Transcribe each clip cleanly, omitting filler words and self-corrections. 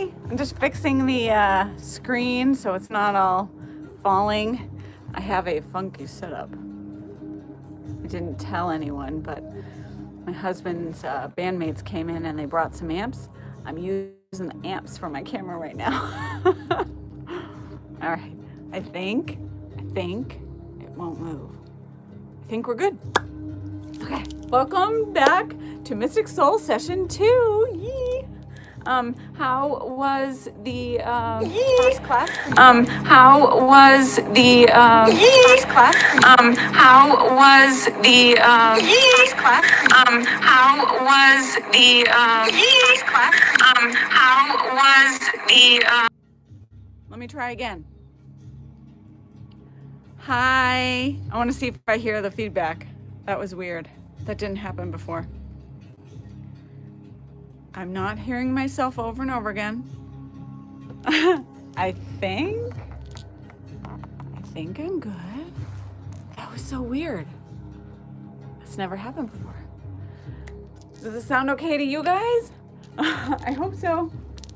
Hi, I'm just fixing the screen so it's not all falling. I have a funky setup. I didn't tell anyone, but my husband's bandmates came in and they brought some amps. I'm using the amps for my camera right now. All right, I think it won't move. I think we're good. Okay, welcome back to Mystic Soul Session 2. Yee! How was the first class? How was the first class? How was the first class? How was the first class? How was the Let me try again. Hi. I want to see if I hear the feedback. That was weird. That didn't happen before. I'm not hearing myself over and over again. I think I'm good. That was so weird. That's never happened before. Does it sound okay to you guys? I hope so.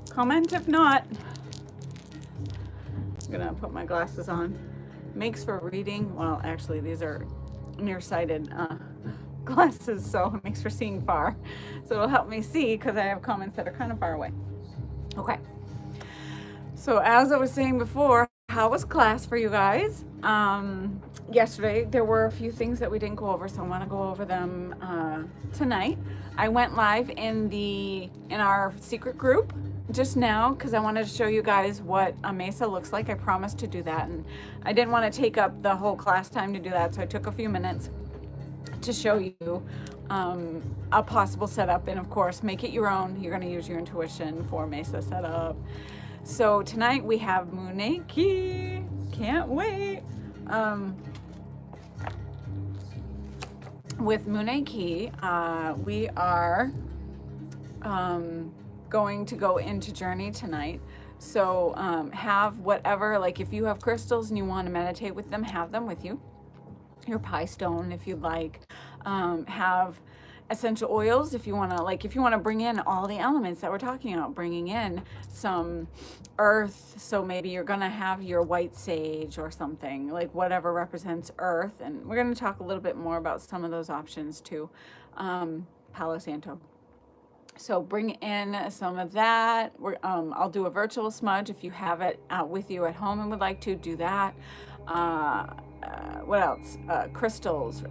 Comment if not. I'm gonna put my glasses on. Makes for reading. Well, actually, these are nearsighted glasses, so it makes for seeing far. So it'll help me see because I have comments that are kind of far away. Okay. So as I was saying before, how was class for you guys? Yesterday there were a few things that we didn't go over, so I want to go over them tonight. I went live in our secret group just now because I wanted to show you guys what a mesa looks like. I promised to do that, and I didn't want to take up the whole class time to do that, so I took a few minutes to show you a possible setup, and of course make it your own. You're going to use your intuition for mesa setup. So tonight we have Munay-Ki. Can't wait. With Munay-Ki, we are going to go into journey tonight. So have whatever, like if you have crystals and you want to meditate with them, have them with you. Your pie stone if you'd like. Have essential oils if you want to bring in all the elements that we're talking about, bringing in some earth. So maybe you're gonna have your white sage or something, like whatever represents earth, and we're going to talk a little bit more about some of those options too. Palo Santo. So bring in some of that. I'll do a virtual smudge if you have it with you at home and would like to do that. What else? Crystals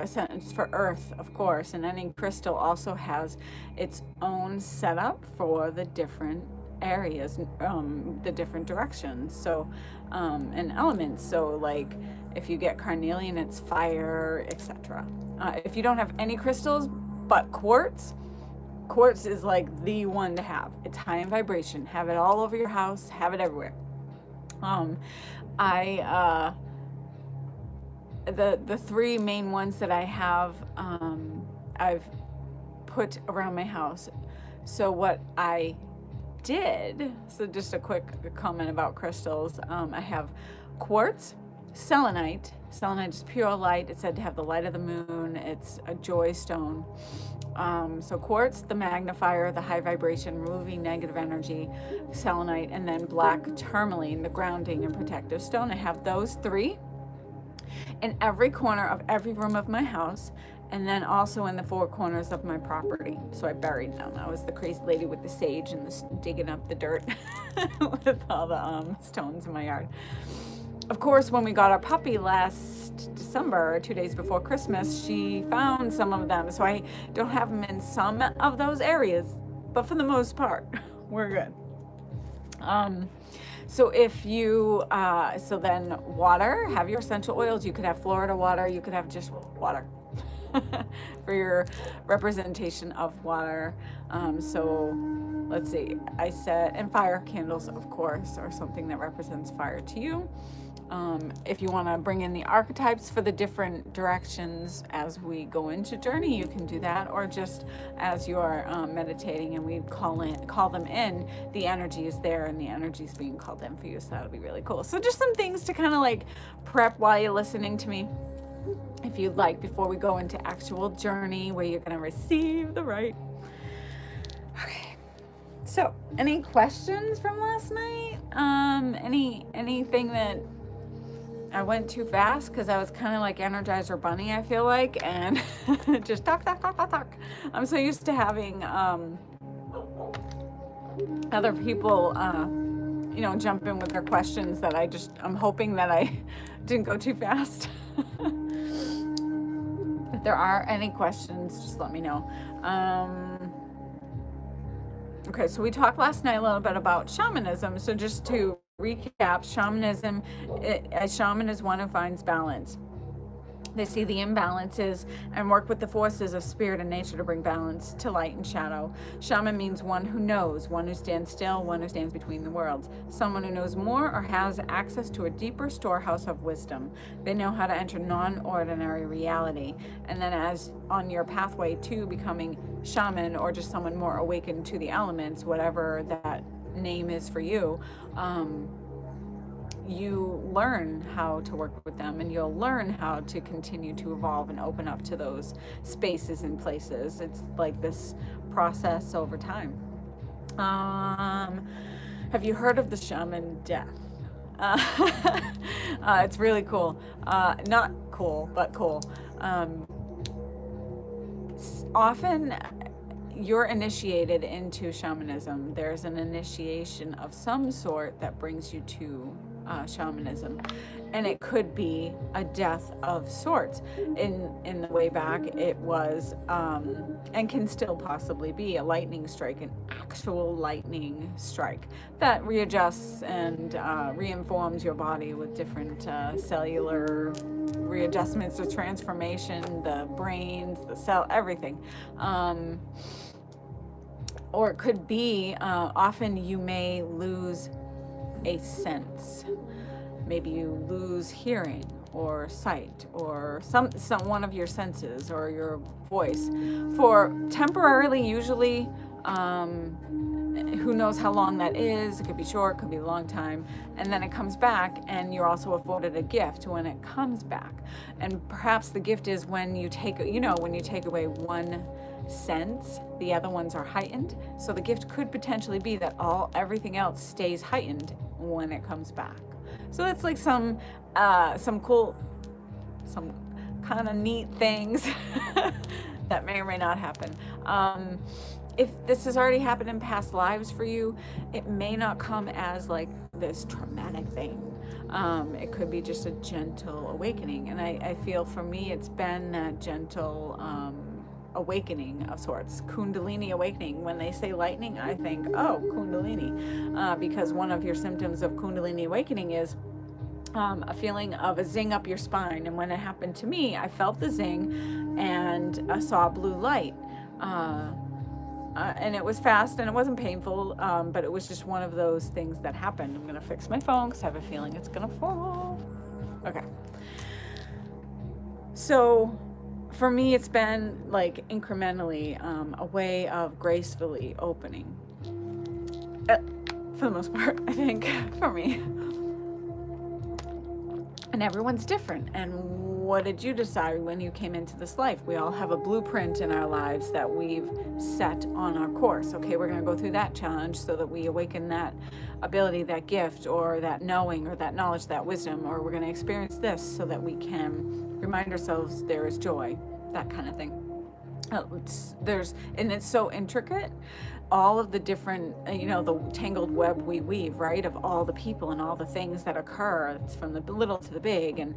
for earth, of course, and any crystal also has its own setup for the different areas, the different directions. So, and elements. So, like if you get carnelian, it's fire, etc. If you don't have any crystals but quartz is like the one to have. It's high in vibration. Have it all over your house. Have it everywhere. The three main ones that I have, I've put around my house. So what I did, so just a quick comment about crystals. I have quartz, selenite. Selenite is pure light. It's said to have the light of the moon. It's a joy stone. So quartz, the magnifier, the high vibration, removing negative energy, selenite, and then black tourmaline, the grounding and protective stone. I have those three in every corner of every room of my house, and then also in the four corners of my property. So I buried them. I was the crazy lady with the sage and digging up the dirt with all the stones in my yard. Of course, when we got our puppy last December, 2 days before Christmas, she found some of them. So I don't have them in some of those areas, but for the most part, we're good. So if you, so then water, have your essential oils. You could have Florida water. You could have just water for your representation of water. So let's see, I said, and fire candles, of course, or something that represents fire to you. If you want to bring in the archetypes for the different directions as we go into journey, you can do that, or just as you're meditating and we call them in, the energy is there and the energy is being called in for you. So that'll be really cool. So just some things to kind of like prep while you're listening to me, if you'd like, before we go into actual journey where you're going to receive the right. Okay. So, any questions from last night? Anything that I went too fast because I was kind of like Energizer Bunny, I feel like, and just talk, talk, talk, talk, talk. I'm so used to having other people, jump in with their questions that I'm hoping that I didn't go too fast. If there are any questions, just let me know. Okay, so we talked last night a little bit about shamanism. So just to recap, a shaman is one who finds balance. They see the imbalances and work with the forces of spirit and nature to bring balance to light and shadow. Shaman means one who knows, one who stands still, one who stands between the worlds. Someone who knows more or has access to a deeper storehouse of wisdom. They know how to enter non-ordinary reality. And then as on your pathway to becoming shaman, or just someone more awakened to the elements, whatever that name is for you, you learn how to work with them, and you'll learn how to continue to evolve and open up to those spaces and places. It's like this process over time. Have you heard of the shaman death? It's really cool. Not cool, but cool. Often you're initiated into shamanism. There's an initiation of some sort that brings you to shamanism, and it could be a death of sorts. In the way back, it was and can still possibly be a lightning strike, an actual lightning strike that readjusts and reinforms your body with different cellular readjustments, the transformation, the brains, the cell, everything. Or it could be often you may lose a sense. Maybe you lose hearing or sight or some one of your senses or your voice for temporarily, usually. Who knows how long that is? It could be short, could be a long time, and then it comes back, and you're also afforded a gift when it comes back. And perhaps the gift is when you take away one sense, the other ones are heightened. So the gift could potentially be that everything else stays heightened when it comes back. So that's like some cool, some kind of neat things that may or may not happen. If this has already happened in past lives for you, it may not come as like this traumatic thing. It could be just a gentle awakening. And I feel for me, it's been that gentle awakening of sorts, Kundalini awakening. When they say lightning, I think, oh, Kundalini, because one of your symptoms of Kundalini awakening is a feeling of a zing up your spine. And when it happened to me, I felt the zing and I saw blue light. And it was fast and it wasn't painful, but it was just one of those things that happened. I'm going to fix my phone because I have a feeling it's going to fall. Okay. So for me, it's been like incrementally a way of gracefully opening. For the most part, I think, for me. And everyone's different. And what did you decide when you came into this life? We all have a blueprint in our lives that we've set on our course. Okay, we're going to go through that challenge so that we awaken that ability, that gift, or that knowing, or that knowledge, that wisdom, or we're going to experience this so that we can remind ourselves there is joy, that kind of thing. And it's so intricate, all of the different, the tangled web we weave, right, of all the people and all the things that occur. It's from the little to the big, and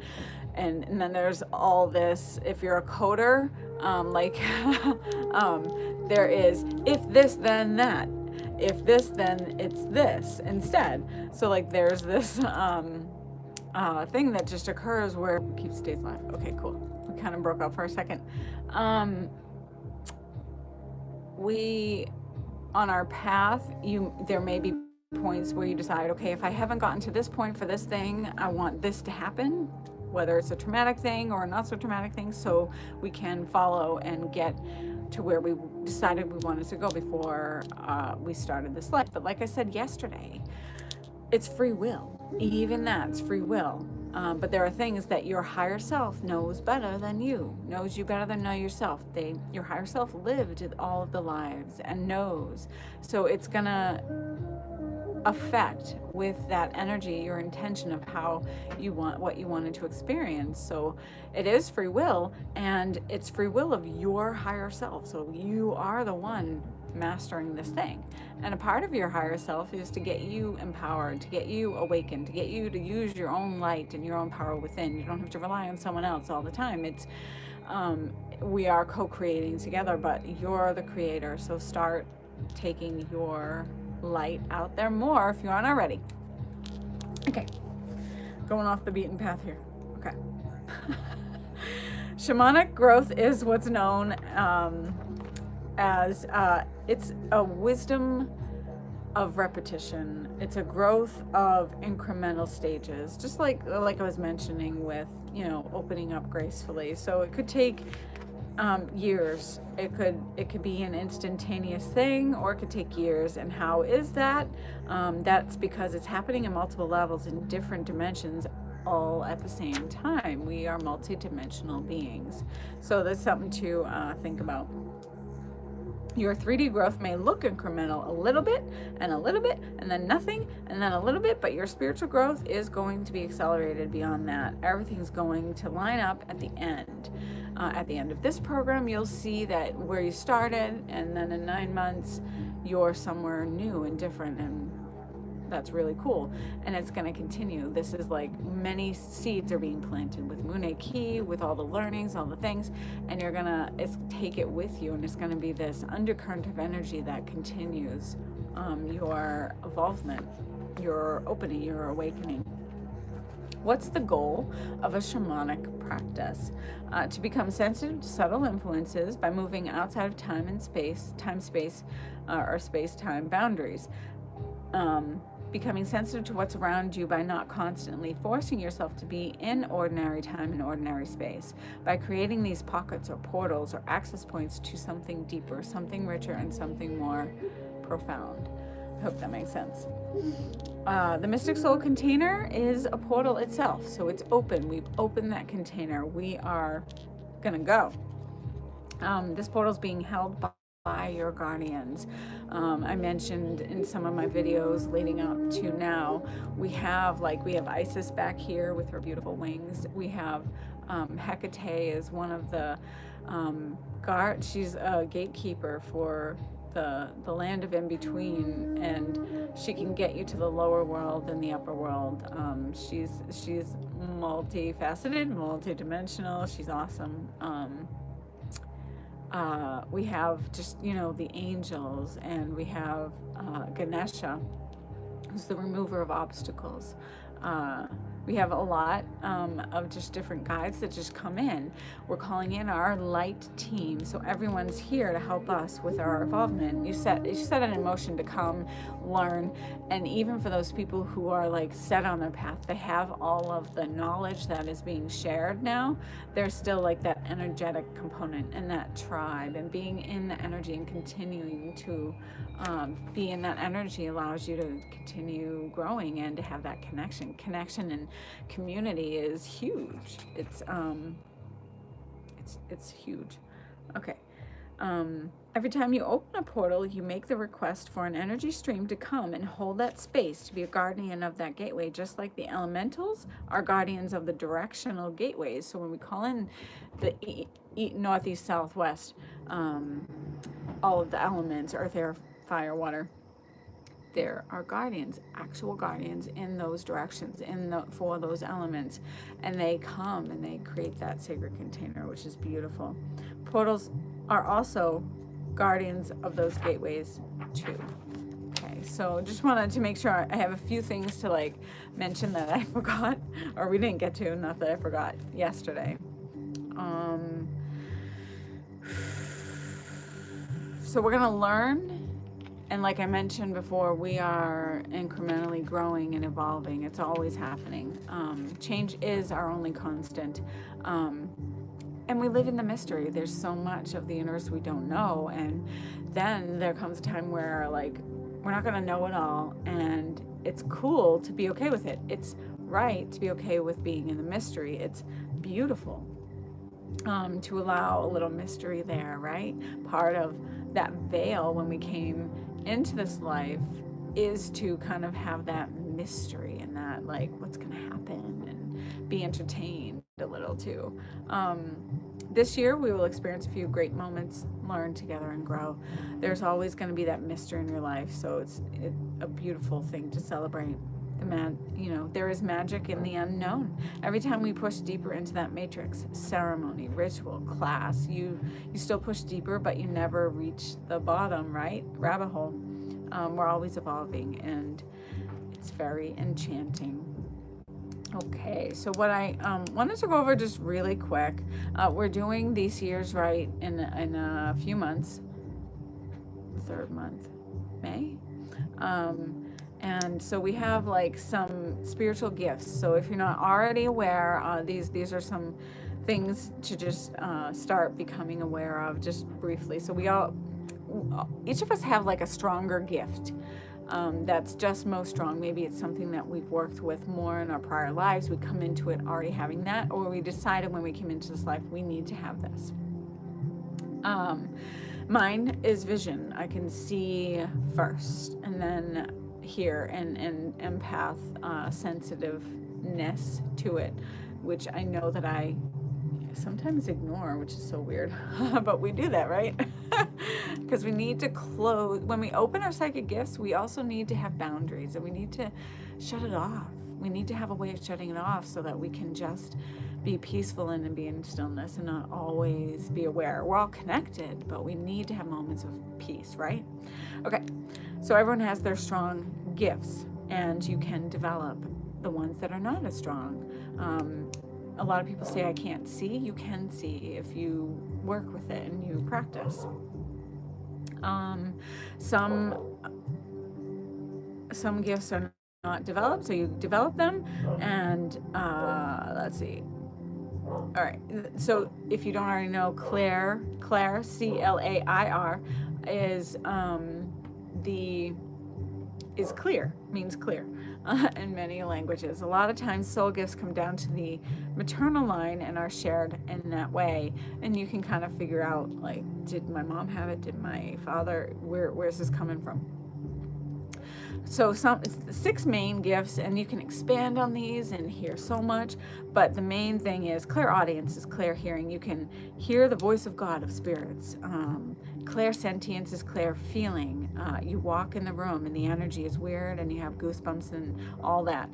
then there's all this. If you're a coder, there is if this then that, if this then it's this instead. So like there's this thing that just occurs where keep stays alive. Okay, cool. We kind of broke up for a second. We on our path, there may be points where you decide, okay, if I haven't gotten to this point for this thing, I want this to happen, whether it's a traumatic thing or a not so traumatic thing, so we can follow and get to where we decided we wanted to go before we started this life. But like I said yesterday, it's free will. Even that's free will. But there are things that your higher self knows better than you, knows you better than know yourself. Your higher self lived all of the lives and knows. So it's gonna affect with that energy your intention of how you want, what you wanted to experience. So it is free will, and it's free will of your higher self. So you are the one mastering this thing, and a part of your higher self is to get you empowered, to get you awakened, to get you to use your own light and your own power within. You don't have to rely on someone else all the time. It's we are co-creating together, but you're the creator. So start taking your light out there more if you aren't already. Okay, going off the beaten path here. Okay. Shamanic growth is what's known as it's a wisdom of repetition. It's a growth of incremental stages, just like I was mentioning with, you know, opening up gracefully. So it could take years. It could be an instantaneous thing, or it could take years. And how is that? That's because it's happening in multiple levels in different dimensions all at the same time. We are multi-dimensional beings. So that's something to think about. Your 3D growth may look incremental, a little bit, and then nothing, and then a little bit, but your spiritual growth is going to be accelerated beyond that. Everything's going to line up at the end. At the end of this program, you'll see that where you started, and then in 9 months, you're somewhere new and different, and that's really cool. And it's going to continue. This is like many seeds are being planted with Munay-Ki, with all the learnings, all the things, and you're going to take it with you, and it's going to be this undercurrent of energy that continues your evolvement, your opening, your awakening. What's the goal of a shamanic practice? To become sensitive to subtle influences by moving outside of time and space, or space-time boundaries. Becoming sensitive to what's around you by not constantly forcing yourself to be in ordinary time and ordinary space, by creating these pockets or portals or access points to something deeper, something richer, and something more profound. I hope that makes sense. The Mystic Soul container is a portal itself, so it's open. We've opened that container. We are gonna go. This portal is being held by your guardians. I mentioned in some of my videos leading up to now, we have Isis back here with her beautiful wings. We have Hecate is one of the she's a gatekeeper for the land of in between, and she can get you to the lower world and the upper world. She's multifaceted, multidimensional. She's awesome. We have just, the angels, and we have Ganesha, who's the remover of obstacles. We have a lot of just different guides that just come in. We're calling in our light team, so everyone's here to help us with our involvement. You set it in motion to come, learn, and even for those people who are set on their path, they have all of the knowledge that is being shared now. There's still that energetic component and that tribe, and being in the energy and continuing to be in that energy allows you to continue growing and to have that connection and community is huge. It's huge. Okay. Every time you open a portal, you make the request for an energy stream to come and hold that space, to be a guardian of that gateway, just like the elementals are guardians of the directional gateways. So when we call in the northeast, southwest, all of the elements, earth, air, fire, water, there are guardians, actual guardians in those directions, for those elements, and they come and they create that sacred container, which is beautiful. Portals are also guardians of those gateways too. Okay, so just wanted to make sure I have a few things to mention that I forgot, or we didn't get to, not that I forgot yesterday. So we're gonna learn. And like I mentioned before, we are incrementally growing and evolving. It's always happening. Change is our only constant. And we live in the mystery. There's so much of the universe we don't know. And then there comes a time where we're not gonna know it all. And it's cool to be okay with it. It's right to be okay with being in the mystery. It's beautiful to allow a little mystery there, right? Part of that veil when we came into this life is to kind of have that mystery and that, like, what's going to happen, and be entertained a little too. This year we will experience a few great moments, learn together and grow. There's always going to be that mystery in your life, so it's a beautiful thing to celebrate. There is magic in the unknown. Every time we push deeper into that matrix, ceremony, ritual, class, you still push deeper, but you never reach the bottom, right? Rabbit hole. We're always evolving, and it's very enchanting. Okay, so what I wanted to go over just really quick, we're doing these years right in a few months, third month, May. And so we have like some spiritual gifts. So if you're not already aware, these are some things to just start becoming aware of just briefly. So each of us have like a stronger gift that's just most strong. Maybe it's something that we've worked with more in our prior lives. We come into it already having that, or we decided when we came into this life, we need to have this. Mine is vision. I can see first, and then hear, and empath, sensitiveness to it, which I know that I sometimes ignore, which is so weird. But we do that, right? Because we need to close. When we open our psychic gifts, we also need to have boundaries, and we need to shut it off. We need to have a way of shutting it off so that we can just be peaceful and be in stillness and not always be aware. We're all connected, but we need to have moments of peace, right? Okay, so everyone has their strong gifts, and you can develop the ones that are not as strong. A lot of people say, I can't see. You can see if you work with it and you practice. Some gifts are not developed, so you develop them. And let's see. All right. So if you don't already know, Claire, C-L-A-I-R, is clear, means clear in many languages. A lot of times soul gifts come down to the maternal line and are shared in that way, and you can kind of figure out, like, did my mom have it, did my father, where's this coming from? So it's 6 main gifts, and you can expand on these and hear so much, but the main thing is clairaudience is clear hearing. You can hear the voice of God, of spirits. Clairsentience is clear feeling. You walk in the room and the energy is weird and you have goosebumps and all that.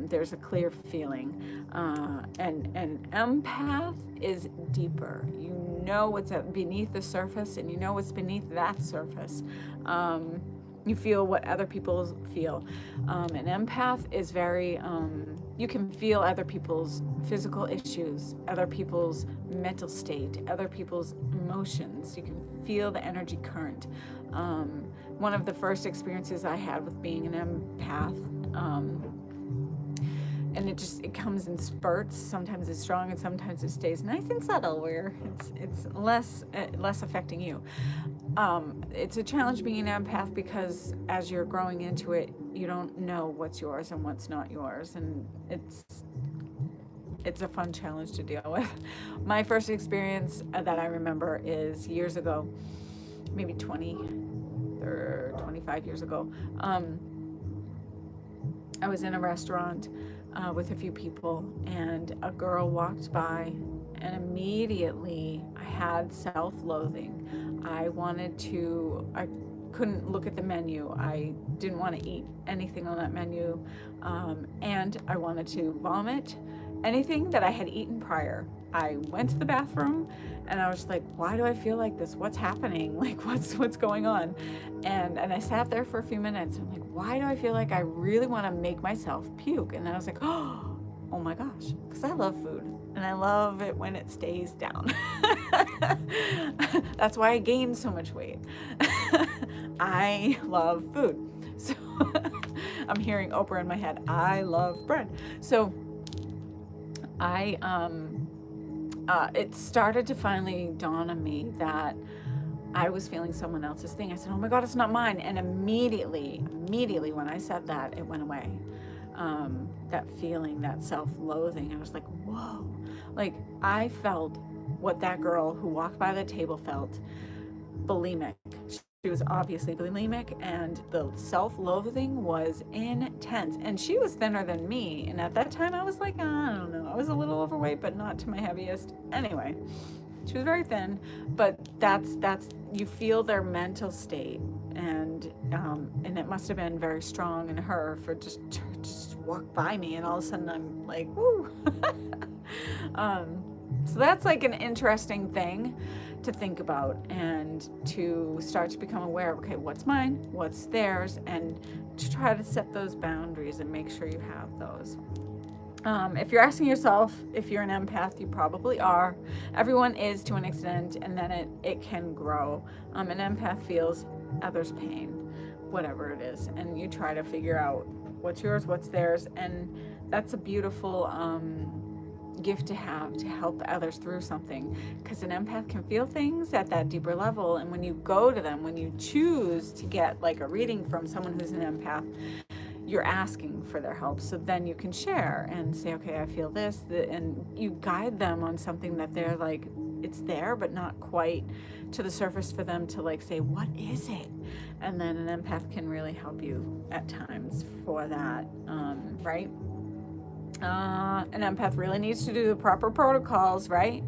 There's a clear feeling. And empath is deeper. You know what's beneath the surface, and you know what's beneath that surface. You feel what other people feel. An empath is very, you can feel other people's physical issues, other people's mental state, other people's emotions. You can feel the energy current. One of the first experiences I had with being an empath, and it comes in spurts. Sometimes it's strong and sometimes it stays nice and subtle, where it's less affecting you. It's a challenge being an empath, because as you're growing into it, you don't know what's yours and what's not yours, and it's a fun challenge to deal with. My first experience that I remember is years ago, maybe 20 or 25 years ago. I was in a restaurant with a few people, and a girl walked by, and immediately I had self-loathing. I couldn't look at the menu. I didn't want to eat anything on that menu, and I wanted to vomit anything that I had eaten prior. I went to the bathroom, and I was like, why do I feel like this? What's happening? Like, what's going on? And I sat there for a few minutes. I'm like, why do I feel like I really want to make myself puke? And then I was like, oh my gosh, because I love food, and I love it when it stays down. That's why I gained so much weight. I love food. So I'm hearing Oprah in my head. I love bread. So it started to finally dawn on me that I was feeling someone else's thing. I said, oh my God, it's not mine. And immediately when I said that, it went away. that feeling, that self-loathing. I was like, whoa, like I felt what that girl who walked by the table felt, bulimic. She was obviously bulimic, and the self-loathing was intense. And she was thinner than me. And at that time, I was like, I don't know. I was a little overweight, but not to my heaviest. Anyway, she was very thin. But that's you feel their mental state, and it must have been very strong in her for just walk by me, and all of a sudden I'm like, woo. So that's like an interesting thing to think about, and to start to become aware of, okay, what's mine, what's theirs, and to try to set those boundaries and make sure you have those. If you're asking yourself if you're an empath, you probably are. Everyone is to an extent, and then it can grow. An empath feels others' pain, whatever it is, and you try to figure out what's yours, what's theirs, and that's a beautiful gift to have, to help others through something, because an empath can feel things at that deeper level. And when you go to them, when you choose to get like a reading from someone who's an empath, you're asking for their help. So then you can share and say, okay, I feel this, and you guide them on something that they're like, it's there but not quite to the surface for them to like say, what is it? And then an empath can really help you at times for that, right? An empath really needs to do the proper protocols, right?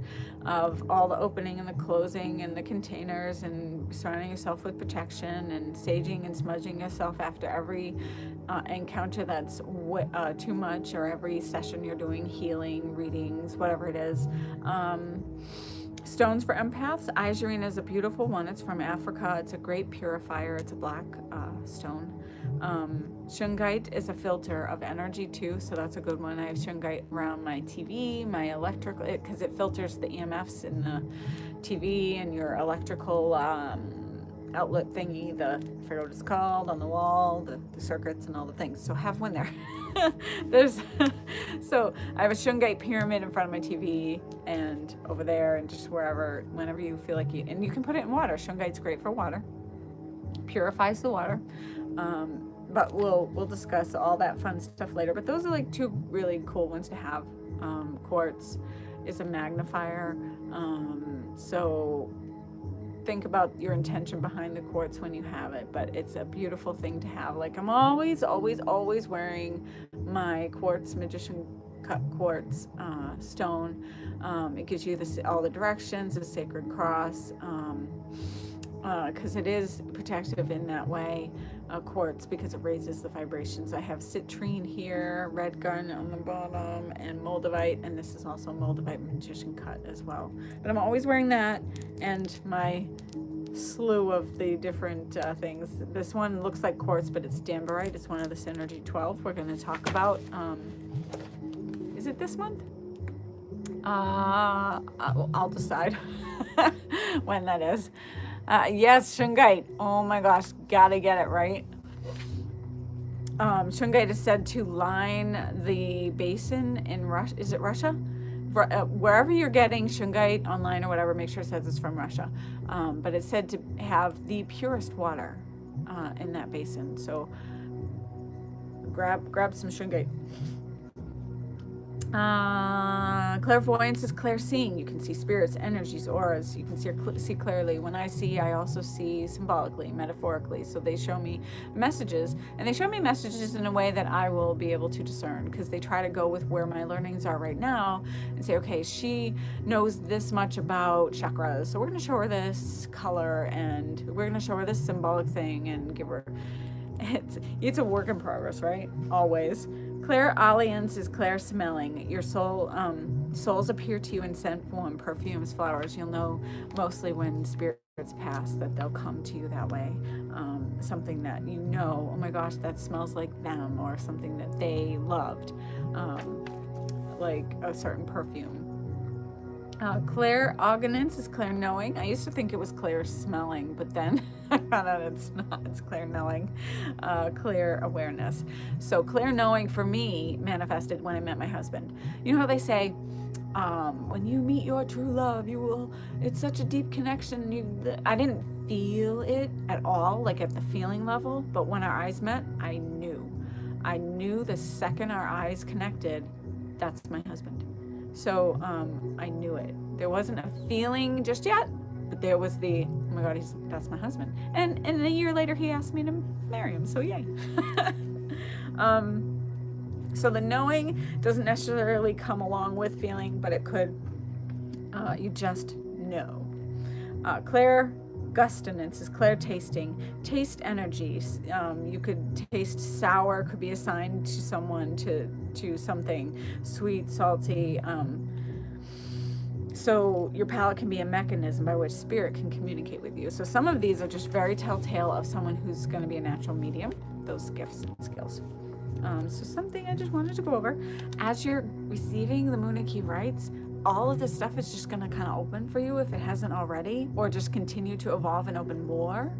Of all the opening and the closing and the containers, and surrounding yourself with protection, and saging and smudging yourself after every encounter that's too much, or every session you're doing healing, readings, whatever it is. Stones for empaths. Izurine is a beautiful one. It's from Africa. It's a great purifier. It's a black stone. Shungite is a filter of energy too, so that's a good one. I have shungite around my TV, my electrical, because it filters the EMFs in the TV and your electrical outlet thingy, I forget what it's called, on the wall, the circuits and all the things. So have one there. So I have a shungite pyramid in front of my TV and over there, and just wherever, whenever you feel like you, and you can put it in water. Shungite's great for water, purifies the water. But we'll discuss all that fun stuff later. But those are like two really cool ones to have. Quartz is a magnifier. So think about your intention behind the quartz when you have it. But it's a beautiful thing to have. Like I'm always wearing my quartz, magician cut quartz stone. It gives you all the directions, the sacred cross. Because it is protective in that way, quartz, because it raises the vibrations. I have citrine here, red garnet on the bottom, and moldavite, and this is also moldavite magician cut as well. But I'm always wearing that, and my slew of the different things. This one looks like quartz, but it's danbarite. It's one of the Synergy 12 we're going to talk about. Is it this month? I'll decide when that is. Yes, shungite. Oh my gosh, gotta get it right. Shungite is said to line the basin in Russia. Is it Russia? Wherever you're getting shungite online or whatever, make sure it says it's from Russia. But it's said to have the purest water in that basin. So grab some shungite. Clairvoyance is clairseeing. You can see spirits, energies, auras. You can see clearly. When I see, I also see symbolically, metaphorically. So they show me messages, and they show me messages in a way that I will be able to discern, because they try to go with where my learnings are right now and say, okay, she knows this much about chakras, so we're going to show her this color, and we're going to show her this symbolic thing, and give her. It's a work in progress, right? Always. Clairaudience is clair smelling. Your souls appear to you in scent form, perfumes, flowers. You'll know mostly when spirits pass that they'll come to you that way. Something that you know, oh my gosh, that smells like them, or something that they loved, like a certain perfume. Clairaudience is clair knowing. I used to think it was clair smelling, but then I found out it's not. It's clair knowing, clear awareness. So clair knowing for me manifested when I met my husband. You know how they say, when you meet your true love, you will. It's such a deep connection. I didn't feel it at all, like at the feeling level, but when our eyes met, I knew. I knew the second our eyes connected, that's my husband. So I knew it. There wasn't a feeling just yet, but there was the, oh my God, that's my husband. And a year later, he asked me to marry him. So yay. So the knowing doesn't necessarily come along with feeling, but it could. You just know. Claire gustinance is clair tasting, taste energies. You could taste sour, could be assigned to someone, to something sweet, salty. So your palate can be a mechanism by which spirit can communicate with you. So some of these are just very telltale of someone who's going to be a natural medium, those gifts and skills. So something I just wanted to go over. As you're receiving the Munay-Ki rites, all of this stuff is just going to kind of open for you if it hasn't already, or just continue to evolve and open more.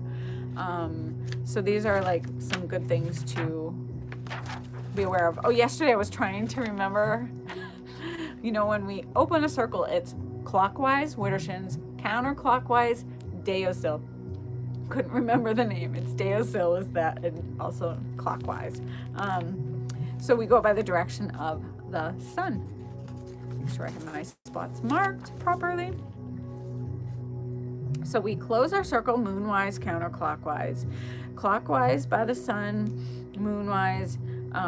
So these are like some good things to be aware of. Oh, yesterday I was trying to remember, you know, when we open a circle, it's clockwise, Widdershins, counterclockwise, Deosil. Couldn't remember the name. It's Deosil is that, and also clockwise. So we go by the direction of the sun. Make sure I have my spots marked properly. So we close our circle moonwise, counterclockwise. Clockwise by the sun, moonwise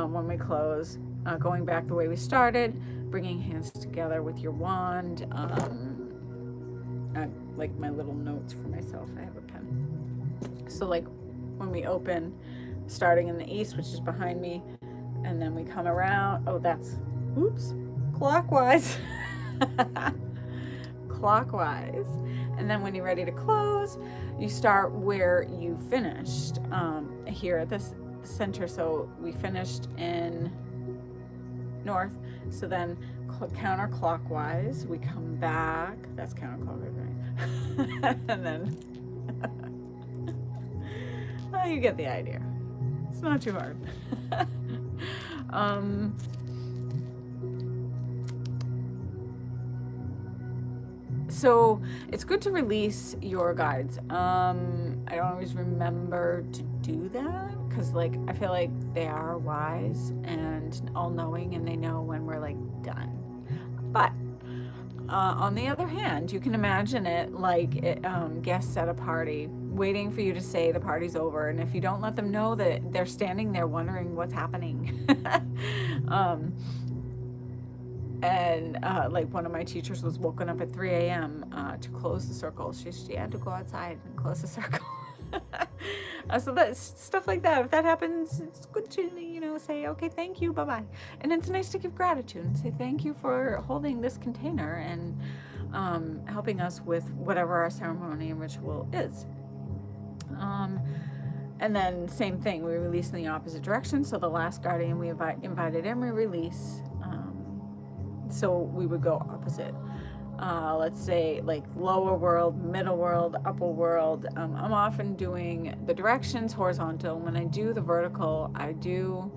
when we close. Going back the way we started, bringing hands together with your wand. I like my little notes for myself. I have a pen. So like when we open, starting in the east, which is behind me, and then we come around. Oh, that's, oops, clockwise. Clockwise. And then when you're ready to close, you start where you finished, here at this center. So we finished in north. So then counterclockwise, we come back. That's counterclockwise, right? And then, well, you get the idea. It's not too hard. So it's good to release your guides. I don't always remember to do that because, like, I feel like they are wise and all-knowing, and they know when we're like done. But on the other hand, you can imagine it like guests at a party waiting for you to say the party's over, and if you don't let them know that they're standing there wondering what's happening. And like one of my teachers was woken up at 3 a.m. To close the circle. She had to go outside and close the circle. So that's stuff like that. If that happens, it's good to, you know, say, okay, thank you, bye-bye. And it's nice to give gratitude and say thank you for holding this container and helping us with whatever our ceremony and ritual is. And then same thing, we release in the opposite direction. So the last guardian we invited in, we release. So we would go opposite. Let's say like lower world, middle world, upper world. I'm often doing the directions horizontal. When I do the vertical, I do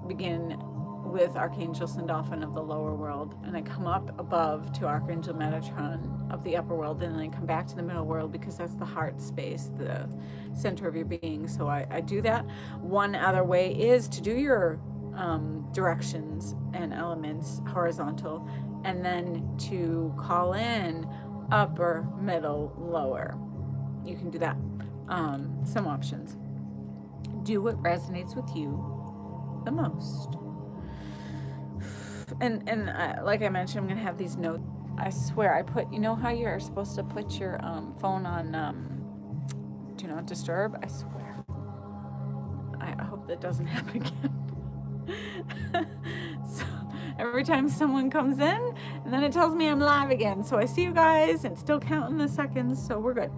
begin with Archangel Sandalphon of the lower world, and I come up above to Archangel Metatron of the upper world, and then I come back to the middle world because that's the heart space, the center of your being. So I do that. One other way is to do your directions and elements horizontal, and then to call in upper, middle, lower. You can do that. Some options. Do what resonates with you the most. And like I mentioned, I'm gonna have these notes. I swear I put, you know how you're supposed to put your phone on do not disturb? I swear. I hope that doesn't happen again. So every time someone comes in, and then it tells me I'm live again. So I see you guys, and it's still counting the seconds, so we're good.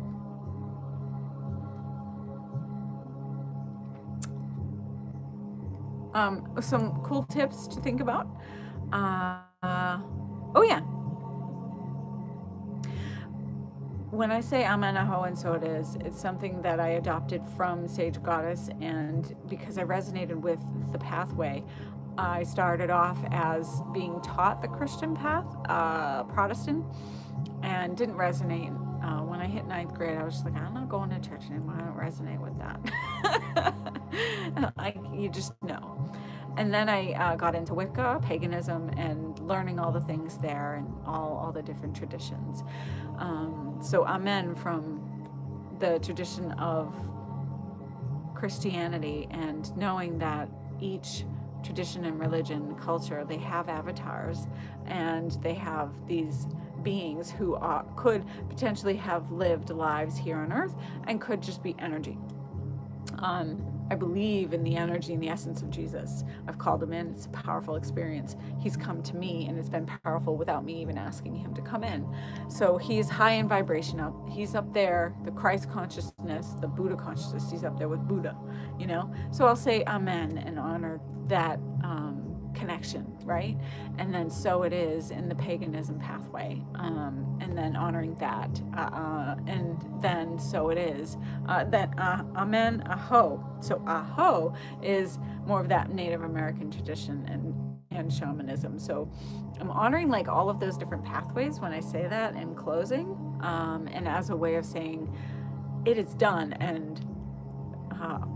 Some cool tips to think about. Oh yeah. When I say Amanaho and so it is, it's something that I adopted from Sage Goddess, and because I resonated with the pathway, I started off as being taught the Christian path, Protestant, and didn't resonate. When I hit 9th grade, I was just like, I'm not going to church anymore. I don't resonate with that. you just know. And then I got into Wicca, paganism, and learning all the things there and all the different traditions. So amen from the tradition of Christianity, and knowing that each tradition and religion, culture, they have avatars, and they have these beings who could potentially have lived lives here on earth and could just be energy. I believe in the energy and the essence of Jesus. I've called him in. It's a powerful experience. He's come to me, and it's been powerful without me even asking him to come in. So he's high in vibration. He's up there, the Christ consciousness, the Buddha consciousness. He's up there with Buddha, you know? So I'll say amen and honor that connection, right? And then so it is in the paganism pathway, and then honoring that, and then so it is, then amen, aho. So aho is more of that Native American tradition and shamanism. So I'm honoring like all of those different pathways when I say that in closing, and as a way of saying it is done, and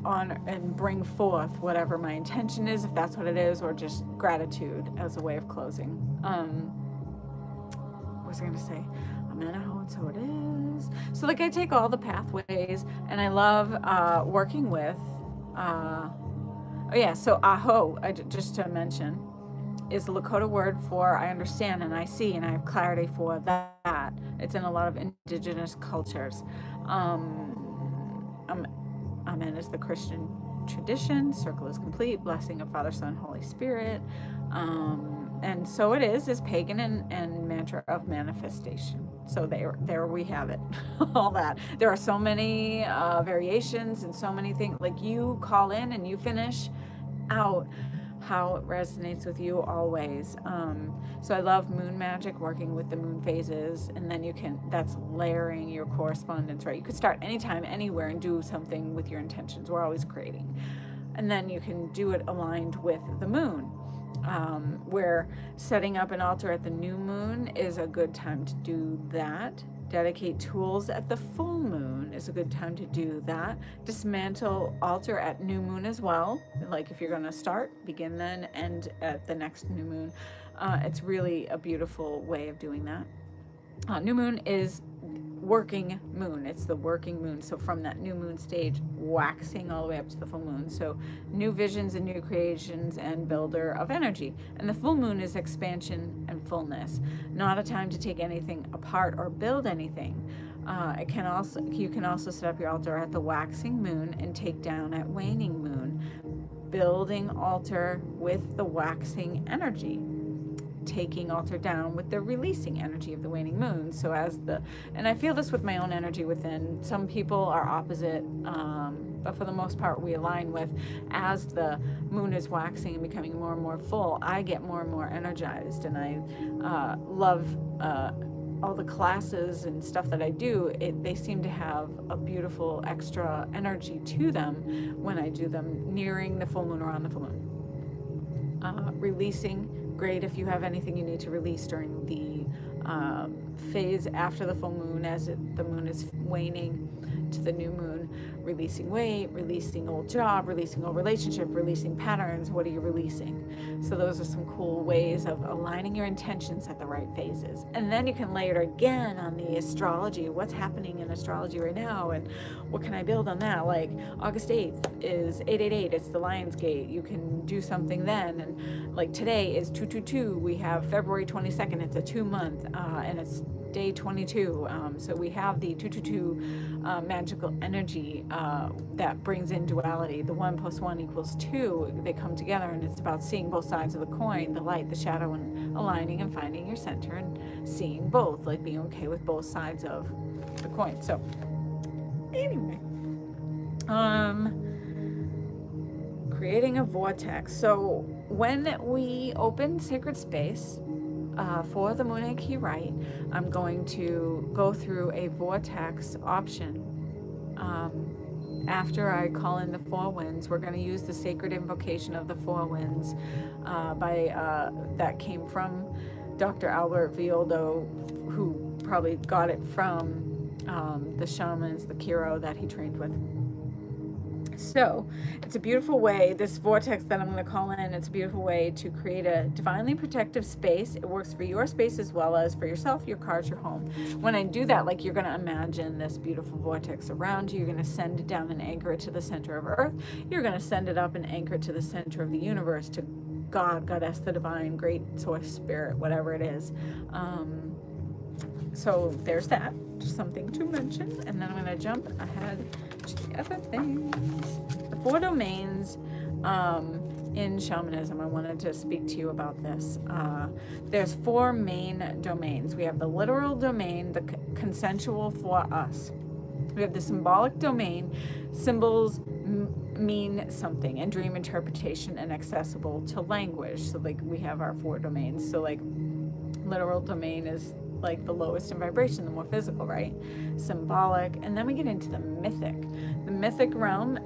honor and bring forth whatever my intention is, if that's what it is, or just gratitude as a way of closing. What was I going to say? Amen, aho, and so it is. So like I take all the pathways, and I love working with, so aho, just to mention, is the Lakota word for I understand and I see and I have clarity for that. It's in a lot of indigenous cultures. Amen is the Christian tradition. Circle is complete. Blessing of Father, Son, Holy Spirit. And so it is pagan and mantra of manifestation. So there we have it. All that. There are so many variations and so many things. Like you call in and you finish out how it resonates with you always. So I love moon magic, working with the moon phases, and then that's layering your correspondence, right? You could start anytime, anywhere, and do something with your intentions. We're always creating. And then you can do it aligned with the moon, where setting up an altar at the new moon is a good time to do that. Dedicate tools at the full moon is a good time to do that. Dismantle altar at new moon as well. Like if you're going to start, begin then, end at the next new moon. It's really a beautiful way of doing that. New moon is working moon. It's the working moon. So from that new moon stage, waxing all the way up to the full moon. So new visions and new creations and builder of energy. And the full moon is expansion and fullness. Not a time to take anything apart or build anything. You can also set up your altar at the waxing moon and take down at waning moon. Building altar with the waxing energy. Taking altar down with the releasing energy of the waning moon. So and I feel this with my own energy within. Some people are opposite, but for the most part we align with, as the moon is waxing and becoming more and more full, I get more and more energized, and I love all the classes and stuff that I do. They seem to have a beautiful extra energy to them when I do them nearing the full moon or on the full moon. Releasing, great if you have anything you need to release during the phase after the full moon, as the moon is waning to the new moon. Releasing weight, releasing old job, releasing old relationship, releasing patterns. What are you releasing? So those are some cool ways of aligning your intentions at the right phases. And then you can layer it again on the astrology. What's happening in astrology right now, and what can I build on that? Like August 8th is 888. It's the Lion's Gate. You can do something then. And like today is 222. We have February 22nd. It's a 2-month, and it's day 22. So we have the 222 magical energy that brings in duality. The 1 + 1 = 2. They come together, and it's about seeing both sides of the coin, the light, the shadow, and aligning and finding your center and seeing both, like being okay with both sides of the coin. So anyway, creating a vortex. So when we open sacred space, for the Munay-Ki Rite, I'm going to go through a vortex option. After I call in the 4 winds, we're going to use the sacred invocation of the 4 winds that came from Dr. Albert Violdo, who probably got it from the shamans, the Kiro that he trained with. So it's a beautiful way, this vortex that I'm going to call in, it's a beautiful way to create a divinely protective space. It works for your space as well as for yourself, your cars, your home. When I do that, like, you're going to imagine this beautiful vortex around you. You're going to send it down and anchor it to the center of Earth. You're going to send it up and anchor it to the center of the universe, to God, Goddess, the divine, great source, spirit, whatever it is. So there's that, just something to mention. And then I'm going to jump ahead to the other things. The 4 domains in shamanism. I wanted to speak to you about this. There's 4 main domains. We have the literal domain, the consensual for us. We have the symbolic domain. Symbols mean something, and dream interpretation, and accessible to language. So like we have our 4 domains. So like literal domain is like the lowest in vibration, the more physical, right? Symbolic. And then we get into the mythic. The mythic realm,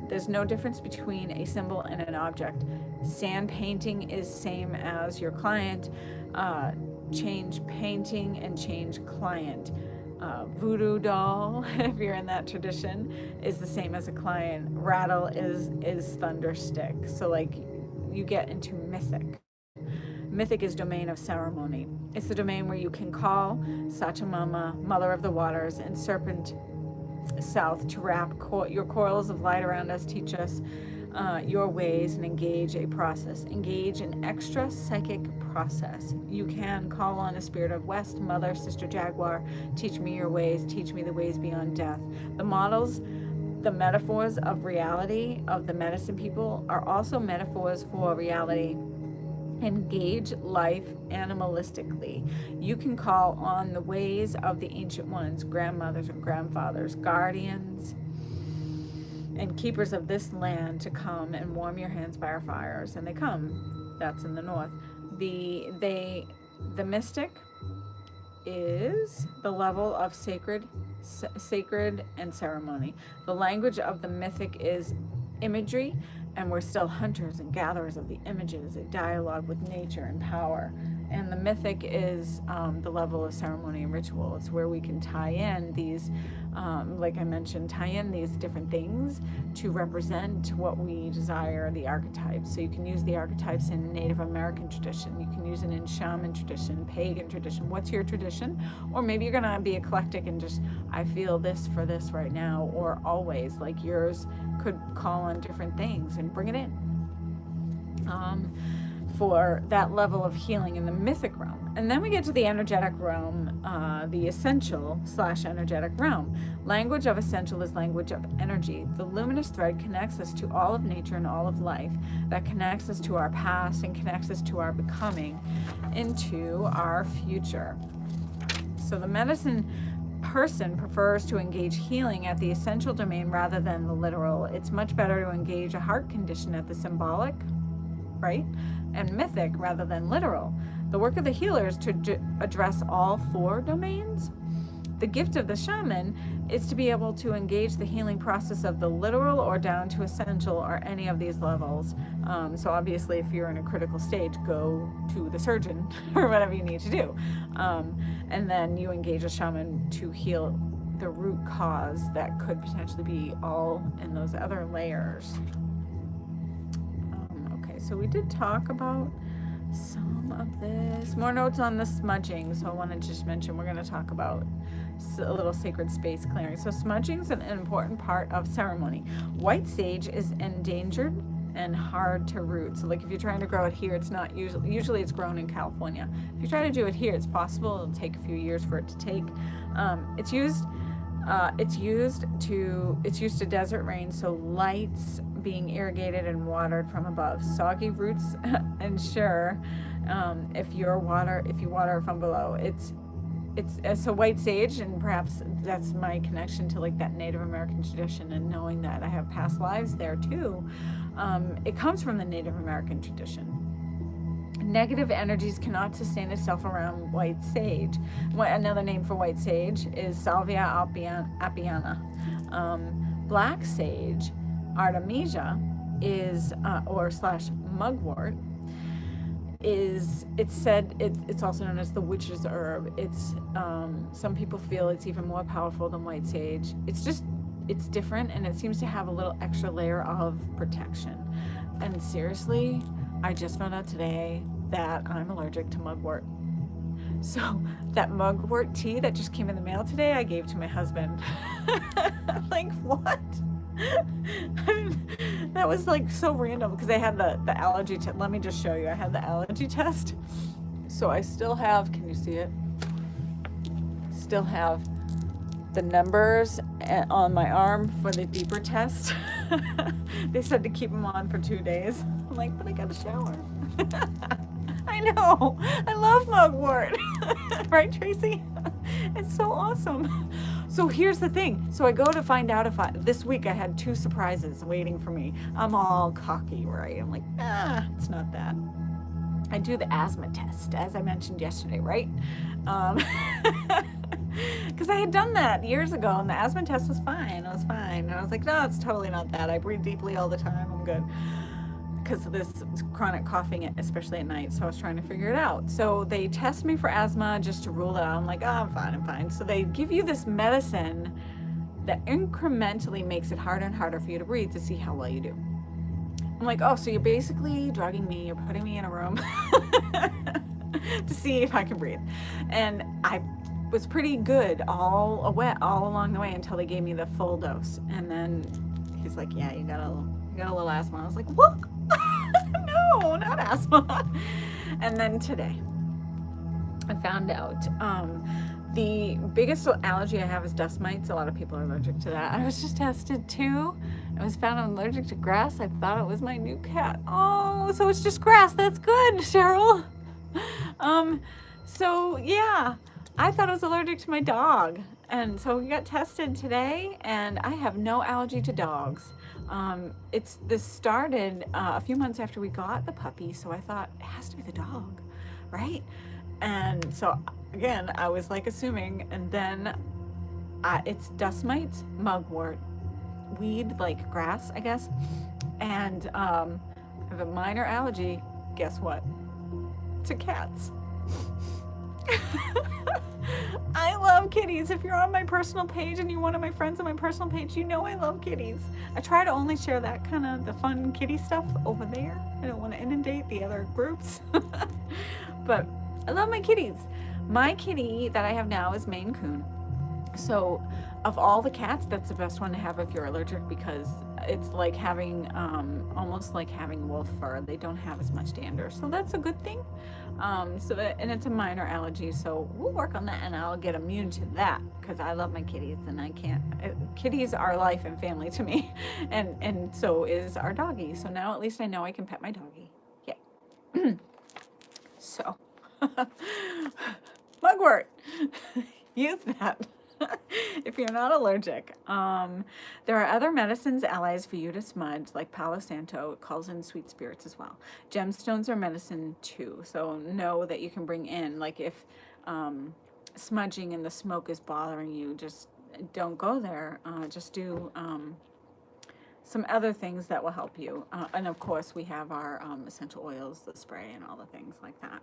there's no difference between a symbol and an object. Sand painting is same as your client. Change painting and change client. Voodoo doll, if you're in that tradition, is the same as a client. Rattle is thunder stick. So like you get into mythic. Mythic is domain of ceremony. It's the domain where you can call Sachamama, Mother of the Waters, and Serpent South to wrap your coils of light around us, teach us your ways, and engage a process. Engage an extra psychic process. You can call on the spirit of West, Mother, Sister Jaguar, teach me your ways, teach me the ways beyond death. The models, the metaphors of reality of the medicine people are also metaphors for reality. Engage life animalistically. You can call on the ways of the ancient ones, grandmothers and grandfathers, guardians and keepers of this land to come and warm your hands by our fires. And they come. That's in the north. The mystic is the level of sacred and ceremony. The language of the mythic is imagery, and we're still hunters and gatherers of the images, a dialogue with nature and power. And the mythic is the level of ceremony and ritual. It's where we can tie in these, like I mentioned, tie in these different things to represent what we desire, the archetypes. So you can use the archetypes in Native American tradition. You can use it in shaman tradition, pagan tradition. What's your tradition? Or maybe you're going to be eclectic and just, I feel this for this right now, or always. Like yours could call on different things and bring it in. For that level of healing in the mythic realm. And then we get to the energetic realm, the essential/energetic realm. Language of essential is language of energy. The luminous thread connects us to all of nature and all of life, that connects us to our past and connects us to our becoming, into our future. So the medicine person prefers to engage healing at the essential domain rather than the literal. It's much better to engage a heart condition at the symbolic, right? And mythic rather than literal. The work of the healer is to address all 4 domains. The gift of the shaman is to be able to engage the healing process of the literal or down to essential or any of these levels. So obviously if you're in a critical stage, go to the surgeon or whatever you need to do. And then you engage a shaman to heal the root cause that could potentially be all in those other layers. So we did talk about some of this. More notes on the smudging. So I want to just mention we're going to talk about a little sacred space clearing. So smudging is an important part of ceremony. White sage is endangered and hard to root. So like if you're trying to grow it here, it's not usually it's grown in California. If you try to do it here, it's possible. It'll take a few years for it to take. It's used to desert rain, so lights being irrigated and watered from above. Soggy roots ensure if you water from below. It's a white sage, and perhaps that's my connection to like that Native American tradition, and knowing that I have past lives there too. It comes from the Native American tradition. Negative energies cannot sustain itself around white sage. Another name for white sage is Salvia apiana. Black sage, Artemisia, is / mugwort. It's said it's also known as the witch's herb. It's some people feel it's even more powerful than white sage. It's just it's different, and it seems to have a little extra layer of protection. And seriously, I just found out today that I'm allergic to mugwort. So that mugwort tea that just came in the mail today, I gave to my husband. Like, what? That was like so random because I had the allergy test. Let me just show you. I had the allergy test. So I still have, can you see it? Still have the numbers on my arm for the beeper test. They said to keep them on for 2 days. I'm like, but I got a shower. I know. I love mugwort. Right, Tracy? It's so awesome. So here's the thing. So I go to find out if this week I had 2 surprises waiting for me. I'm all cocky, right? I'm like, it's not that. I do the asthma test, as I mentioned yesterday, right? Because I had done that years ago, and the asthma test was fine. It was fine. And I was like, no, it's totally not that. I breathe deeply all the time. I'm good. Because of this chronic coughing, especially at night. So I was trying to figure it out. So they test me for asthma just to rule it out. I'm like, I'm fine. So they give you this medicine that incrementally makes it harder and harder for you to breathe to see how well you do. I'm like, oh, so you're basically drugging me. You're putting me in a room to see if I can breathe. And I was pretty good all along the way until they gave me the full dose. And then he's like, yeah, you got a little asthma. I was like, what? No, not asthma. And then today I found out the biggest allergy I have is dust mites. A lot of people are allergic to that. I was just tested too. I was found I'm allergic to grass. I thought it was my new cat. Oh, so it's just grass. That's good, Cheryl. So yeah, I thought I was allergic to my dog. And so we got tested today, and I have no allergy to dogs. This started a few months after we got the puppy, so I thought it has to be the dog, right? And so again, I was like assuming, and then it's dust mites, mugwort, weed like grass, I guess, and I have a minor allergy. Guess what? To cats. I love kitties. If you're on my personal page and you're one of my friends on my personal page, you know I love kitties. I try to only share that kind of the fun kitty stuff over there. I don't want to inundate the other groups. But I love my kitties. My kitty that I have now is Maine Coon. So of all the cats, that's the best one to have if you're allergic, because it's like having almost like having wolf fur. They don't have as much dander, so that's a good thing. And it's a minor allergy, so we'll work on that, and I'll get immune to that because I love my kitties, and I can't. Kitties are life and family to me, and so is our doggy. So now at least I know I can pet my doggy. Yeah. So mugwort, use that. If you're not allergic. There are other medicines, allies for you to smudge, like Palo Santo. It calls in sweet spirits as well. Gemstones are medicine too, so know that you can bring in, like if smudging and the smoke is bothering you, just don't go there. Just do some other things that will help you. And of course, we have our essential oils, the spray, and all the things like that.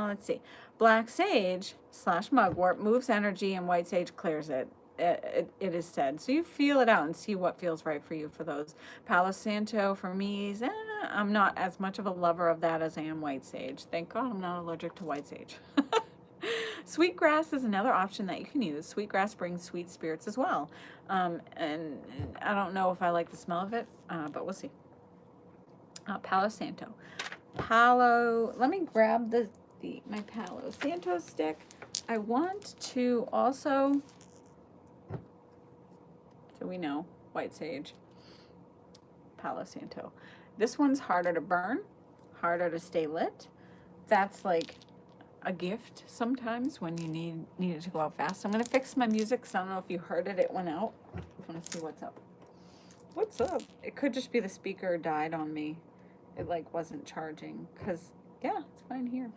Let's see. Black sage / mugwort moves energy, and white sage clears it. It is said. So you feel it out and see what feels right for you for those. Palo Santo for me, I'm not as much of a lover of that as I am white sage. Thank God I'm not allergic to white sage. Sweetgrass is another option that you can use. Sweetgrass brings sweet spirits as well. And I don't know if I like the smell of it, but we'll see. Palo Santo. Let me grab my Palo Santo stick. I want to also, so we know, white sage, Palo Santo. This one's harder to burn, harder to stay lit. That's like a gift sometimes when you need it to go out fast. I'm going to fix my music, so I don't know if you heard it. It went out. I want to see what's up. What's up? It could just be the speaker died on me. It like wasn't charging, because yeah, it's fine here.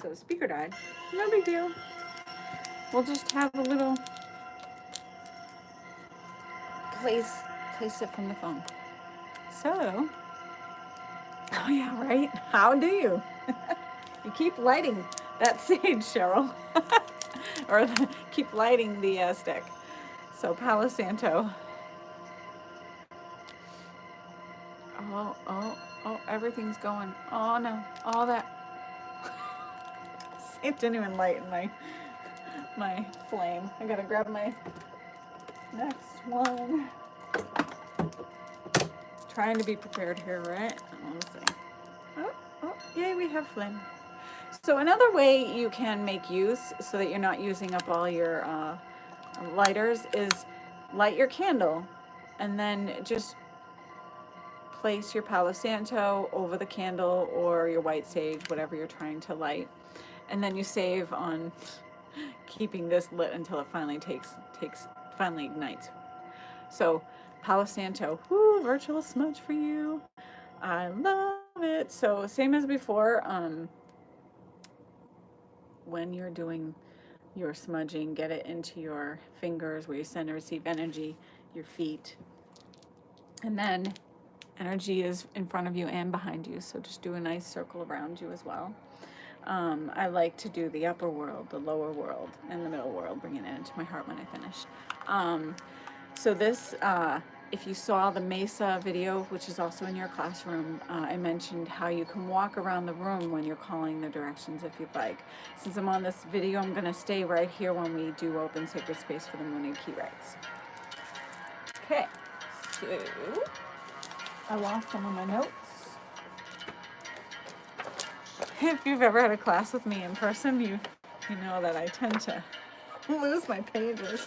So the speaker died. No big deal. We'll just have a little place it from the phone. So, oh yeah, right? How do you? You keep lighting that sage, Cheryl. Or keep lighting the stick. So Palo Santo. Oh, everything's going. Oh no, all that. It didn't even lighten my flame. I gotta grab my next one. Trying to be prepared here, right? Let's see. Oh, yay, we have flame. So another way you can make use so that you're not using up all your lighters is light your candle and then just place your Palo Santo over the candle or your white sage, whatever you're trying to light. And then you save on keeping this lit until it finally finally ignites. So Palo Santo, whoo, virtual smudge for you. I love it. So same as before, when you're doing your smudging, get it into your fingers where you send and receive energy, your feet. And then energy is in front of you and behind you, so just do a nice circle around you as well. I like to do the upper world, the lower world, and the middle world, bringing it into my heart when I finish. So this, if you saw the Mesa video, which is also in your classroom, I mentioned how you can walk around the room when you're calling the directions if you'd like. Since I'm on this video, I'm going to stay right here when we do open sacred space for the Munay-Ki rites. Okay, so I lost some of my notes. If you've ever had a class with me in person, you know that I tend to lose my pages.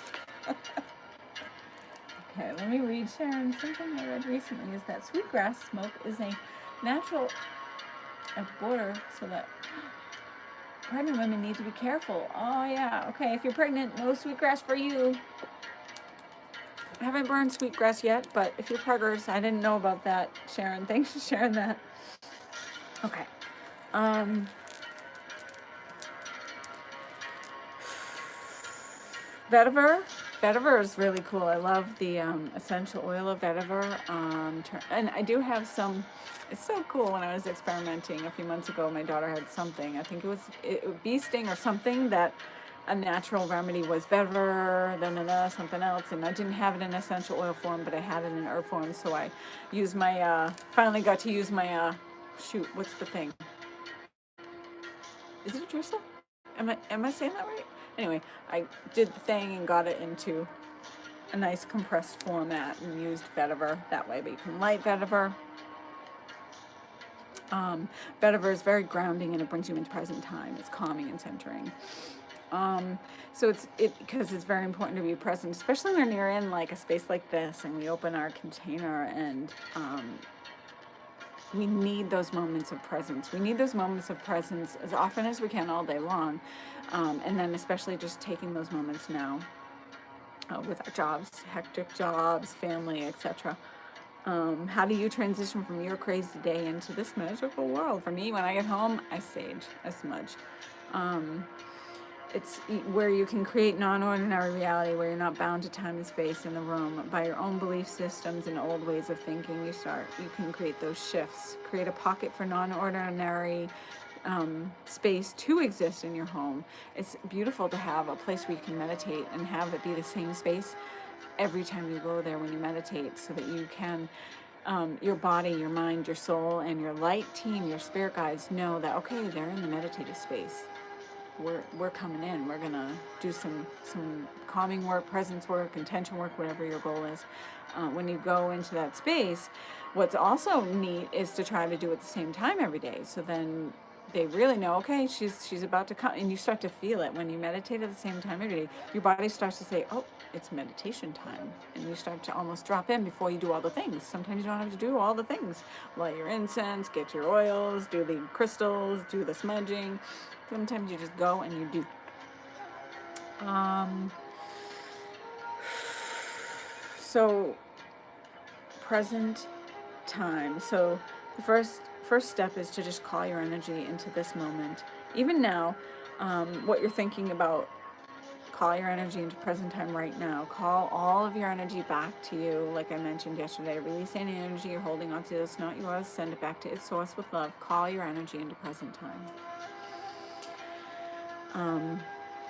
Okay, let me read, Sharon. Something I read recently is that sweetgrass smoke is a natural border, so that pregnant women need to be careful. Oh yeah, okay, if you're pregnant, no sweetgrass for you. I haven't burned sweetgrass yet, but if you're preggers, I didn't know about that, Sharon. Thanks for sharing that. Okay. Vetiver is really cool. I love the essential oil of vetiver. And I do have some. It's so cool. When I was experimenting a few months ago, my daughter had something. I think it was bee sting or something that a natural remedy was vetiver, something else, and I didn't have it in essential oil form, but I had it in herb form. So I used my. Finally got to use my. Shoot, what's the thing? Is it a drizzle? Am I saying that right? Anyway, I did the thing and got it into a nice compressed format and used vetiver that way. But you can light vetiver. Vetiver is very grounding and it brings you into present time. It's calming and centering. So because it's very important to be present, especially when you're in like a space like this and we open our container and we need those moments of presence. We need those moments of presence as often as we can all day long. And then especially just taking those moments now with our jobs, hectic jobs, family, etc. How do you transition from your crazy day into this magical world? For me, when I get home, I sage, I smudge. It's where you can create non-ordinary reality, where you're not bound to time and space in the room by your own belief systems and old ways of thinking. You can create those shifts, create a pocket for non-ordinary space to exist in your home. It's beautiful to have a place where you can meditate and have it be the same space every time you go there when you meditate, so that you can your body, your mind, your soul, and your light team, your spirit guides know that, okay, they're in the meditative space. We're coming in. We're gonna do some calming work, presence work, intention work, whatever your goal is. When you go into that space, what's also neat is to try to do it at the same time every day. So then they really know, okay, she's about to come, and you start to feel it when you meditate at the same time every day. Your body starts to say, oh, it's meditation time, and you start to almost drop in before you do all the things. Sometimes you don't have to do all the things. Light your incense, get your oils, do the crystals, do the smudging. Sometimes you just go and you do. So present time. So the first step is to just call your energy into this moment. Even now, what you're thinking about, call your energy into present time right now. Call all of your energy back to you. Like I mentioned yesterday, release any energy you're holding onto that's not yours. Send it back to its source with love. Call your energy into present time.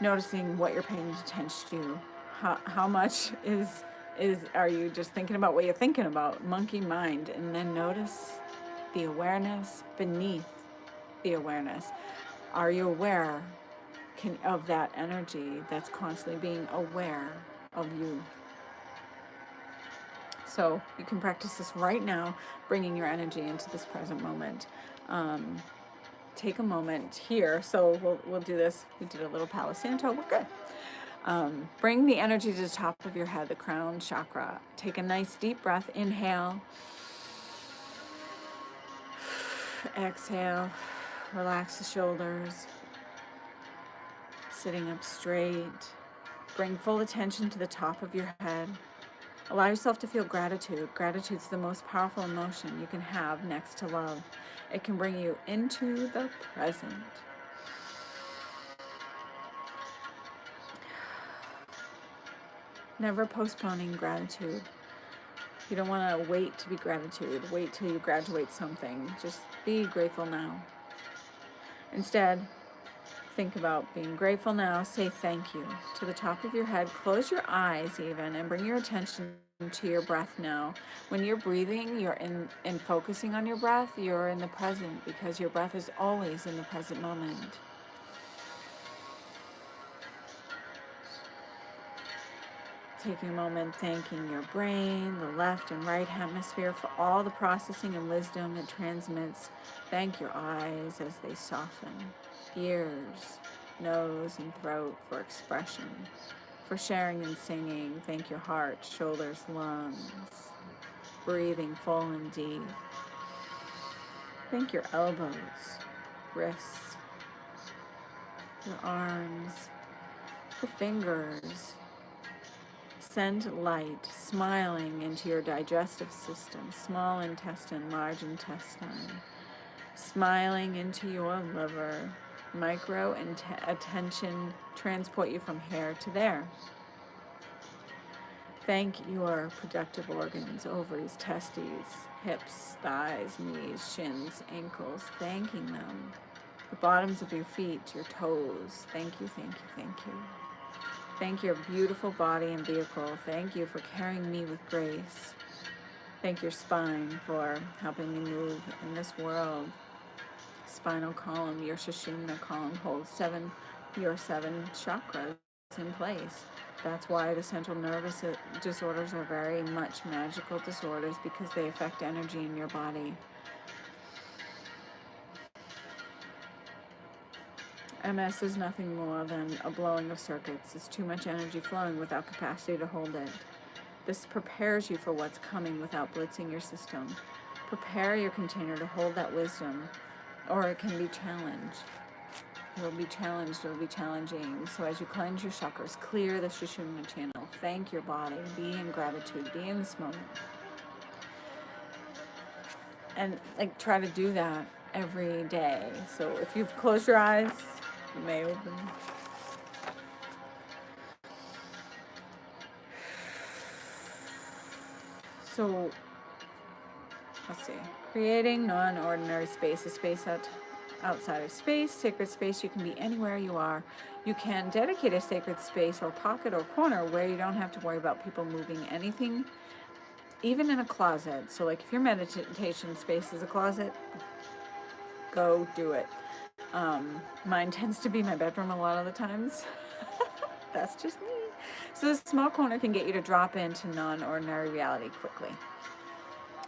Noticing what you're paying attention to. How much are you just thinking about what you're thinking about? Monkey mind. And then notice the awareness beneath the awareness. Are you aware of that energy that's constantly being aware of you? So you can practice this right now, bringing your energy into this present moment. Take a moment here. So we'll do this. We did a little Palo Santo. We're good. Bring the energy to the top of your head, the crown chakra. Take a nice deep breath. Inhale. Exhale. Relax the shoulders. Sitting up straight. Bring full attention to the top of your head. Allow yourself to feel gratitude. Gratitude's the most powerful emotion you can have next to love. It can bring you into the present. Never postponing gratitude. You don't want to wait to be gratitude. Wait till you graduate something. Just be grateful now. Instead, think about being grateful now. Say thank you to the top of your head. Close your eyes even and bring your attention to your breath now. When you're breathing, you're in focusing on your breath, you're in the present because your breath is always in the present moment. Taking a moment, thanking your brain, the left and right hemisphere for all the processing and wisdom it transmits. Thank your eyes as they soften. Ears, nose, and throat for expression, for sharing and singing. Thank your heart, shoulders, lungs, breathing full and deep. Thank your elbows, wrists, your arms, your fingers. Send light, smiling into your digestive system, small intestine, large intestine, smiling into your liver. Micro attention transport you from here to there. Thank your productive organs, ovaries, testes, hips, thighs, knees, shins, ankles, thanking them. The bottoms of your feet, your toes, thank you, thank you, thank you. Thank your beautiful body and vehicle. Thank you for carrying me with grace. Thank your spine for helping me move in this world. Spinal column, your Sushumna column holds your seven chakras in place. That's why the central nervous disorders are very much magical disorders, because they affect energy in your body. MS is nothing more than a blowing of circuits. It's too much energy flowing without capacity to hold it. This prepares you for what's coming without blitzing your system. Prepare your container to hold that wisdom, or it can be challenged. It will be challenged, it will be challenging. So as you cleanse your chakras, clear the Sushumna channel, thank your body, be in gratitude, be in this moment. And try to do that every day. So if you've closed your eyes, you may open. So, let's see. Creating non-ordinary space, a space outside of space, sacred space. You can be anywhere you are. You can dedicate a sacred space or pocket or corner where you don't have to worry about people moving anything, even in a closet. So if your meditation space is a closet, go do it. Mine tends to be my bedroom a lot of the times. That's just me. So this small corner can get you to drop into non-ordinary reality quickly.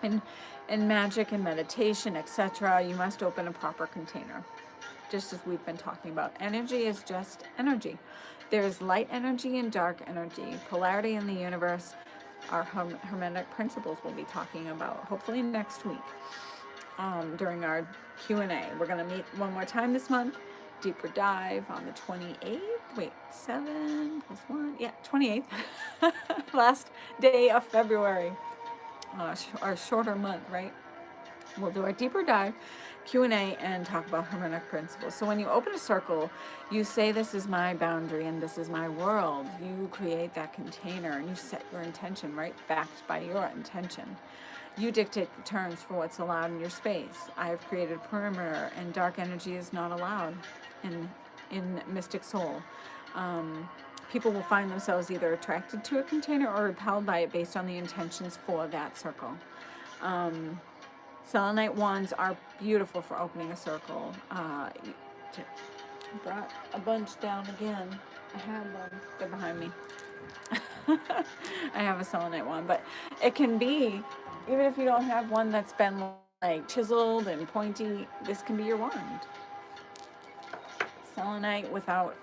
And in magic and meditation, etc., you must open a proper container, just as we've been talking about. Energy is just energy. There's light energy and dark energy. Polarity in the universe, our hermetic principles we'll be talking about, hopefully next week. During our Q&A. We're going to meet one more time this month. Deeper dive on the 28th. Wait, 7 plus 1. Yeah, 28th. Last day of February. Our shorter month, right? We'll do our deeper dive, Q&A, and talk about hermetic principles. So when you open a circle, you say, this is my boundary and this is my world. You create that container and you set your intention, right? Backed by your intention. You dictate the terms for what's allowed in your space. I have created a perimeter, and dark energy is not allowed. And in Mystic Soul. People will find themselves either attracted to a container or repelled by it based on the intentions for that circle. Selenite wands are beautiful for opening a circle. Brought a bunch down again. I had them. They're behind me. I have a selenite wand, but it can be, even if you don't have one that's been like chiseled and pointy, this can be your wand. Selenite without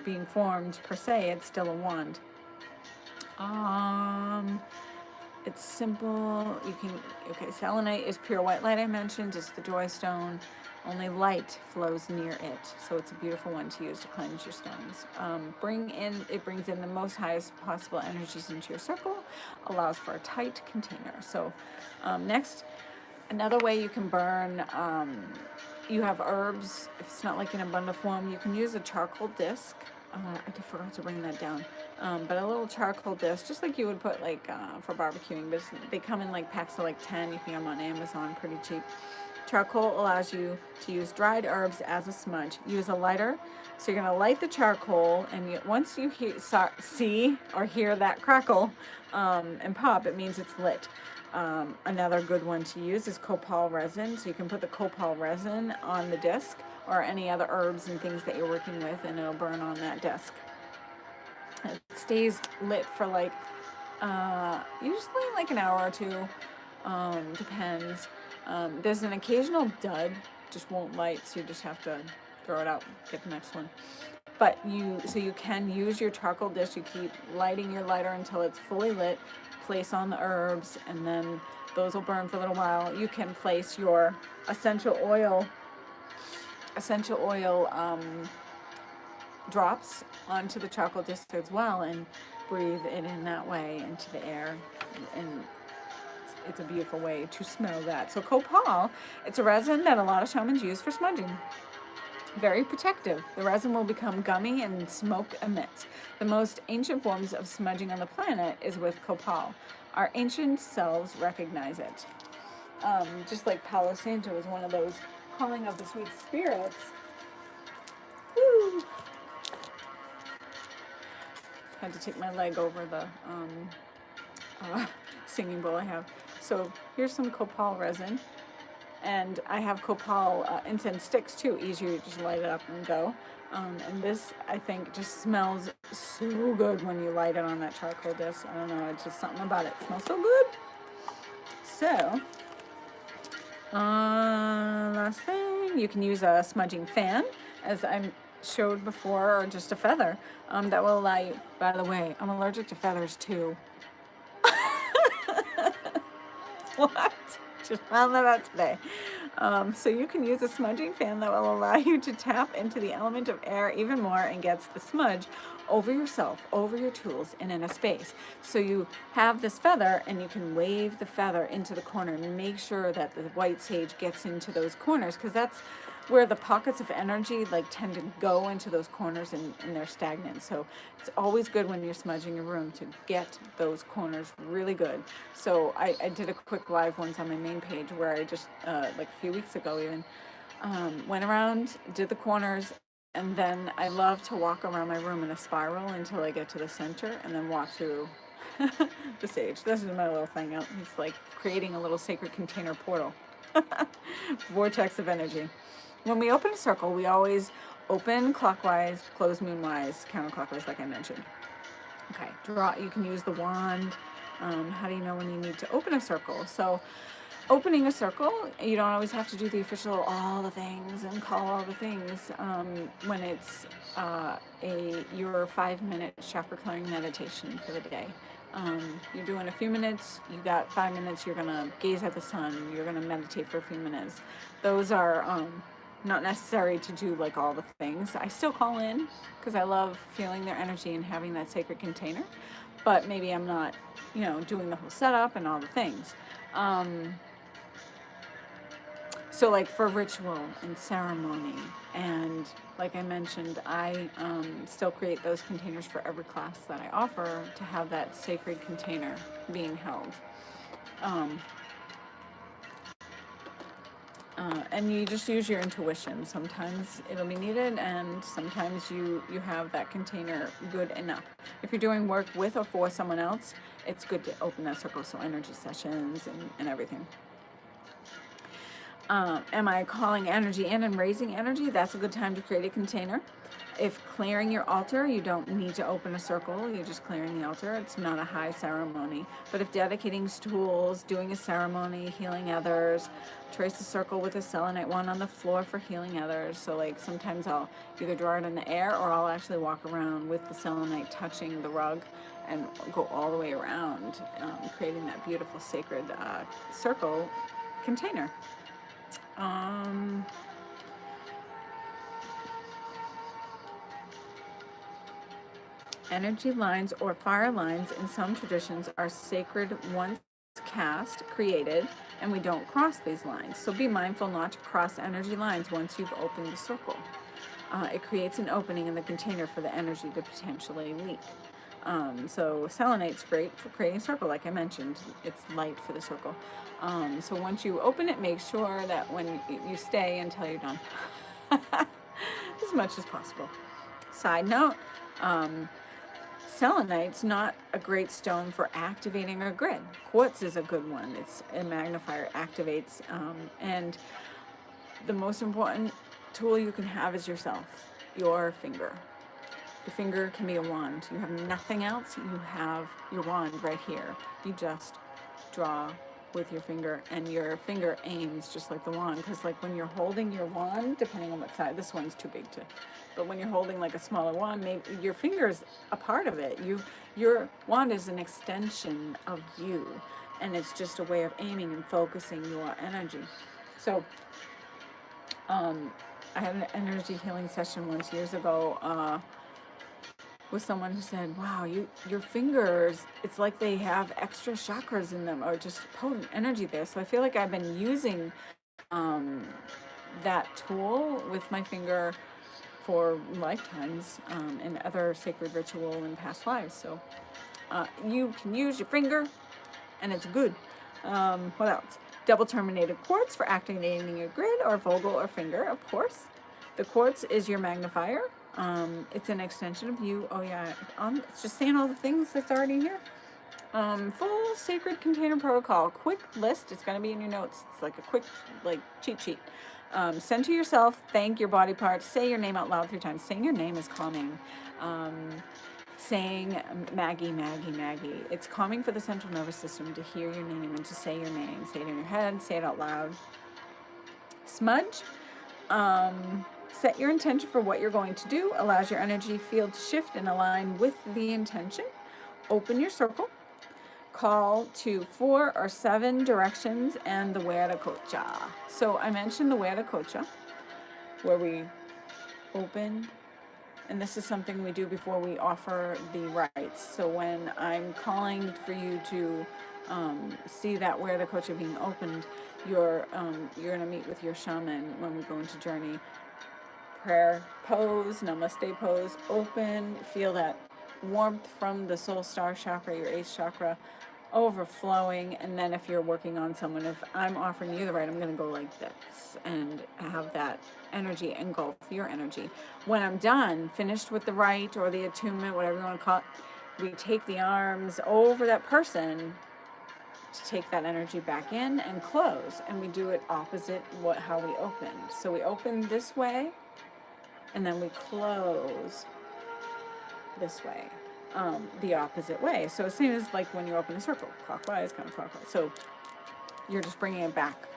being formed per se, it's still a wand. It's simple. You can, okay, selenite is pure white light I mentioned. It's the joy stone. Only light flows near it. So it's a beautiful one to use to cleanse your stones. It brings in the most highest possible energies into your circle, allows for a tight container. So next, another way you can burn, you have herbs. If it's not like in a bundle form, you can use a charcoal disc. I forgot to bring that down. But a little charcoal disc, just like you would put like for barbecuing, but they come in like packs of like 10. You can get them on Amazon, pretty cheap. Charcoal allows you to use dried herbs as a smudge. Use a lighter. So you're going to light the charcoal, and once you see or hear that crackle and pop, it means it's lit. Another good one to use is copal resin. So you can put the copal resin on the disc or any other herbs and things that you're working with, and it'll burn on that disc. It stays lit for like usually like an hour or two, depends. There's an occasional dud, just won't light, so you just have to throw it out, get the next one. But you can use your charcoal dish. You keep lighting your lighter until it's fully lit, place on the herbs, and then those will burn for a little while. You can place your essential oil drops onto the charcoal disc as well, and breathe it in that way into the air, and it's a beautiful way to smell that. So copal, it's a resin that a lot of shamans use for smudging. Very protective. The resin will become gummy and smoke emits. The most ancient forms of smudging on the planet is with copal. Our ancient selves recognize it. Just like Palo Santo is one of those calling of the sweet spirits. Woo! Had to take my leg over the singing bowl I have. So here's some copal resin, and I have copal incense sticks too. Easier to just light it up and go. And this, I think, just smells so good when you light it on that charcoal disc. I don't know, it's just something about it. It smells so good. So last thing, you can use a smudging fan, as I showed before, or just a feather that will allow you. By the way, I'm allergic to feathers too. What? Just found that out today. So you can use a smudging fan that will allow you to tap into the element of air even more and gets the smudge over yourself, over your tools, and in a space. So you have this feather, and you can wave the feather into the corner and make sure that the white sage gets into those corners, because that's where the pockets of energy like tend to go into those corners, and they're stagnant. So it's always good when you're smudging a room to get those corners really good. So I did a quick live once on my main page where I just like a few weeks ago even went around, did the corners, and then I love to walk around my room in a spiral until I get to the center, and then walk through the sage. This is my little thing. It's like creating a little sacred container portal. Vortex of energy. When we open a circle, we always open clockwise, close moonwise, counterclockwise, like I mentioned. Okay, draw. You can use the wand. How do you know when you need to open a circle? So opening a circle, you don't always have to do the official all the things and call all the things. When it's your 5-minute chakra clearing meditation for the day. You're doing a few minutes, you got 5 minutes, you're gonna gaze at the sun, you're gonna meditate for a few minutes. Those are not necessary to do like all the things. I still call in because I love feeling their energy and having that sacred container, but maybe I'm not, doing the whole setup and all the things. So like for ritual and ceremony, and like I mentioned, I still create those containers for every class that I offer to have that sacred container being held. And you just use your intuition. Sometimes it'll be needed, and sometimes you have that container good enough. If you're doing work with or for someone else, it's good to open that circle, so energy sessions and everything. Am I calling energy in and raising energy? That's a good time to create a container. If clearing your altar, you don't need to open a circle, you're just clearing the altar. It's not a high ceremony. But if dedicating tools, doing a ceremony, healing others, trace a circle with a selenite wand on the floor for healing others. So like sometimes I'll either draw it in the air, or I'll actually walk around with the selenite touching the rug and go all the way around, creating that beautiful sacred circle container. Energy lines or fire lines in some traditions are sacred once cast, created, and we don't cross these lines. So be mindful not to cross energy lines once you've opened the circle. It creates an opening in the container for the energy to potentially leak. So selenite's great for creating a circle, like I mentioned. It's light for the circle. So once you open it, make sure that when you stay until you're done, as much as possible. Side note, selenite's not a great stone for activating a grid. Quartz is a good one. It's a magnifier, activates, and the most important tool you can have is yourself, your finger. Your finger can be a wand. You have nothing else, you have your wand right here. You just draw with your finger, and your finger aims just like the wand, because like when you're holding your wand, depending on what side, this one's too big to, but when you're holding like a smaller wand, maybe your finger's a part of it. Your wand is an extension of you, and it's just a way of aiming and focusing your energy. So I had an energy healing session once years ago with someone who said, wow, your fingers, it's like they have extra chakras in them, or just potent energy there. So I feel like I've been using that tool with my finger for lifetimes in other sacred ritual in past lives. So you can use your finger, and it's good. What else? Double terminated quartz for activating a grid, or Vogel or finger, of course. The quartz is your magnifier. It's an extension of you. Oh yeah, it's just saying all the things that's already here. Full sacred container protocol, quick list. It's going to be in your notes. It's like a quick cheat sheet. Send to yourself, thank your body parts, say your name out loud 3 times. Saying your name is calming. Saying Maggie, Maggie, Maggie. It's calming for the central nervous system to hear your name and to say your name. Say it in your head, say it out loud. Smudge. Set your intention for what you're going to do. Allows your energy field to shift and align with the intention. Open your circle. Call to 4 or 7 directions and the Huaracocha. So I mentioned the Huaracocha, where we open, and this is something we do before we offer the rites. So when I'm calling for you to see that Huaracocha being opened, you're going to meet with your shaman when we go into journey. Prayer pose, namaste pose, open, feel that warmth from the soul star chakra, your 8th chakra, overflowing. And then if you're working on someone, if I'm offering you the rite, I'm going to go like this and have that energy engulf your energy. When I'm done, finished with the rite or the attunement, whatever you want to call it, we take the arms over that person to take that energy back in and close, and we do it opposite how we opened. So we open this way, and then we close this way, the opposite way. So same as like when you open a circle, clockwise, counterclockwise. So you're just bringing it back.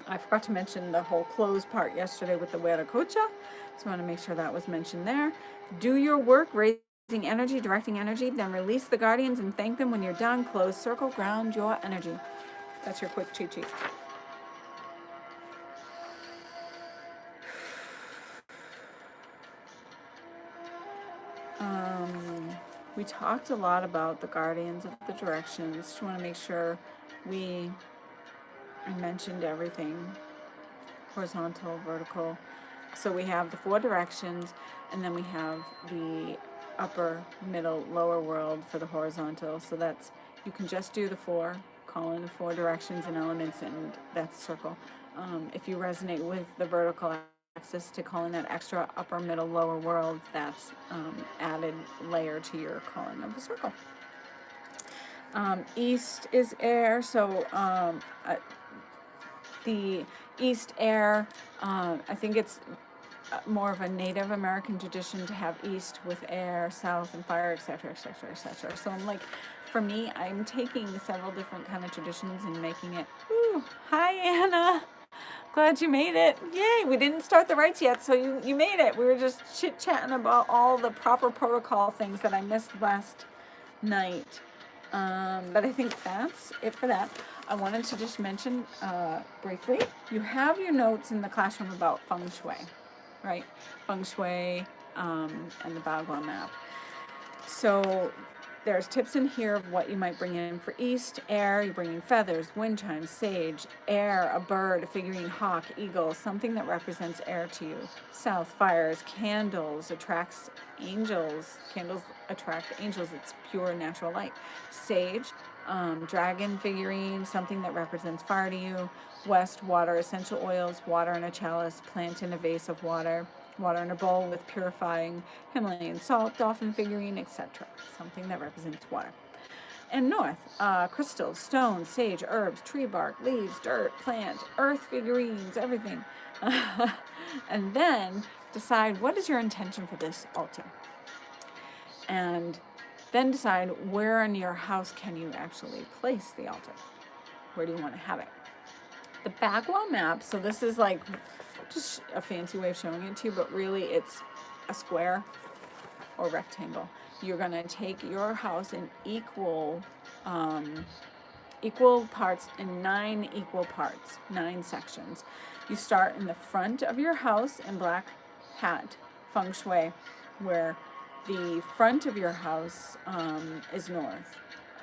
I forgot to mention the whole close part yesterday with the Huaracocha, so I want to make sure that was mentioned there. Do your work, raising energy, directing energy, then release the guardians and thank them when you're done. Close circle, ground your energy. That's your quick cheat sheet. We talked a lot about the guardians of the directions. Just want to make sure I mentioned everything. Horizontal, vertical. So we have the 4 directions, and then we have the upper, middle, lower world for the horizontal. So that's, you can just do the 4, call in the 4 directions and elements, and that's a circle. if you resonate with the vertical axis, to call in that extra upper, middle, lower world, that's added layer to your calling of the circle. East is air, so the East air, I think it's more of a Native American tradition to have East with air, South and fire, etc., etc., etc. So I'm like, for me, I'm taking several different kind of traditions and making it. Ooh, hi Anna, glad you made it. Yay, we didn't start the rites yet, so you made it. We were just chit-chatting about all the proper protocol things that I missed last night. But I think that's it for that. I wanted to just mention briefly, you have your notes in the classroom about feng shui, right? Feng shui and the Bagua map. So there's tips in here of what you might bring in for East, air, you bring in feathers, wind chimes, sage, air, a bird, a figurine, hawk, eagle, something that represents air to you. South, fires, candles, attracts angels. Candles attract angels, it's pure natural light. Sage, dragon figurine, something that represents fire to you. West, water, essential oils, water in a chalice, plant in a vase of water. Water in a bowl with purifying Himalayan salt, dolphin figurine, etc. Something that represents water. And north, crystals, stones, sage, herbs, tree bark, leaves, dirt, plant, earth figurines, everything. And then decide what is your intention for this altar. And then decide where in your house can you actually place the altar. Where do you want to have it? The Bagua map, so this is like just a fancy way of showing it to you, but really it's a square or rectangle. You're going to take your house in equal parts, in 9 equal parts, 9 sections. You start in the front of your house in black hat feng shui, where the front of your house is north,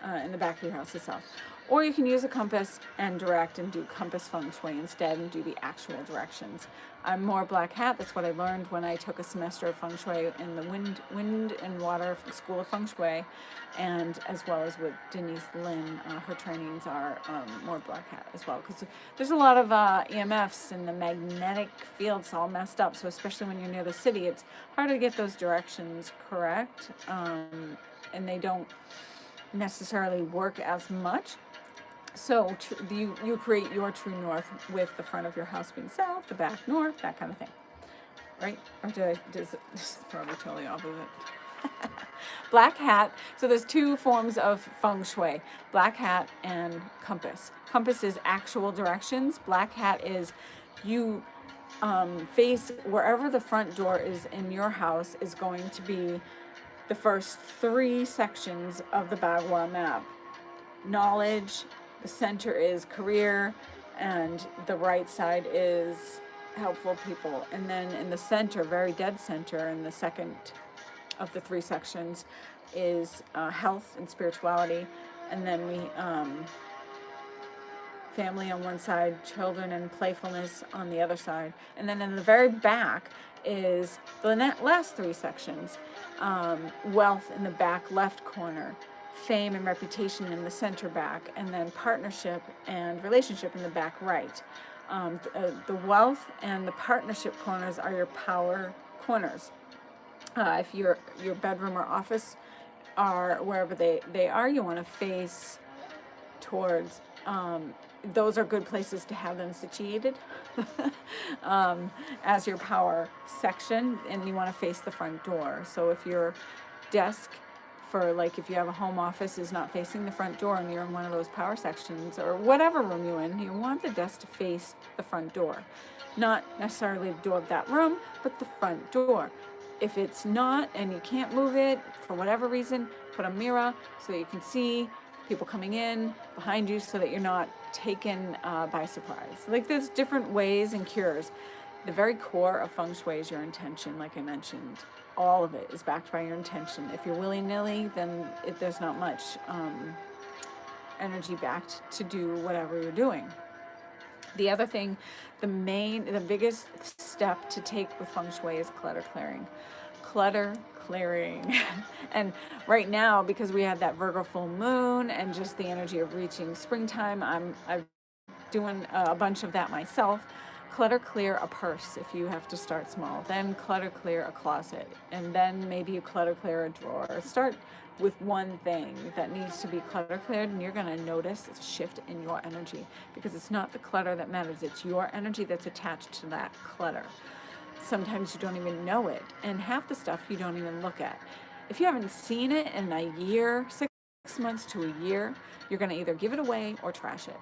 and the back of your house is south. Or you can use a compass and direct and do compass feng shui instead and do the actual directions. I'm more black hat. That's what I learned when I took a semester of feng shui in the wind and water school of feng shui, and as well as with Denise Lin. Her trainings are more black hat as well, because there's a lot of EMFs and the magnetic field's all messed up. So especially when you're near the city, it's hard to get those directions correct, and they don't necessarily work as much. So you create your true north with the front of your house being south, the back north, that kind of thing, right? Or this is probably totally opposite. Black hat, so there's 2 forms of feng shui, black hat and compass. Compass is actual directions. Black hat is you face wherever the front door is in your house is going to be the first 3 sections of the Bagua map. Knowledge, the center is career, and the right side is helpful people. And then in the center, very dead center, in the second of the 3 sections is health and spirituality. And then we family on one side, children and playfulness on the other side. And then in the very back is the last 3 sections, wealth in the back left corner, fame and reputation in the center back, and then partnership and relationship in the back right. The wealth and the partnership corners are your power corners. If your bedroom or office are wherever they are, you want to face towards, those are good places to have them situated as your power section, and you want to face the front door. So if your desk, for like if you have a home office, is not facing the front door and you're in one of those power sections or whatever room you're in, you want the desk to face the front door. Not necessarily the door of that room, but the front door. If it's not and you can't move it for whatever reason, put a mirror so that you can see people coming in behind you so that you're not taken by surprise. Like there's different ways and cures. The very core of feng shui is your intention, like I mentioned. All of it is backed by your intention. If you're willy-nilly, then there's not much energy backed to do whatever you're doing. The other thing, the biggest step to take with feng shui is clutter clearing. Clutter clearing. And right now, because we had that Virgo full moon and just the energy of reaching springtime, I've doing a bunch of that myself. Clutter clear a purse if you have to start small. Then clutter clear a closet. And then maybe you clutter clear a drawer. Start with one thing that needs to be clutter cleared, and you're going to notice a shift in your energy, because it's not the clutter that matters. It's your energy that's attached to that clutter. Sometimes you don't even know it, and half the stuff you don't even look at. If you haven't seen it in a year, 6 months to a year, you're going to either give it away or trash it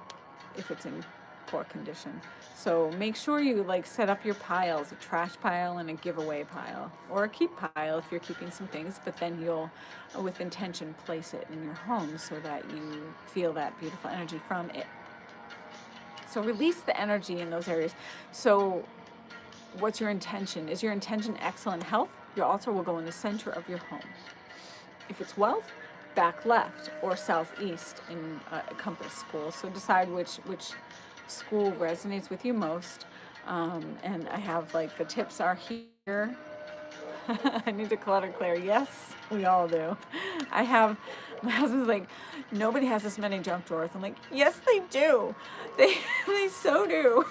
if it's in poor condition. So make sure you like set up your piles, a trash pile and a giveaway pile, or a keep pile if you're keeping some things, but then you'll, with intention, place it in your home so that you feel that beautiful energy from it. So release the energy in those areas. So what's your intention? Is your intention excellent health? Your altar will go in the center of your home. If it's wealth, back left or southeast in a compass school. So decide which school resonates with you most. And I have like the tips are here. I need to clutter clear. Yes, we all do. My husband's like, nobody has this many junk drawers. I'm like, yes, they do. They so do.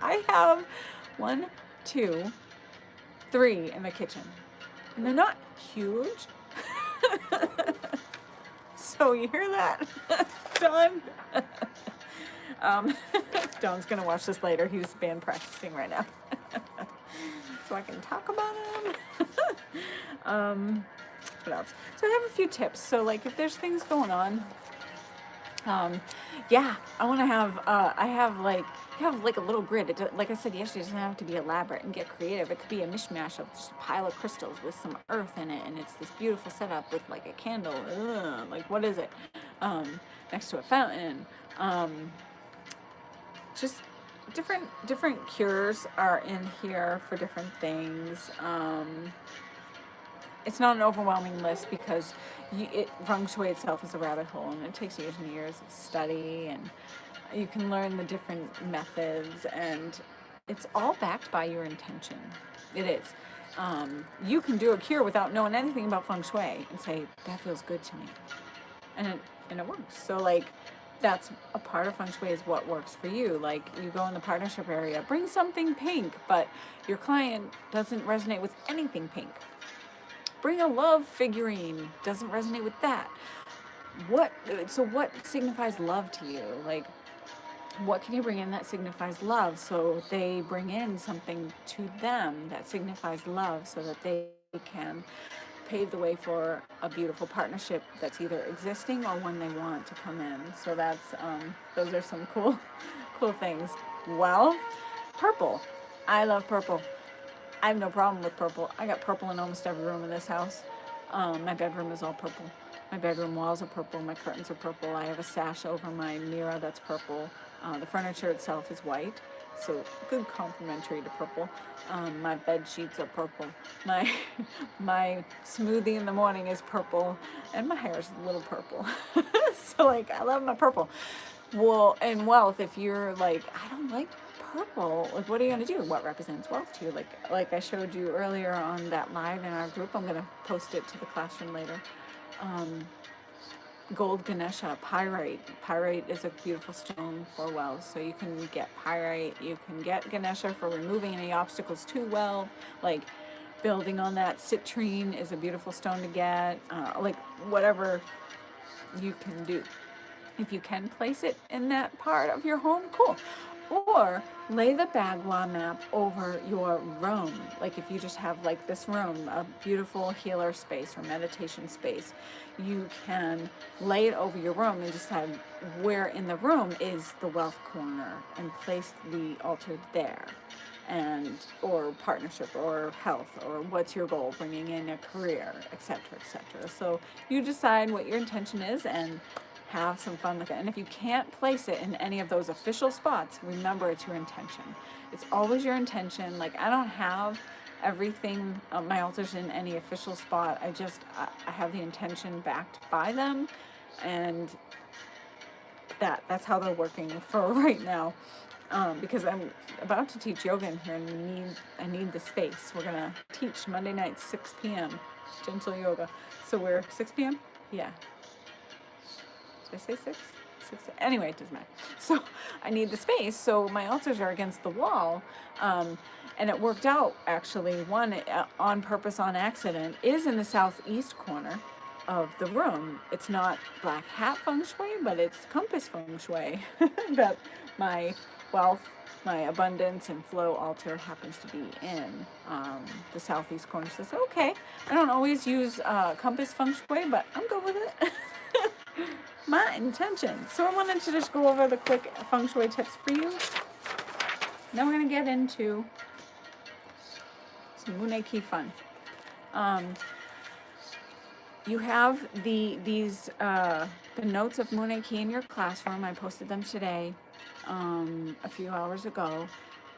I have 1, 2, 3 in the kitchen. And they're not huge. So you hear that, Don? Don's gonna watch this later. He's band practicing right now. So I can talk about him. What else? So I have a few tips. So like if there's things going on, yeah, I want to have, I have like a little grid. Like I said yesterday, it doesn't have to be elaborate and get creative. It could be a mishmash of just a pile of crystals with some earth in it, and it's this beautiful setup with like a candle. Like what is it? Next to a fountain. Just different cures are in here for different things. It's not an overwhelming list because feng shui itself is a rabbit hole, and it takes years and years of study, and you can learn the different methods, and it's all backed by your intention. It is. You can do a cure without knowing anything about feng shui and say, that feels good to me. And it works. So like, that's a part of feng shui is what works for you. Like you go in the partnership area, bring something pink, but your client doesn't resonate with anything pink. Bring a love figurine, doesn't resonate with that. What signifies love to you? Like, what can you bring in that signifies love? So they bring in something to them that signifies love so that they can pave the way for a beautiful partnership that's either existing or one they want to come in. So that's, those are some cool things. Well, purple. I love purple. I have no problem with purple. I got purple in almost every room in this house. My bedroom is all purple. My bedroom walls are purple. My curtains are purple. I have a sash over my mirror that's purple. The furniture itself is white, so good complementary to purple. My bed sheets are purple. My smoothie in the morning is purple, and my hair is a little purple. So like, I love my purple. Well, in wealth, if you're like, I don't like purple, like what are you gonna do? What represents wealth to you? Like I showed you earlier on that live in our group. I'm gonna post it to the classroom later. Gold Ganesha, pyrite. Pyrite is a beautiful stone for wealth. So you can get pyrite, you can get Ganesha for removing any obstacles to wealth. Like building on that, citrine is a beautiful stone to get. Like whatever you can do. If you can place it in that part of your home, cool. Or lay the Bagua map over your room. Like if you just have like this room, a beautiful healer space or meditation space, you can lay it over your room and decide where in the room is the wealth corner and place the altar there. And or partnership or health or what's your goal, bringing in a career, etc., etc. So you decide what your intention is and have some fun with it. And if you can't place it in any of those official spots, remember it's your intention. It's always your intention. Like I don't have everything, my altars in any official spot. I have the intention backed by them, and that's how they're working for right now. Because I'm about to teach yoga in here, and I need the space. We're gonna teach Monday night 6 p.m. gentle yoga. So we're 6 p.m. Yeah. Did I say 6? Anyway, it doesn't matter. So I need the space. So my altars are against the wall. And it worked out, actually. One, on purpose, on accident, is in the southeast corner of the room. It's not black hat feng shui, but it's compass feng shui that my wealth, my abundance and flow altar happens to be in the southeast corner. So I said, okay, I don't always use compass feng shui, but I'm good with it. My intention. So I wanted to just go over the quick feng shui tips for you. Now we're going to get into some Munay-Ki fun. You have the notes of Munay-Ki in your classroom. I posted them today, a few hours ago,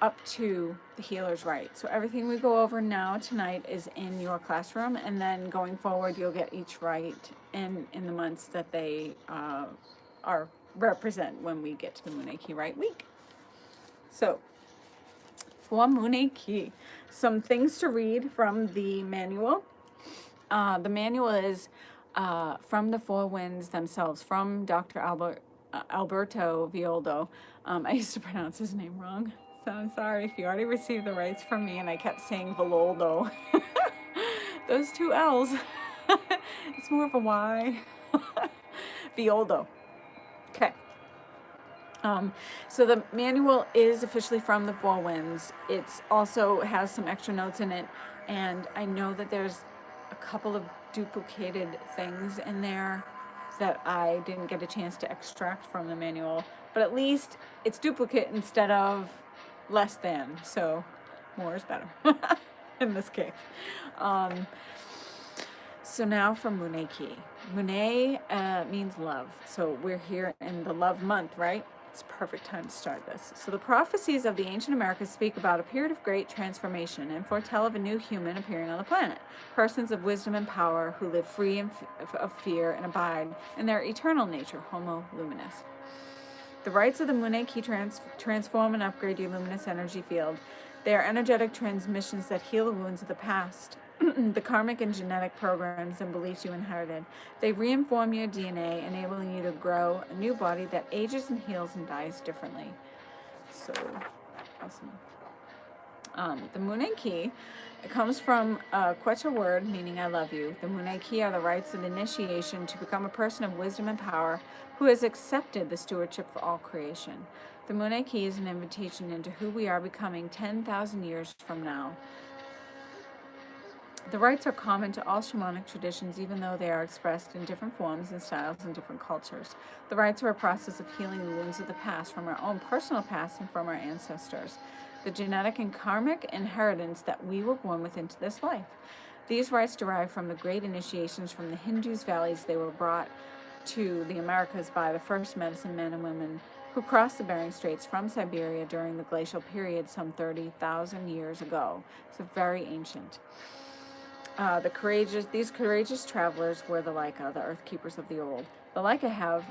up to the healer's rite. So everything we go over now tonight is in your classroom, and then going forward, you'll get each rite in the months that they are represent when we get to the Munay-Ki rite week. So for Munay-Ki, some things to read from the manual. The manual is from the Four Winds themselves, from Dr. Alberto Violdo. I used to pronounce his name wrong, so I'm sorry if you already received the rights from me and I kept saying Violdo. Those two L's. It's more of a Y. Violdo. Okay. So the manual is officially from the Four Winds. It's also has some extra notes in it, and I know that there's a couple of duplicated things in there that I didn't get a chance to extract from the manual, but at least it's duplicate instead of less than, so more is better in this case. So now for Munay-Ki. Munay means love, so we're here in the love month, right? It's a perfect time to start this. So the prophecies of the ancient Americas speak about a period of great transformation and foretell of a new human appearing on the planet. Persons of wisdom and power who live free of fear and abide in their eternal nature, Homo Luminous. The rites of the Munay-Ki transform and upgrade your luminous energy field. They are energetic transmissions that heal the wounds of the past, the karmic and genetic programs and beliefs you inherited. They reinform your DNA, enabling you to grow a new body that ages and heals and dies differently. So awesome. The Munay-Ki, it comes from a Quechua word meaning I love you. The Munay-Ki are the rites of initiation to become a person of wisdom and power who has accepted the stewardship for all creation. The Munay-Ki is an invitation into who we are becoming 10,000 years from now. The rites are common to all shamanic traditions, even though they are expressed in different forms and styles in different cultures. The rites are a process of healing the wounds of the past from our own personal past and from our ancestors, the genetic and karmic inheritance that we were born with into this life. These rites derive from the great initiations from the Hindus' valleys. They were brought to the Americas by the first medicine men and women who crossed the Bering Straits from Siberia during the glacial period some 30,000 years ago. So very ancient. These courageous travelers were the Laika, the earth keepers of the old. The Laika have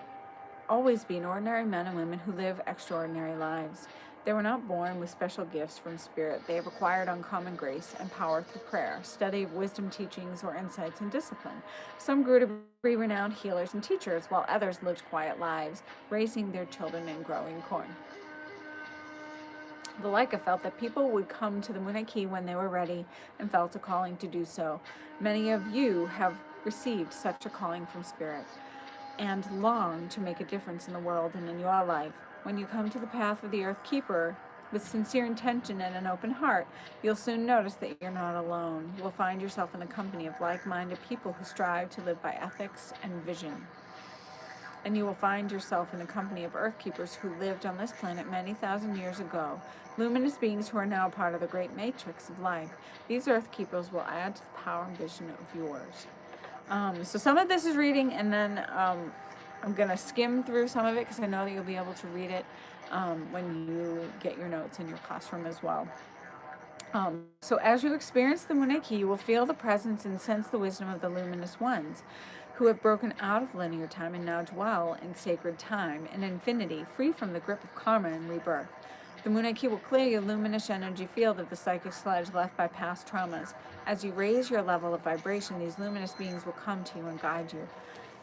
always been ordinary men and women who live extraordinary lives. They were not born with special gifts from spirit. They have acquired uncommon grace and power through prayer, study of wisdom teachings, or insights and discipline. Some grew to be renowned healers and teachers, while others lived quiet lives, raising their children and growing corn. The Laika felt that people would come to the Munay-Ki when they were ready and felt a calling to do so. Many of you have received such a calling from Spirit and long to make a difference in the world and in your life. When you come to the path of the Earth Keeper with sincere intention and an open heart, you'll soon notice that you're not alone. You will find yourself in the company of like-minded people who strive to live by ethics and vision. And you will find yourself in the company of Earth Keepers who lived on this planet many thousand years ago, luminous beings who are now part of the great matrix of life. These Earth Keepers will add to the power and vision of yours. So some of this is reading, and then I'm going to skim through some of it because I know that you'll be able to read it when you get your notes in your classroom as well. So as you experience the Munay-Ki, you will feel the presence and sense the wisdom of the luminous ones who have broken out of linear time and now dwell in sacred time and infinity, free from the grip of karma and rebirth. The Munay-Ki will clear your luminous energy field of the psychic sludge left by past traumas. As you raise your level of vibration, these luminous beings will come to you and guide you.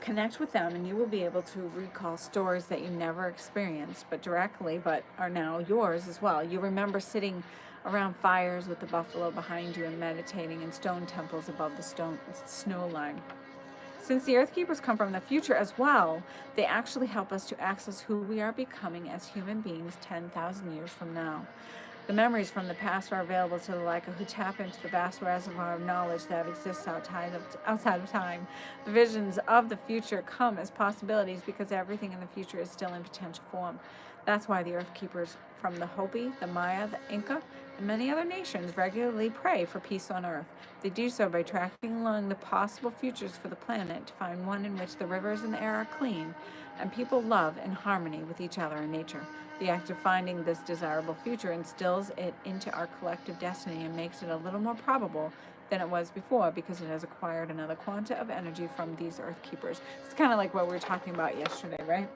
Connect with them and you will be able to recall stories that you never experienced but directly, but are now yours as well. You remember sitting around fires with the buffalo behind you and meditating in stone temples above the snow line. Since the Earth Keepers come from the future as well, they actually help us to access who we are becoming as human beings 10,000 years from now. The memories from the past are available to the Leica who tap into the vast reservoir of knowledge that exists outside of time. The visions of the future come as possibilities because everything in the future is still in potential form. That's why the Earth Keepers from the Hopi, the Maya, the Inca, and many other nations regularly pray for peace on Earth. They do so by tracking along the possible futures for the planet to find one in which the rivers and the air are clean and people love in harmony with each other and nature. The act of finding this desirable future instills it into our collective destiny and makes it a little more probable than it was before because it has acquired another quanta of energy from these Earth Keepers. It's kind of like what we were talking about yesterday, right?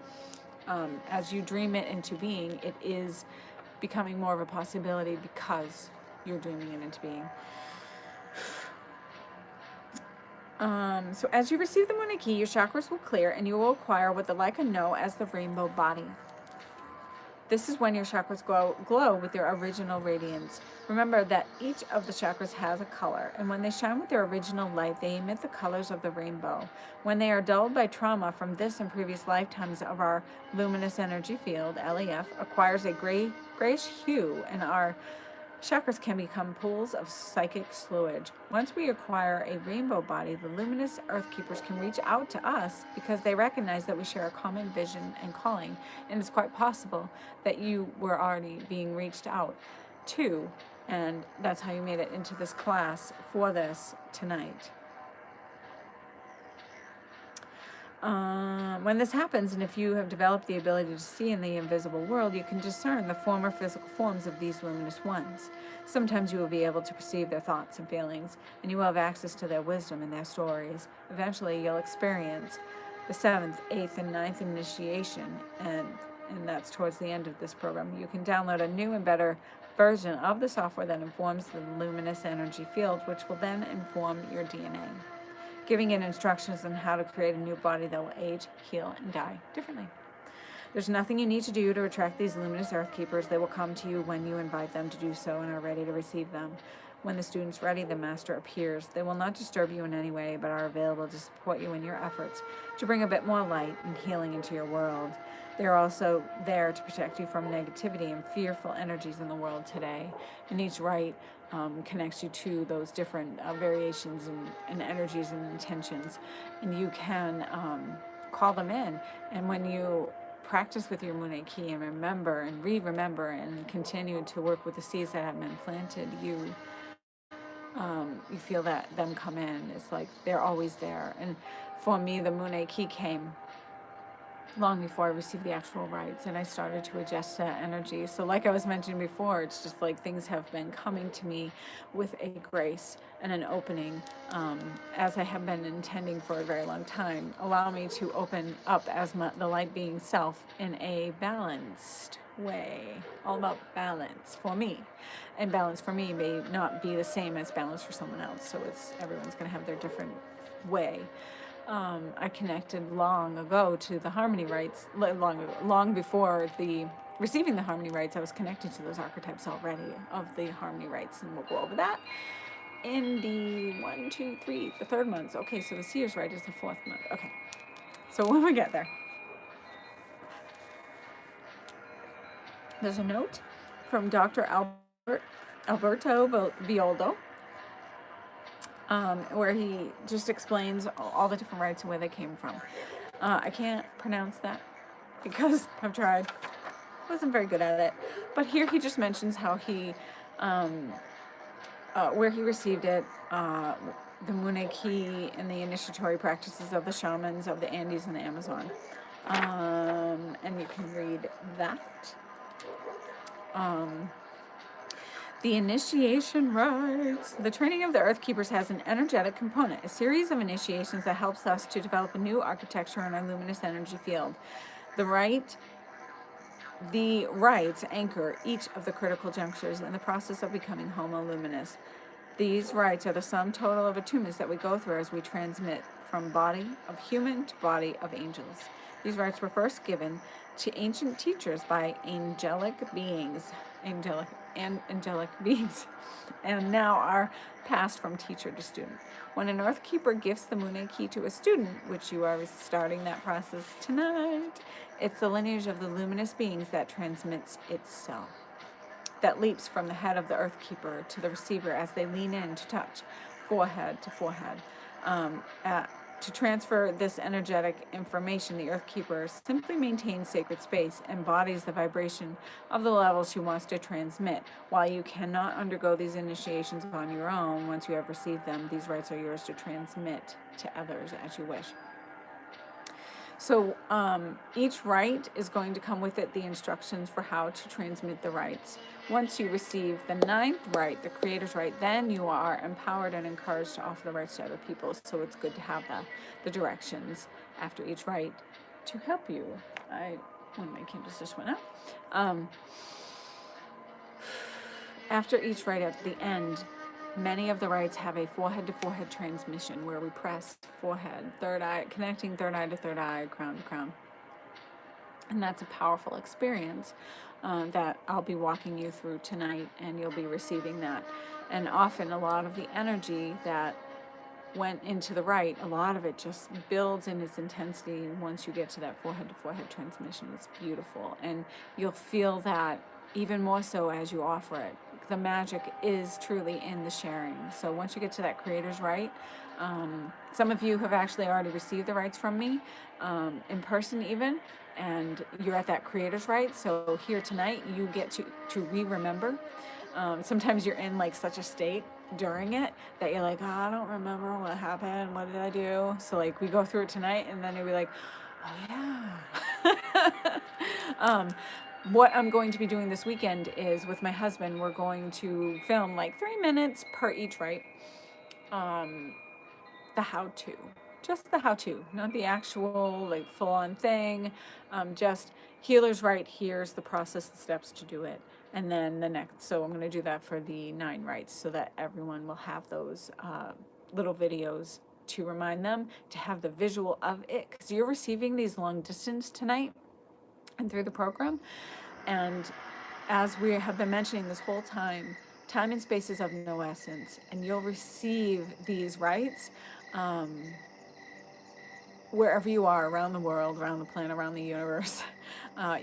As you dream it into being, it is becoming more of a possibility because you're dreaming it into being. So as you receive the Munay-Ki, your chakras will clear and you will acquire what the Leica know as the rainbow body. This is when your chakras glow with their original radiance. Remember that each of the chakras has a color, and when they shine with their original light, they emit the colors of the rainbow. When they are dulled by trauma from this and previous lifetimes of our luminous energy field, LEF, acquires a grayish hue, and our chakras can become pools of psychic fluid. Once we acquire a rainbow body, the luminous Earth Keepers can reach out to us because they recognize that we share a common vision and calling, and it's quite possible that you were already being reached out to, and that's how you made it into this class for this tonight. When this happens, and if you have developed the ability to see in the invisible world, you can discern the former physical forms of these luminous ones. Sometimes you will be able to perceive their thoughts and feelings, and you will have access to their wisdom and their stories. Eventually, you'll experience the 7th, 8th, and 9th initiation, and that's towards the end of this program. You can download a new and better version of the software that informs the luminous energy field, which will then inform your DNA, giving it instructions on how to create a new body that will age, heal, and die differently. There's nothing you need to do to attract these luminous Earth Keepers. They will come to you when you invite them to do so and are ready to receive them. When the student's ready, the master appears. They will not disturb you in any way, but are available to support you in your efforts to bring a bit more light and healing into your world. They're also there to protect you from negativity and fearful energies in the world today. And each rite connects you to those different variations and energies and intentions. And you can call them in. And when you practice with your Munay-Ki and remember and re-remember and continue to work with the seeds that have been planted, you feel that them come in. It's like they're always there. And for me, the Munay-Ki came long before I received the actual rites, and I started to adjust that energy. So like I was mentioning before, it's just like things have been coming to me with a grace and an opening, as I have been intending for a very long time. Allow me to open up as the light being self in a balanced way. All about balance for me, and balance for me may not be the same as balance for someone else, so everyone's going to have their different way. I connected long ago to the harmony rites, long before receiving the harmony rites. I was connected to those archetypes already of the harmony rites, and we'll go over that in the third month. Okay, so the Seer's Rite is the 4th month. Okay, so when we get there, there's a note from Dr. Alberto Violdo, where he just explains all the different rites and where they came from. I can't pronounce that because I've tried. Wasn't very good at it. But here he just mentions how he, where he received it, the Munay-Ki and the initiatory practices of the shamans of the Andes and the Amazon. And you can read that. The initiation rites. The training of the Earth Keepers has an energetic component, a series of initiations that helps us to develop a new architecture in our luminous energy field. The rites anchor each of the critical junctures in the process of becoming Homo Luminous. These rites are the sum total of attunements that we go through as we transmit from body of human to body of angels. These rites were first given to ancient teachers by angelic beings, and now are passed from teacher to student. When an earth keeper gifts the Munay-Ki to a student, which you are starting that process tonight, it's the lineage of the luminous beings that transmits itself, that leaps from the head of the earth keeper to the receiver as they lean in to touch, forehead to forehead. To transfer this energetic information, the earth keeper simply maintains sacred space, embodies the vibration of the levels she wants to transmit. While you cannot undergo these initiations on your own, once you have received them, these rites are yours to transmit to others as you wish. So each rite is going to come with it the instructions for how to transmit the rites. Once you receive the 9th rite, the Creator's Rite, then you are empowered and encouraged to offer the rites to other people. So it's good to have the directions after each rite to help you. One of my candles just went out. After each rite at the end, many of the rites have a forehead-to-forehead transmission where we press forehead, third eye, connecting third eye to third eye, crown to crown. And that's a powerful experience that I'll be walking you through tonight, and you'll be receiving that. And often a lot of the energy that went into the rite, a lot of it just builds in its intensity once you get to that forehead-to-forehead transmission. It's beautiful. And you'll feel that even more so as you offer it. The magic is truly in the sharing. So once you get to that Creator's Rite, some of you have actually already received the rites from me, in person even, and you're at that Creator's Rite. So here tonight, you get to re-remember. Sometimes you're in like such a state during it that you're like, oh, I don't remember what happened. What did I do? So like we go through it tonight, and then you'll be like, oh yeah. What I'm going to be doing this weekend is with my husband, we're going to film like 3 minutes per each rite. The how-to, just the how-to, not the actual like full-on thing. Just healer's rite, here's the process, the steps to do it. And then the next, so I'm going to do that for the 9 rites so that everyone will have those little videos to remind them, to have the visual of it, because you're receiving these long distance tonight and through the program. And as we have been mentioning this whole time, time and space is of no essence, and you'll receive these rites wherever you are around the world, around the planet, around the universe.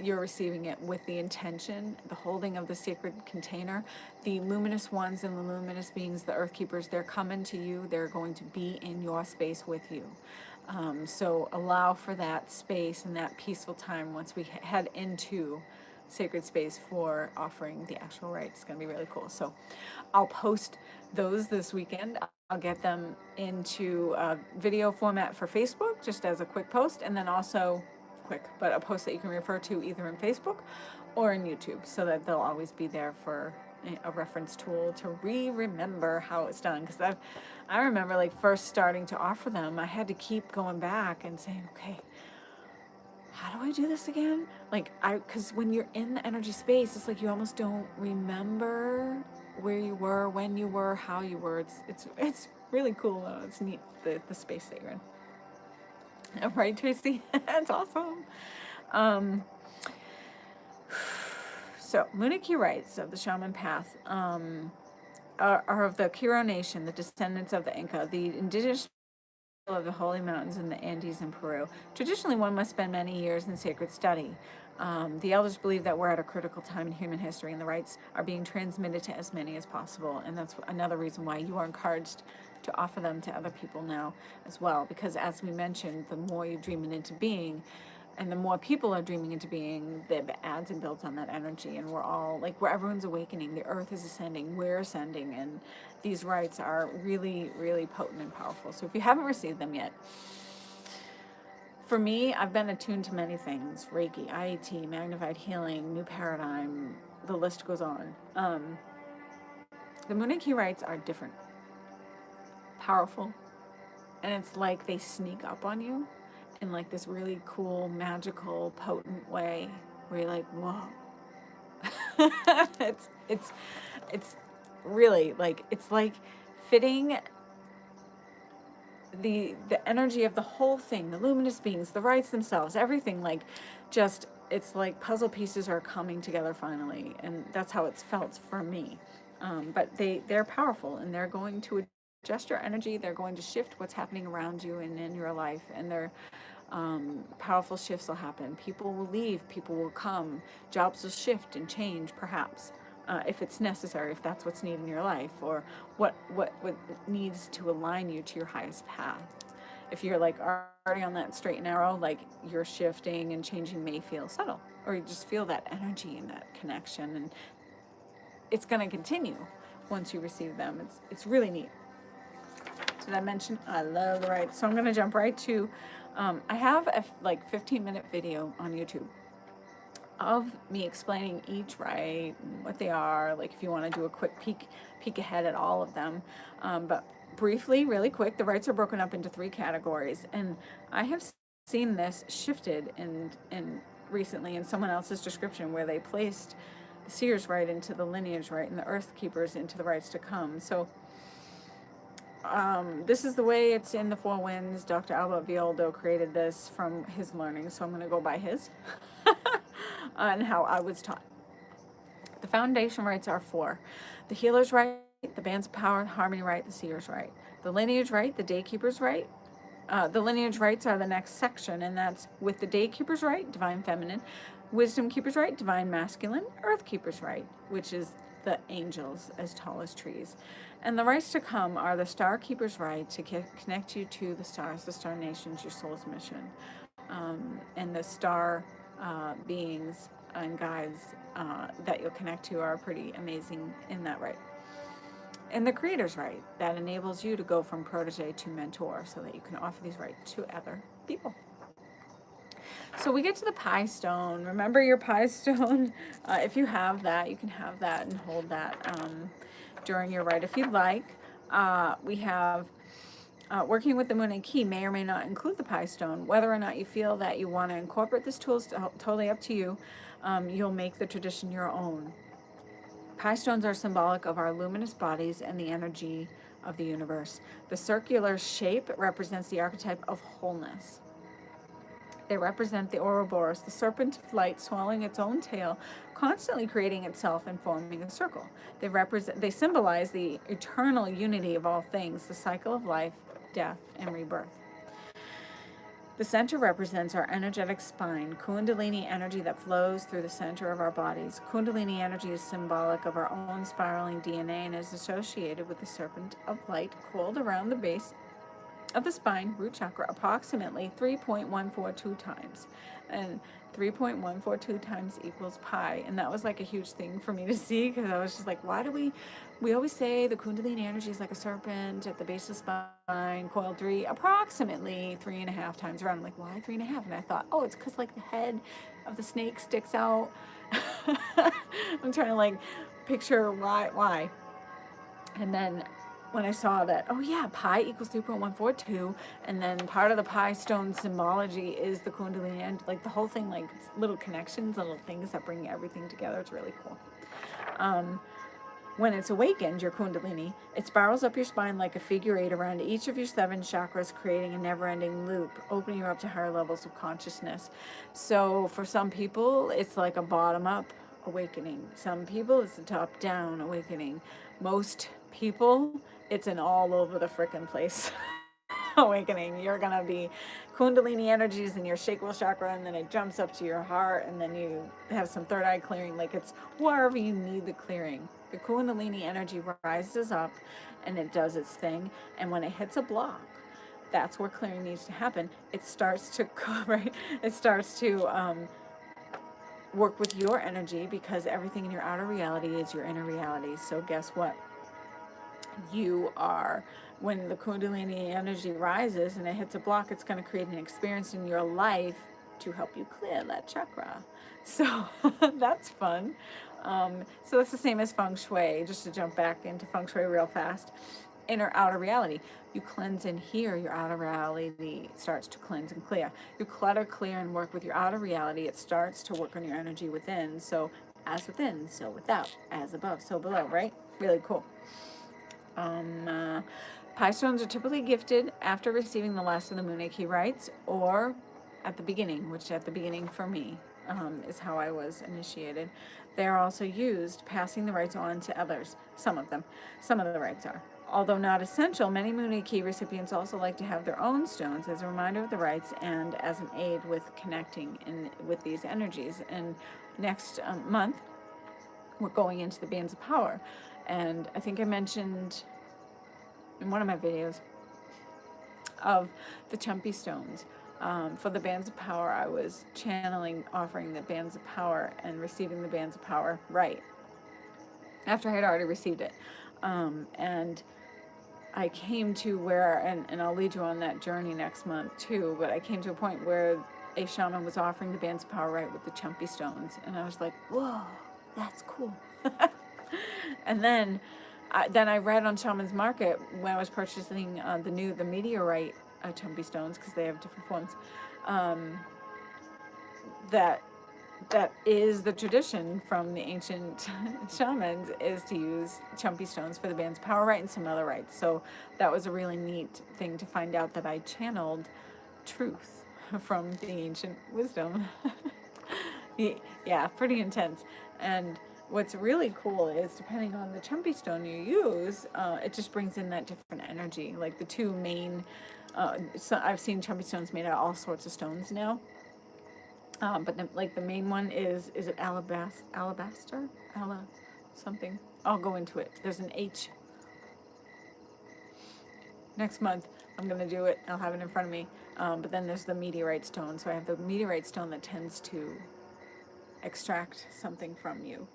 You're receiving it with the intention, the holding of the sacred container. The luminous ones and the luminous beings, the earth keepers, they're coming to you. They're going to be in your space with you. So allow for that space and that peaceful time once we head into sacred space for offering the actual rite. It's going to be really cool. So I'll post those this weekend. I'll get them into video format for Facebook, just as a quick post, and then also a post that you can refer to either in Facebook or in YouTube, so that they'll always be there for a reference tool to remember how it's done. Because I remember like first starting to offer them, I had to keep going back and saying, okay, how do I do this again? Because when you're in the energy space, it's like you almost don't remember where you were, when you were, how you were. It's really cool though. It's neat, the space that you're in. Right, Tracy? That's awesome. So Munay-Ki rites of the shaman path are of the Kiro Nation, the descendants of the Inca, the indigenous of the holy mountains in the Andes in Peru. Traditionally, one must spend many years in sacred study. The elders believe that we're at a critical time in human history, and the rites are being transmitted to as many as possible. And that's another reason why you are encouraged to offer them to other people now as well. Because as we mentioned, the more you dream it into being, and the more people are dreaming into being, that adds and builds on that energy. And we're all like, where everyone's awakening, the earth is ascending, we're ascending, and these rites are really, really potent and powerful. So if you haven't received them yet, for me, I've been attuned to many things: Reiki, IET, magnified healing, new paradigm, the list goes on. The Munay-Ki rites are different, powerful, and it's like they sneak up on you in like this really cool, magical, potent way where you're like, whoa. it's really like, it's like fitting the energy of the whole thing, the luminous beings, the rites themselves, everything, like, just, it's like puzzle pieces are coming together finally, and that's how it's felt for me. But they're powerful, and they're going to adjust your energy. They're going to shift what's happening around you and in your life, and they're powerful shifts will happen. People will leave, people will come, jobs will shift and change, perhaps, if it's necessary, if that's what's needed in your life, or what needs to align you to your highest path. If you're like already on that straight and narrow, like, your shifting and changing may feel subtle, or you just feel that energy and that connection, and it's going to continue once you receive them. It's really neat. Did I mention I love the rites? So I'm going to jump right to, I have a 15-minute video on YouTube of me explaining each rite and what they are, like, if you want to do a quick peek ahead at all of them. But briefly, really quick, the rites are broken up into 3 categories, and I have seen this shifted in recently in someone else's description, where they placed the Seer's Rite into the Lineage Rite and the Earth Keepers into the rites to come. So this is the way it's in the Four Winds. Dr. Albert Violdo created this from his learning, so I'm going to go by his and how I was taught. The foundation rites are 4: the Healer's Rite, the Bands of Power, the Harmony Rite, the Seer's Rite, the Lineage Rite, the Daykeeper's Rite. The Lineage Rites are the next section, and that's with the Daykeeper's Rite, Divine Feminine, Wisdom Keeper's Rite, Divine Masculine, Earth Keeper's Rite, which is the angels as tall as trees. And the rites to come are the Star Keeper's Rite, to connect you to the stars, the star nations, your soul's mission, and the star beings and guides that you'll connect to are pretty amazing in that rite. And the Creator's Rite, that enables you to go from protege to mentor, so that you can offer these rites to other people. So we get to the Pi Stone. Remember your Pi Stone. If you have that, you can have that and hold that during your rite if you'd like. We have working with the Munay-Ki may or may not include the Pi Stone. Whether or not you feel that you want to incorporate this tool is totally up to you. You'll make the tradition your own. Pi stones are symbolic of our luminous bodies and the energy of the universe. The circular shape represents the archetype of wholeness. They represent the Ouroboros, the serpent of light swallowing its own tail, constantly creating itself and forming a circle. They symbolize the eternal unity of all things, the cycle of life, death, and rebirth. The center represents our energetic spine, Kundalini energy that flows through the center of our bodies. Kundalini energy is symbolic of our own spiraling DNA and is associated with the serpent of light coiled around the base of the spine, root chakra, approximately 3.142 times. And 3.142 times equals pi. And that was like a huge thing for me to see, because I was just like, why do we always say the Kundalini energy is like a serpent at the base of the spine, coiled approximately 3.5 times around. I'm like, why 3.5? And I thought, oh, it's because like the head of the snake sticks out. I'm trying to like picture why. And then when I saw that, oh yeah, pi equals 3.142, and then part of the Pi Stone symbology is the Kundalini, and like the whole thing, like little connections, little things that bring everything together. It's really cool. When it's awakened, your Kundalini, it spirals up your spine like a figure 8 around each of your 7 chakras, creating a never-ending loop, opening you up to higher levels of consciousness. So for some people, it's like a bottom-up awakening. Some people, it's a top-down awakening. Most people, it's an all over the frickin' place awakening. You're gonna be Kundalini energies in your sacral chakra, and then it jumps up to your heart, and then you have some third eye clearing. Like, it's wherever you need the clearing. The Kundalini energy rises up and it does its thing, and when it hits a block, that's where clearing needs to happen. It starts to right? It starts to work with your energy, because everything in your outer reality is your inner reality. So guess what? You are, when the Kundalini energy rises and it hits a block, it's going to create an experience in your life to help you clear that chakra. So that's fun. So that's the same as feng shui. Just to jump back into feng shui real fast. Inner outer reality. You cleanse in here, your outer reality starts to cleanse and clear. You clutter, clear, and work with your outer reality. It starts to work on your energy within. So as within, so without. As above, so below, right? Really cool. Pie stones are typically gifted after receiving the last of the Munay-Ki rites, or at the beginning, which at the beginning for me is how I was initiated. They are also used, passing the rites on to others. Some of them. Some of the rites are. Although not essential, many Munay-Ki recipients also like to have their own stones as a reminder of the rites and as an aid with connecting with these energies. And next month, we're going into the bands of power. And I think I mentioned in one of my videos of the Chumpy stones. For the bands of power, I was channeling, offering the bands of power and receiving the bands of power right after I had already received it. And I came to where, and I'll lead you on that journey next month too, but I came to a point where a shaman was offering the bands of power right with the Chumpy stones. And I was like, whoa, that's cool. And then I read on Shaman's Market when I was purchasing the meteorite Chumpy stones, because they have different forms, that is the tradition from the ancient shamans, is to use Chumpy stones for the band's power rite and some other rites. So that was a really neat thing to find out, that I channeled truth from the ancient wisdom. Yeah, pretty intense. And what's really cool is, depending on the Chumpy stone you use, it just brings in that different energy. Like the two main, so I've seen Chumpy stones made out of all sorts of stones now. But the main one is it alabaster? Something. I'll go into it. There's an H. Next month, I'm going to do it. I'll have it in front of me. But then there's the meteorite stone. So I have the meteorite stone that tends to extract something from you.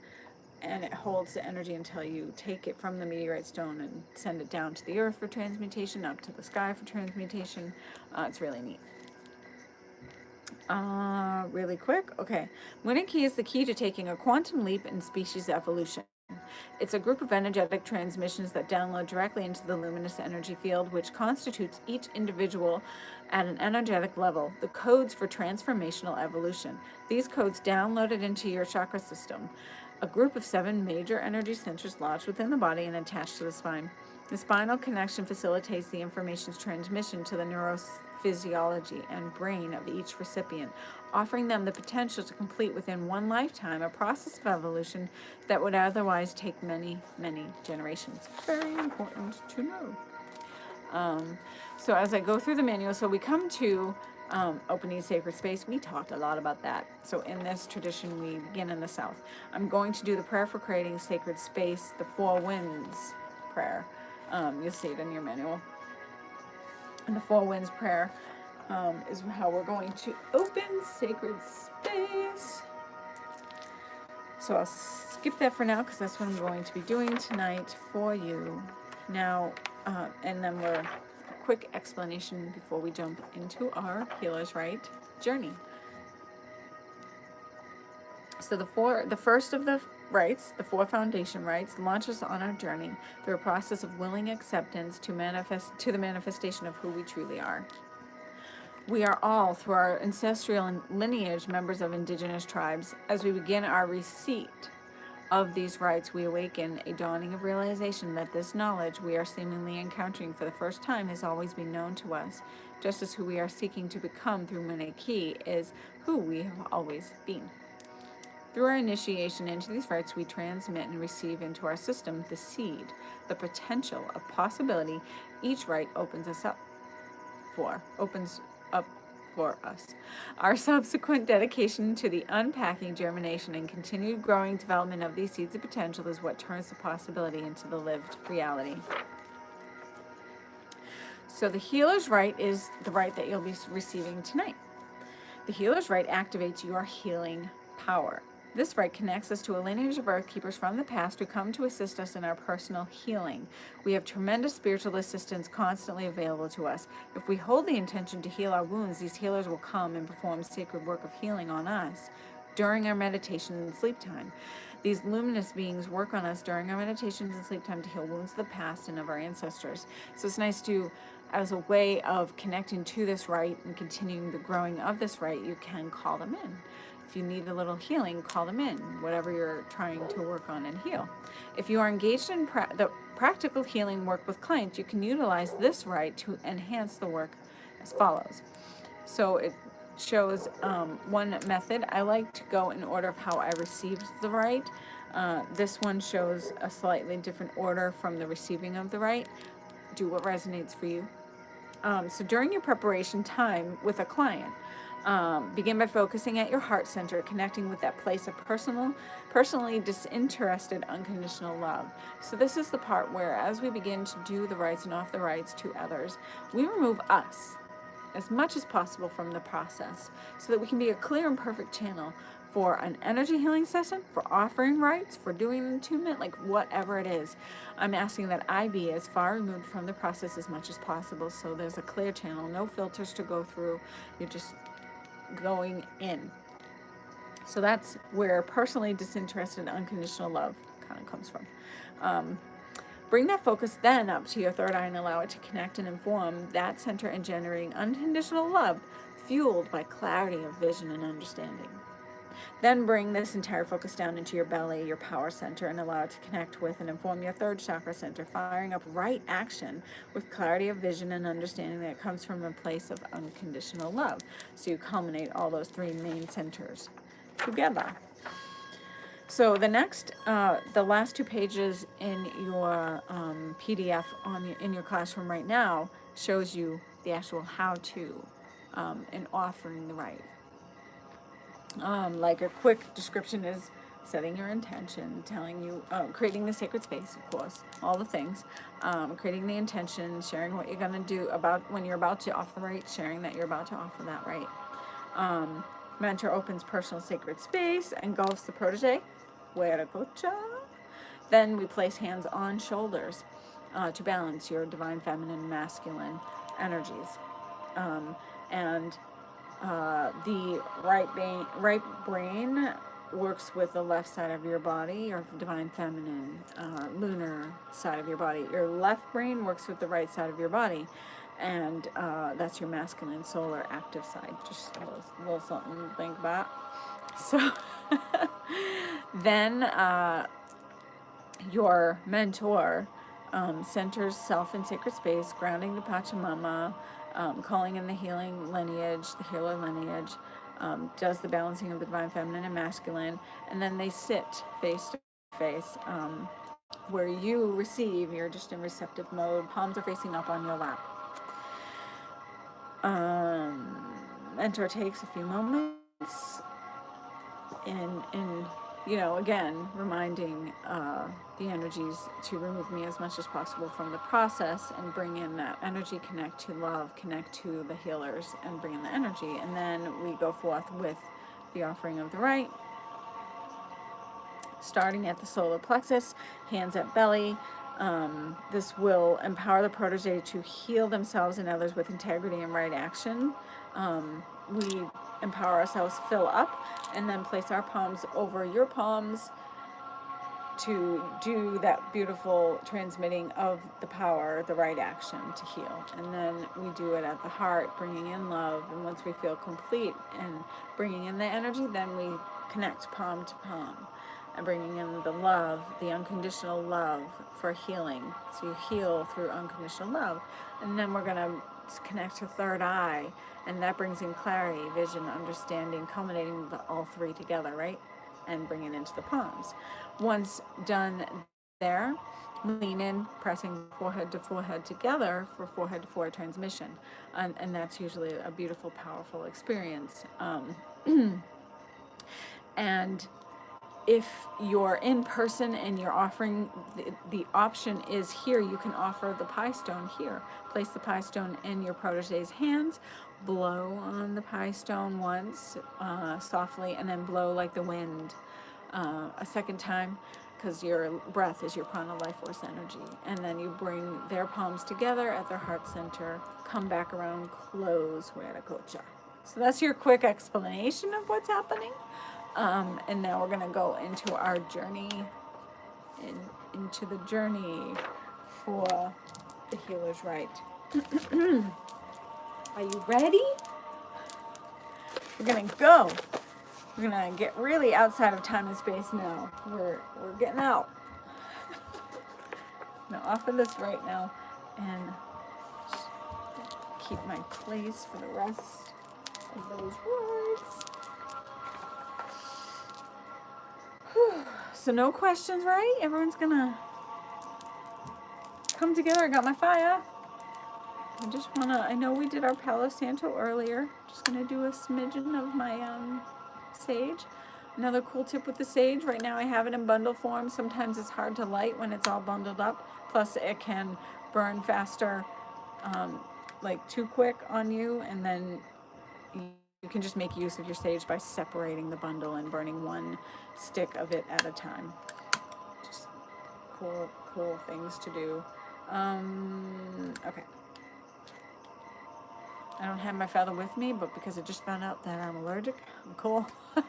And it holds the energy until you take it from the meteorite stone and send it down to the earth for transmutation, up to the sky for transmutation. It's really neat. Really quick. Okay. Munay-Ki is the key to taking a quantum leap in species evolution. It's a group of energetic transmissions that download directly into the luminous energy field, which constitutes each individual at an energetic level, the codes for transformational evolution. These codes downloaded into your chakra system, a group of 7 major energy centers lodged within the body and attached to the spine. The spinal connection facilitates the information's transmission to the neurophysiology and brain of each recipient, offering them the potential to complete within one lifetime a process of evolution that would otherwise take many, many generations. Very important to know. So as I go through the manual, so we come to opening sacred space. We talked a lot about that. So in this tradition, we begin in the south. I'm going to do the prayer for creating sacred space, the 4 winds prayer. You'll see it in your manual. And the 4 winds prayer is how we're going to open sacred space. So I'll skip that for now, because that's what I'm going to be doing tonight for you. Now, and then a quick explanation before we jump into our Healer's Rite journey. So the first of the rites, the 4 foundation rites, launch us on our journey through a process of willing acceptance to the manifestation of who we truly are. We are all, through our ancestral lineage, members of indigenous tribes. As we begin our receipt of these rites, we awaken a dawning of realization that this knowledge we are seemingly encountering for the first time has always been known to us, just as who we are seeking to become through Munay-Ki is who we have always been. Through our initiation into these rites, we transmit and receive into our system the seed, the potential of possibility each rite opens up for us. Our subsequent dedication to the unpacking, germination, and continued growing development of these seeds of potential is what turns the possibility into the lived reality. So the Healer's Rite is the rite that you'll be receiving tonight. The Healer's Rite activates your healing power. This rite connects us to a lineage of earth keepers from the past who come to assist us in our personal healing. We have tremendous spiritual assistance constantly available to us. If we hold the intention to heal our wounds, these healers will come and perform sacred work of healing on us during our meditation and sleep time. These luminous beings work on us during our meditations and sleep time to heal wounds of the past and of our ancestors. So it's nice to as a way of connecting to this rite and continuing the growing of this rite, you can call them in. If you need a little healing, call them in, whatever you're trying to work on and heal. If you are engaged in the practical healing work with clients, you can utilize this rite to enhance the work as follows. So it shows one method. I like to go in order of how I received the rite. This one shows a slightly different order from the receiving of the rite. Do what resonates for you. So during your preparation time with a client, begin by focusing at your heart center, connecting with that place of personally disinterested, unconditional love. So this is the part where, as we begin to do the rites and offer the rites to others, we remove us as much as possible from the process so that we can be a clear and perfect channel for an energy healing session, for offering rites, for doing an attunement, like whatever it is. I'm asking that I be as far removed from the process as much as possible, so there's a clear channel, no filters to go through. You're just going in. So that's where personally disinterested, unconditional love kind of comes from. Bring that focus then up to your third eye and allow it to connect and inform that center in generating unconditional love, fueled by clarity of vision and understanding. Then bring this entire focus down into your belly, your power center, and allow it to connect with and inform your third chakra center, firing up right action with clarity of vision and understanding that comes from a place of unconditional love. So you culminate all those three main centers together. So the next, the last 2 pages in your PDF in your classroom right now shows you the actual how-to in offering the rite. Like a quick description is setting your intention, telling you, creating the sacred space, of course, all the things, creating the intention, sharing what you're going to do about when you're about to offer the rite, sharing that you're about to offer that rite. Mentor opens personal sacred space, engulfs the protege, Hueracocha. Then we place hands on shoulders to balance your divine feminine and masculine energies. And the right brain works with the left side of your body, your divine feminine, lunar side of your body. Your left brain works with the right side of your body, and that's your masculine, solar, active side. Just a little something to think about. So then your mentor centers self in sacred space, grounding the Pachamama, calling in the healing lineage, the healer lineage, does the balancing of the divine feminine and masculine, and then they sit face to face, where you receive. You're just in receptive mode, palms are facing up on your lap. Mentor takes a few moments in again, reminding the energies to remove me as much as possible from the process and bring in that energy, connect to love, connect to the healers, and bring in the energy. And then we go forth with the offering of the rite, starting at the solar plexus, hands at belly. This will empower the protege to heal themselves and others with integrity and right action. We empower ourselves, fill up, and then place our palms over your palms to do that beautiful transmitting of the power, the right action to heal. And then we do it at the heart, bringing in love. And once we feel complete and bringing in the energy, then we connect palm to palm and bringing in the love, the unconditional love for healing. So you heal through unconditional love. And then we're going to connect to third eye, and that brings in clarity, vision, understanding, culminating all three together, right? And bring it into the palms. Once done there, lean in, pressing forehead to forehead together for forehead to forehead transmission. And that's usually a beautiful, powerful experience. And if you're in person and you're offering, the option is here. You can offer the pie stone here. Place the pie stone in your protege's hands, blow on the pie stone once, softly, and then blow like the wind a second time, because your breath is your prana life force energy. And then you bring their palms together at their heart center, come back around, close Hueracocha. So that's your quick explanation of what's happening. And now we're going to go into our journey, into the journey for the healer's rite. Are you ready? We're gonna go. We're gonna get really outside of time and space now. We're getting out. Now off of this right now and just keep my place for the rest of those words. Whew. So no questions, right? Everyone's gonna come together. I got my fire. I know we did our Palo Santo earlier. Just gonna do a smidgen of my sage. Another cool tip with the sage, right now I have it in bundle form. Sometimes it's hard to light when it's all bundled up. Plus it can burn faster, like too quick on you. And then you can just make use of your sage by separating the bundle and burning one stick of it at a time. Just cool things to do. Okay. I don't have my feather with me, but because I just found out that I'm allergic, I'm cool. I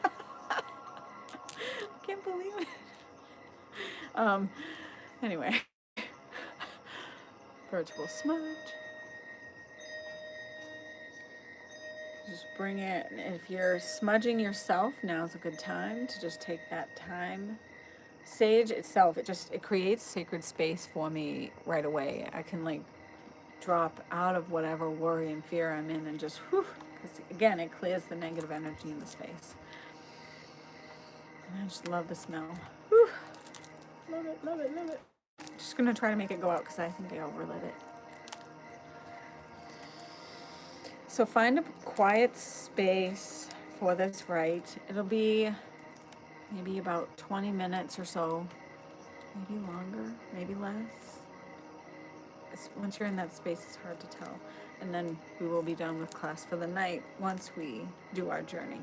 can't believe it. Anyway. Virtual smudge. Just bring it, if you're smudging yourself, now's a good time to just take that time. Sage itself, it creates sacred space for me right away. I can like drop out of whatever worry and fear I'm in and just whew, because again, it clears the negative energy in the space. And I just love the smell. Whew. Love it, love it, love it. Just gonna try to make it go out because I think I overlit it. So find a quiet space for this rite. It'll be maybe about 20 minutes or so, maybe longer, maybe less. Once you're in that space, it's hard to tell. And then we will be done with class for the night once we do our journey.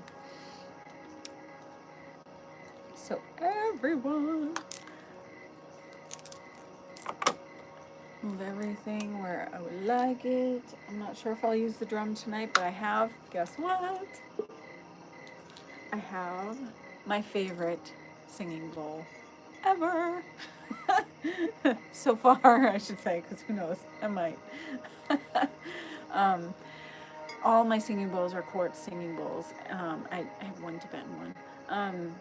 So everyone, move everything where I would like it. I'm not sure if I'll use the drum tonight, but I have, guess what? I have my favorite singing bowl ever. So far, I should say, because who knows, I might. All my singing bowls are quartz singing bowls. I have one Tibetan one.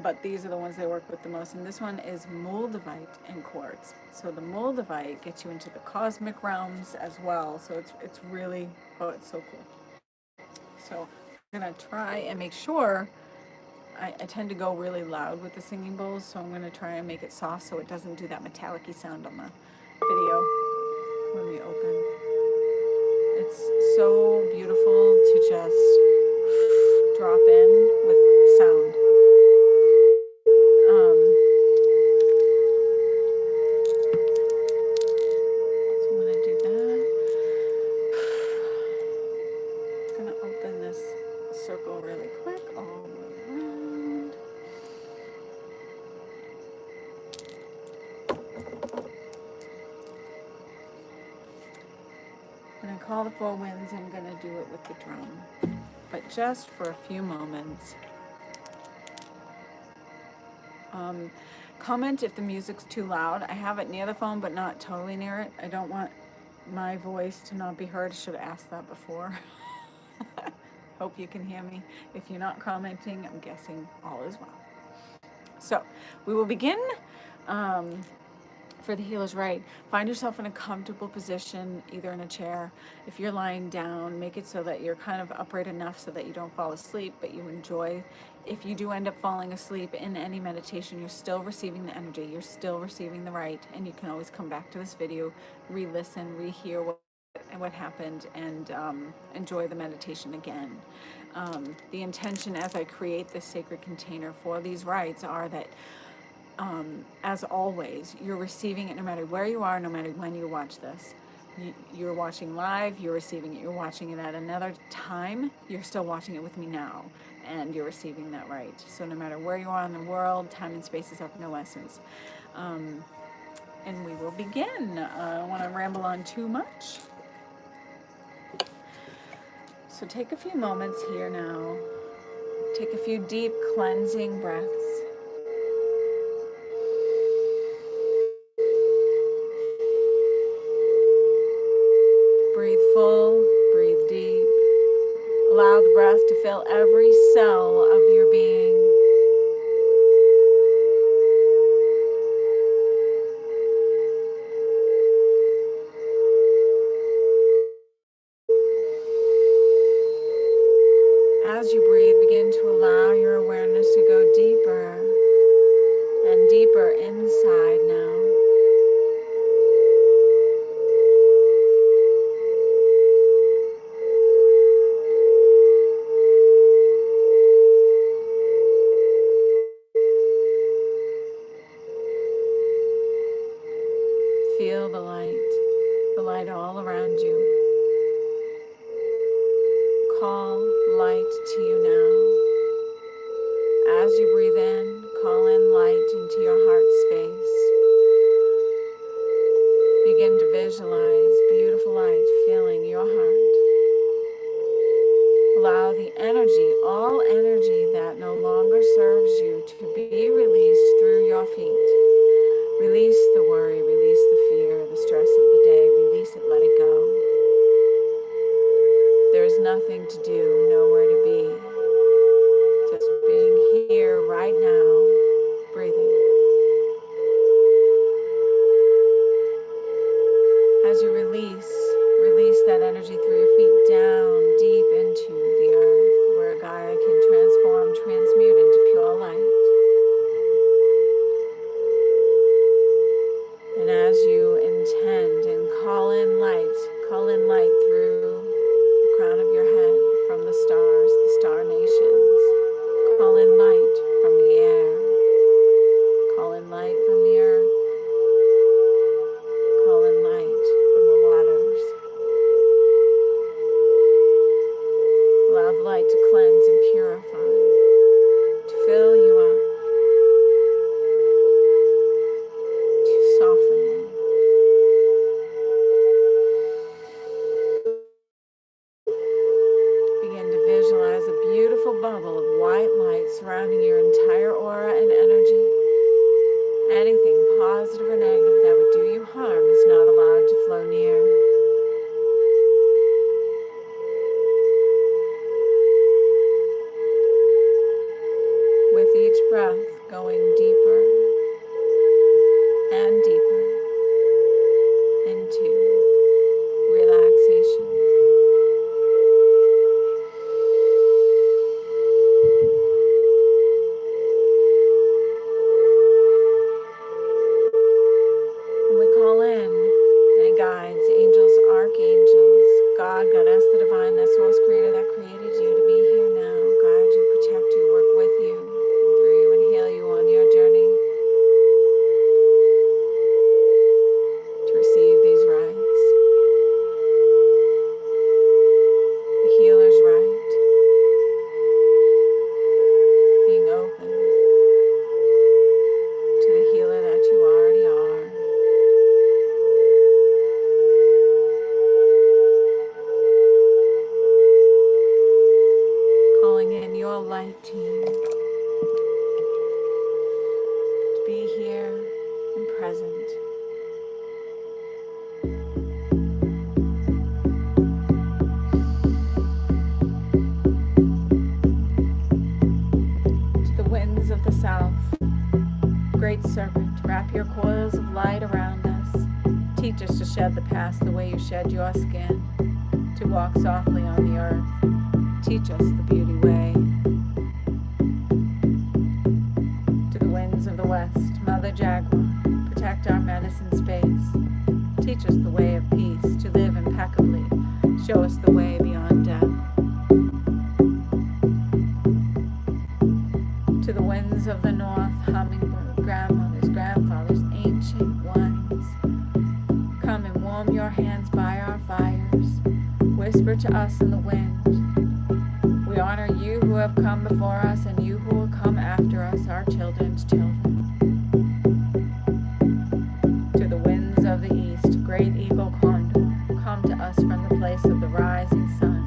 But these are the ones they work with the most. And this one is moldavite and quartz. So the moldavite gets you into the cosmic realms as well. So it's really, oh, it's so cool. So I'm going to try and make sure, I tend to go really loud with the singing bowls. So I'm going to try and make it soft so it doesn't do that metallic-y sound on the video when we open. It's so beautiful to just drop in with sound. So I'm going to do that. I'm going to open this circle really quick all the way around. When I call the four winds, I'm going to do it with the drum, but just for a few moments. Comment if the music's too loud. I have it near the phone, but not totally near it. I don't want my voice to not be heard. I should have asked that before. Hope you can hear me. If you're not commenting, I'm guessing all is well. So we will begin. For the healer's rite, find yourself in a comfortable position, either in a chair. If you're lying down, make it so that you're kind of upright enough so that you don't fall asleep, but you enjoy. If you do end up falling asleep in any meditation, you're still receiving the energy, you're still receiving the rite, and you can always come back to this video, re-listen, rehear what happened, and enjoy the meditation again. The intention as I create this sacred container for these rites are that as always, you're receiving it no matter where you are, no matter when you watch this. You're watching live, you're receiving it, you're watching it at another time, you're still watching it with me now, and you're receiving that right. So no matter where you are in the world, time and space is of no essence. And we will begin. I don't want to ramble on too much. So take a few moments here now. Take a few deep cleansing breaths. the breath to fill every cell of your being. As you breathe, begin to allow your awareness to go deeper and deeper inside now. Feel the light all around you. Call light to you now. As you breathe in, call in light into your heart space. Begin to visualize beautiful light filling your heart. Allow the energy, all energy that no longer serves you, to be released through your feet. Release the worry, release the fear, the stress of the day. Release it, let it go. There is nothing to do, nowhere to be. Just being here right now, breathing. As you release that energy through your feet down deep into the earth, where Gaia can transform, transmute into pure light. And as you intend and call in light through the crown of your head, from the stars, the star nations. Call in light from the air. Call in light from the earth. Call in light from the waters. Allow the light to cleanse and purify, to fill you up, to soften you. Begin to visualize a beautiful bubble of white light surrounding your entire aura and energy. Anything positive or negative that would do you harm is not allowed to flow near. With each breath going deeper and deeper into relaxation. And we call in any guides, angels, archangels, God, Goddess, the divine, that source creator that created you to be here now. Guide you, protect you, work with you, and through you, and heal you on your journey to receive these rites. The healer's right. Being open to the healer that you already are. Calling in your light team to be here and present. To the winds of the south, great serpent, wrap your coils of light around us. Teach us to shed the past the way you shed your skin, to walk softly on the earth. Teach us the beauty way. To the winds of the west, Mother Jaguar, protect our medicine space. Teach us the way of peace, to live impeccably. Show us the way beyond death. To the winds of the north, hummingbird, grandmothers, grandfathers, ancient ones, come and warm your hands by our fires. Whisper to us in the wind. We honor you who have come before us and you who will come after us, our children's children. To the winds of the east, great eagle condor, come to us from the place of the rising sun.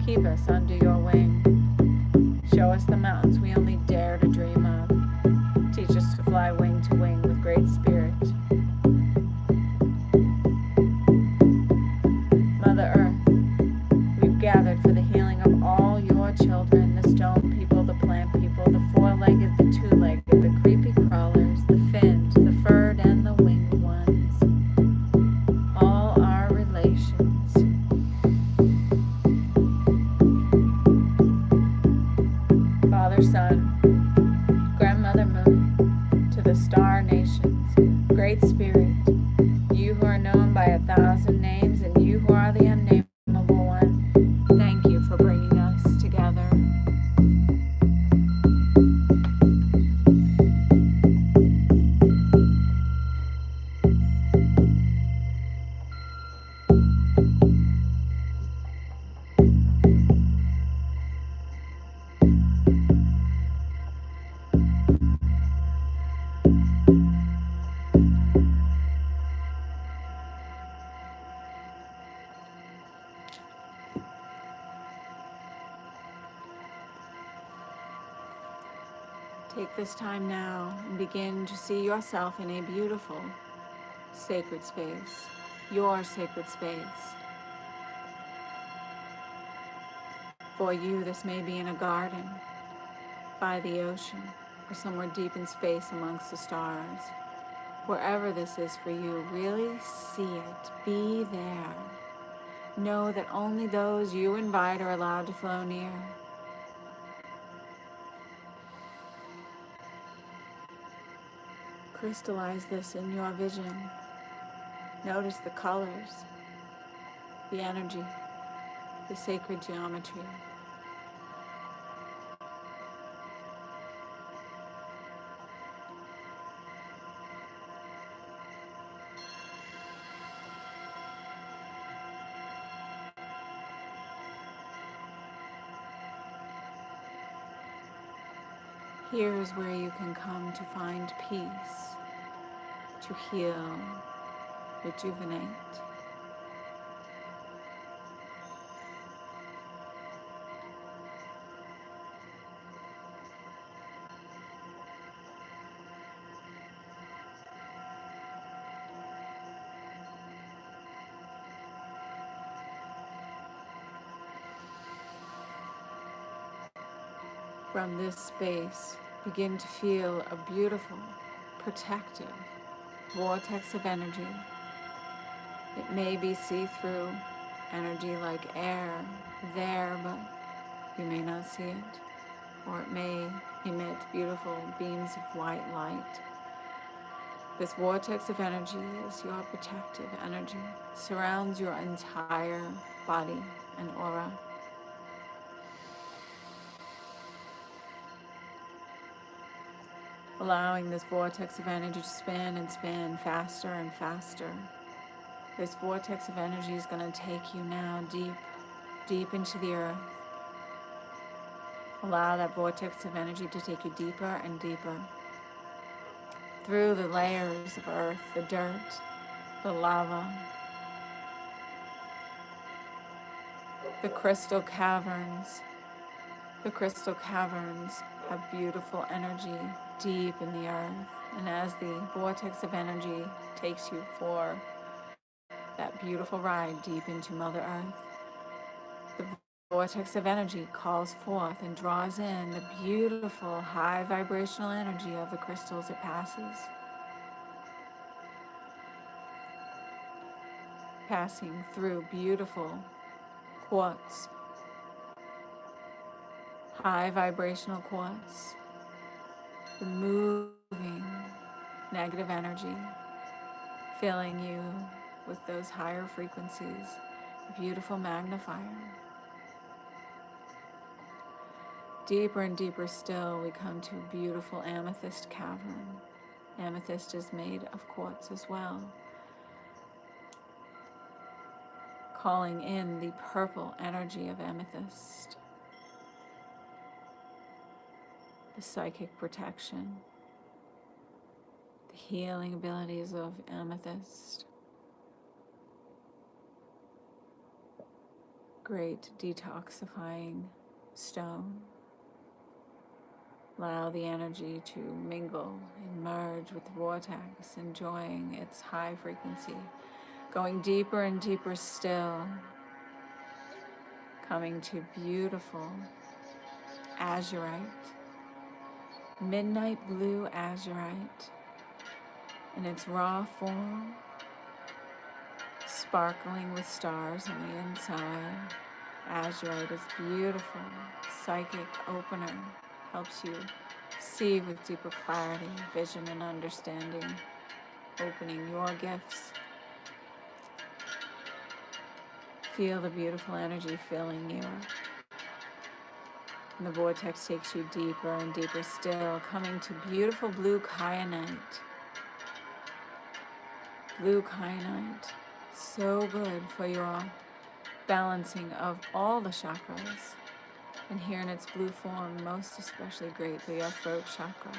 Keep us under your wing. Show us the mountains we only dare to dream of. Teach us to fly wing to wing with great spirit. Mother Earth, we've gathered for the healing of all Father Sun, Grandmother Moon, to the star nations, Great Spirit, you who are known by 1,000 names and you who are the unnameable one, thank you for bringing us together. Take this time now and begin to see yourself in a beautiful, sacred space, your sacred space. For you, this may be in a garden, by the ocean, or somewhere deep in space amongst the stars. Wherever this is for you, really see it, be there. Know that only those you invite are allowed to flow near. Crystallize this in your vision. Notice the colors, the energy, the sacred geometry. Here is where you can come to find peace, to heal, rejuvenate. From this space, begin to feel a beautiful, protective vortex of energy. It may be see-through energy like air there, but you may not see it. Or it may emit beautiful beams of white light. This vortex of energy is your protective energy, surrounds your entire body and aura. Allowing this vortex of energy to spin and spin faster and faster. This vortex of energy is going to take you now deep, deep into the earth. Allow that vortex of energy to take you deeper and deeper. Through the layers of earth, the dirt, the lava, the crystal caverns. The crystal caverns have beautiful energy deep in the earth. And as the vortex of energy takes you for that beautiful ride deep into Mother Earth, the vortex of energy calls forth and draws in the beautiful high vibrational energy of the crystals it passes. Passing through beautiful quartz, high vibrational quartz, removing negative energy, filling you with those higher frequencies, a beautiful magnifier. Deeper and deeper still, we come to a beautiful amethyst cavern. Amethyst is made of quartz as well. Calling in the purple energy of amethyst. The psychic protection, the healing abilities of amethyst, great detoxifying stone. Allow the energy to mingle and merge with the vortex, enjoying its high frequency, going deeper and deeper still, coming to beautiful azurite. Midnight blue azurite in its raw form, sparkling with stars on the inside. Azurite is beautiful, psychic opener, helps you see with deeper clarity, vision, and understanding, opening your gifts. Feel the beautiful energy filling you. And the vortex takes you deeper and deeper still, coming to beautiful blue kyanite. Blue kyanite, so good for your balancing of all the chakras. And here in its blue form, most especially great for your throat chakra.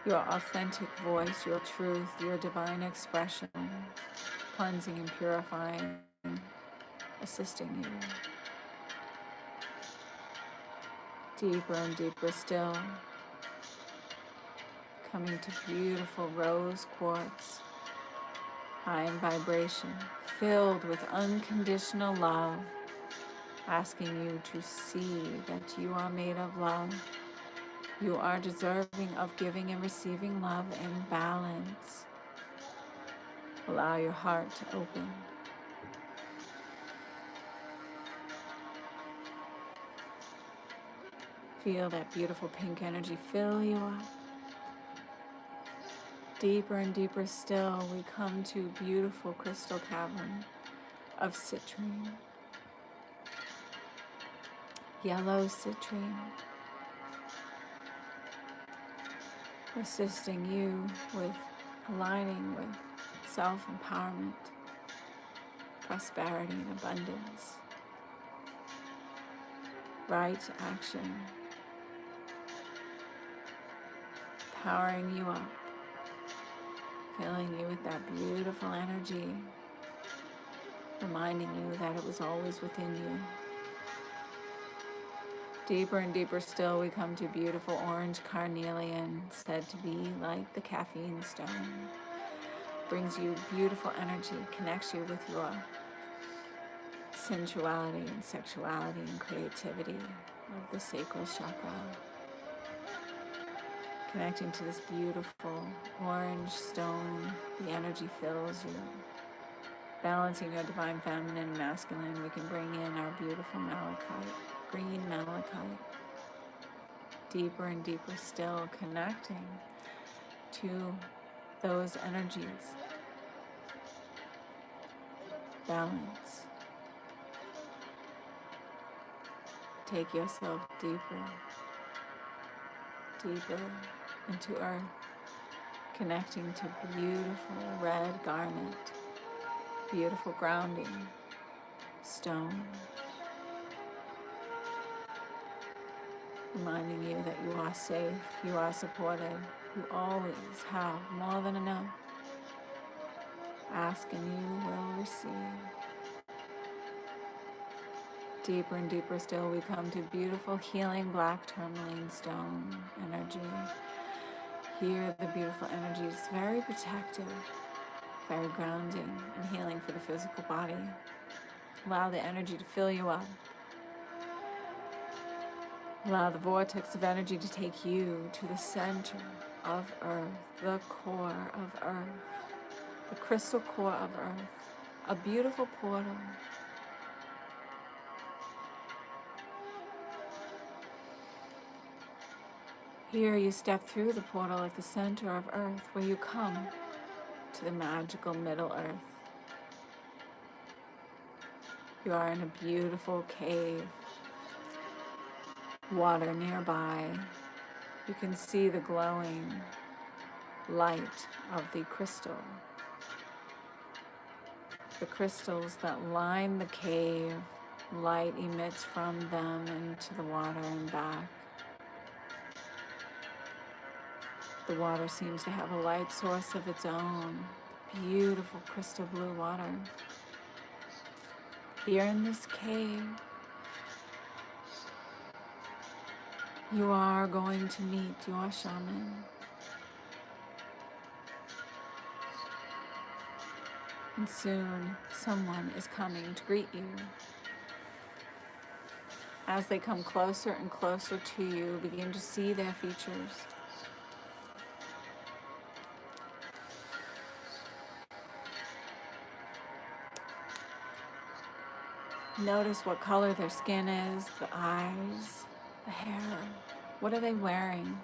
Your authentic voice, your truth, your divine expression, cleansing and purifying, assisting you. Deeper and deeper still, coming to beautiful rose quartz, high in vibration, filled with unconditional love, asking you to see that you are made of love. You are deserving of giving and receiving love in balance. Allow your heart to open. Feel that beautiful pink energy fill you up. Deeper and deeper still, we come to beautiful crystal cavern of citrine. Yellow citrine. Assisting you with aligning with self-empowerment, prosperity, and abundance. Right action. Powering you up. Filling you with that beautiful energy. Reminding you that it was always within you. Deeper and deeper still, we come to beautiful orange carnelian, said to be like the caffeine stone. Brings you beautiful energy, connects you with your sensuality and sexuality and creativity of the sacral chakra. Connecting to this beautiful orange stone, the energy fills you. Balancing your divine feminine and masculine, we can bring in our beautiful malachite, green malachite. Deeper and deeper still, connecting to those energies. Balance. Take yourself deeper, deeper into earth, connecting to beautiful red garnet, beautiful grounding stone, reminding you that you are safe, you are supported, you always have more than enough. Ask and you will receive. Deeper and deeper still, we come to beautiful healing black tourmaline stone energy. Here, the beautiful energy is very protective, very grounding and healing for the physical body. Allow the energy to fill you up. Allow the vortex of energy to take you to the center of earth, the core of earth, the crystal core of earth, a beautiful portal. Here you step through the portal at the center of earth, where you come to the magical Middle Earth. You are in a beautiful cave, water nearby. You can see the glowing light of the crystal. The crystals that line the cave, light emits from them into the water and back. The water seems to have a light source of its own, beautiful crystal blue water. Here in this cave, you are going to meet your shaman. And soon, someone is coming to greet you. As they come closer and closer to you, begin to see their features. Notice what color their skin is, the eyes, the hair. What are they wearing?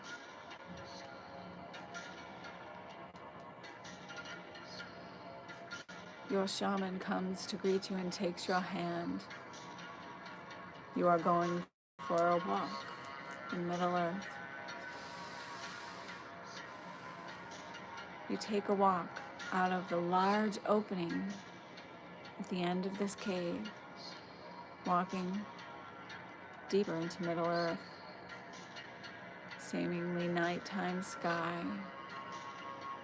Your shaman comes to greet you and takes your hand. You are going for a walk in Middle Earth. You take a walk out of the large opening at the end of this cave, walking deeper into Middle Earth, seemingly nighttime sky.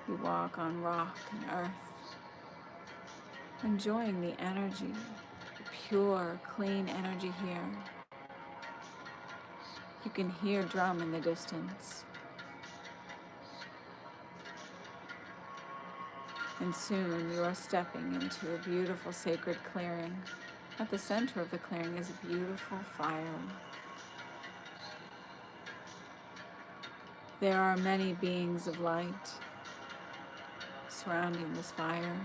You walk on rock and earth, enjoying the energy, the pure, clean energy here. You can hear drum in the distance. And soon you are stepping into a beautiful sacred clearing. At the center of the clearing is a beautiful fire. There are many beings of light surrounding this fire.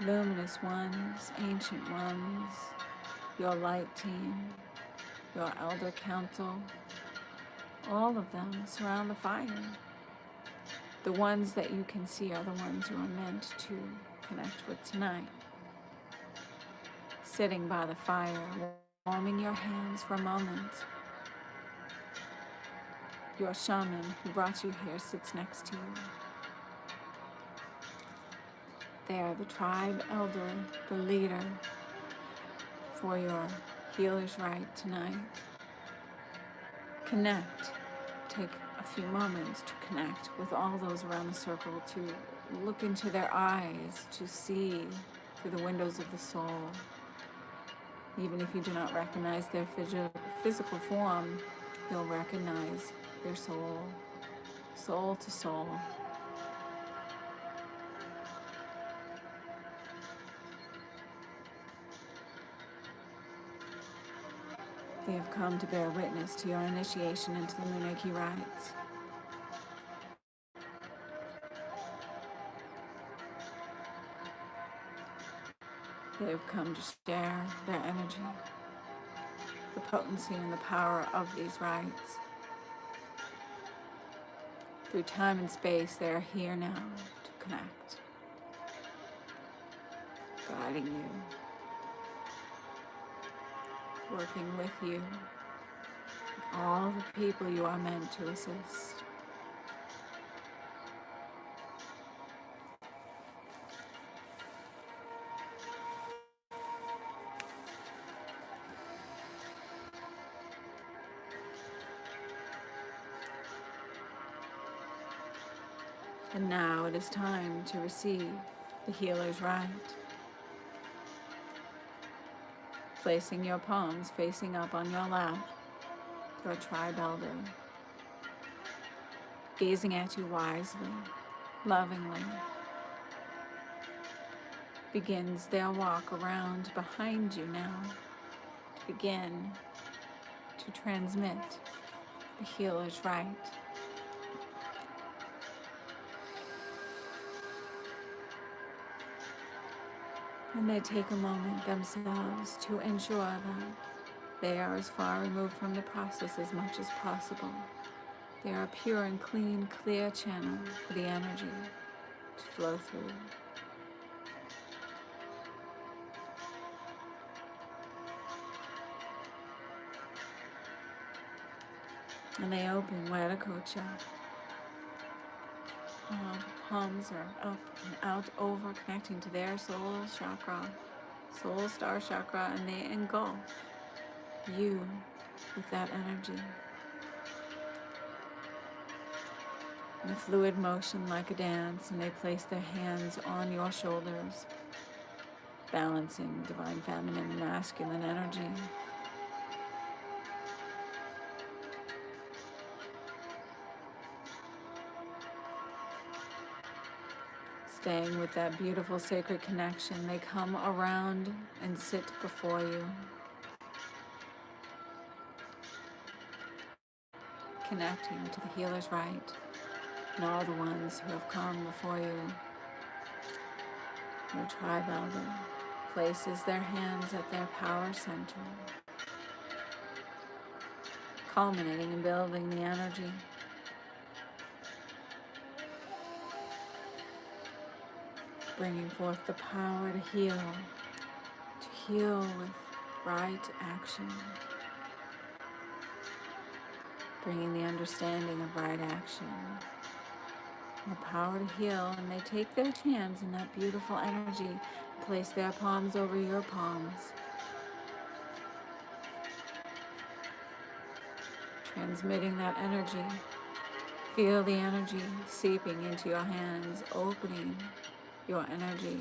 Luminous ones, ancient ones, your light team, your elder council, all of them surround the fire. The ones that you can see are the ones you are meant to connect with tonight. Sitting by the fire, warming your hands for a moment. Your shaman who brought you here sits next to you. They are the tribe elder, the leader for your healer's rite tonight. Connect. Take a few moments to connect with all those around the circle, to look into their eyes, to see through the windows of the soul. Even if you do not recognize their physical form, you'll recognize their soul, soul to soul. They have come to bear witness to your initiation into the Munay-Ki rites. They have come to share their energy, the potency and the power of these rites. Through time and space, they are here now to connect, guiding you, working with you, all the people you are meant to assist. And now it is time to receive the healer's rite. Placing your palms facing up on your lap, your tribe elder, gazing at you wisely, lovingly, begins their walk around behind you now to begin to transmit the healer's rite. And they take a moment themselves to ensure that they are as far removed from the process as much as possible. They are a pure and clean, clear channel for the energy to flow through. And they open Wadakocha. Palms are up and out over, connecting to their soul chakra, soul star chakra, and they engulf you with that energy. In a fluid motion like a dance, and they place their hands on your shoulders, balancing divine feminine and masculine energy. Staying with that beautiful sacred connection, they come around and sit before you, connecting to the healer's rite and all the ones who have come before you. Your tribe elder places their hands at their power center, culminating and building the energy. Bringing forth the power to heal with right action. Bringing the understanding of right action. And the power to heal, and they take their hands in that beautiful energy, place their palms over your palms. Transmitting that energy. Feel the energy seeping into your hands, opening your energy,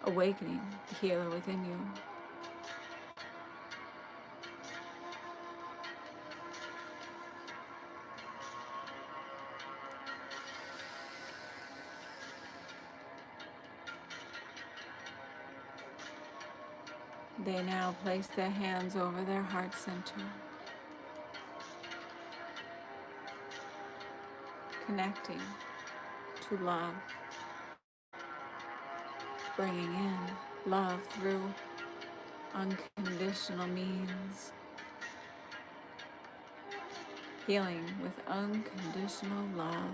awakening the healer within you. They now place their hands over their heart center, connecting to love, bringing in love through unconditional means, healing with unconditional love.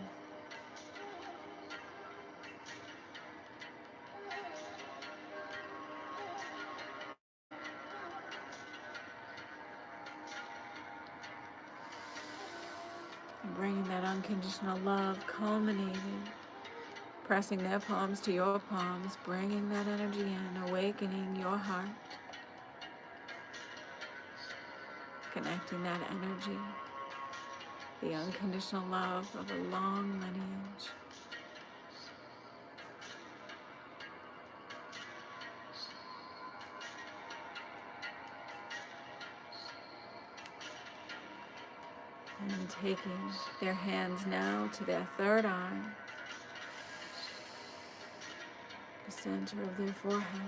And bringing that unconditional love, culminating, pressing their palms to your palms, bringing that energy in, awakening your heart, connecting that energy, the unconditional love of a long lineage. And taking their hands now to their third eye, the center of their forehead,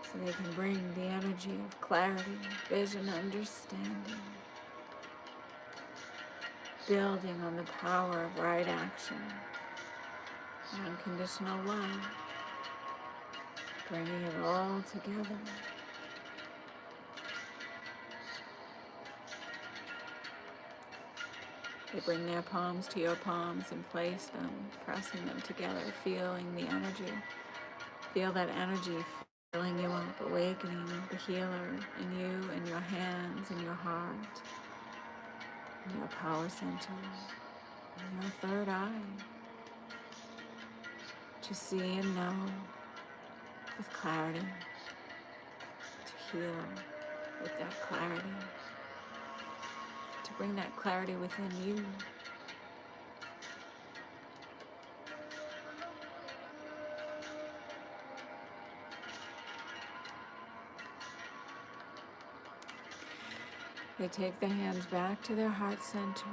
so they can bring the energy of clarity, vision, understanding, building on the power of right action, and unconditional love, bringing it all together. They bring their palms to your palms and place them, pressing them together, feeling the energy. Feel that energy filling you up, awakening the healer in you, in your hands, in your heart, in your power center, in your third eye, to see and know with clarity, to heal with that clarity, to bring that clarity within you. They take their hands back to their heart center,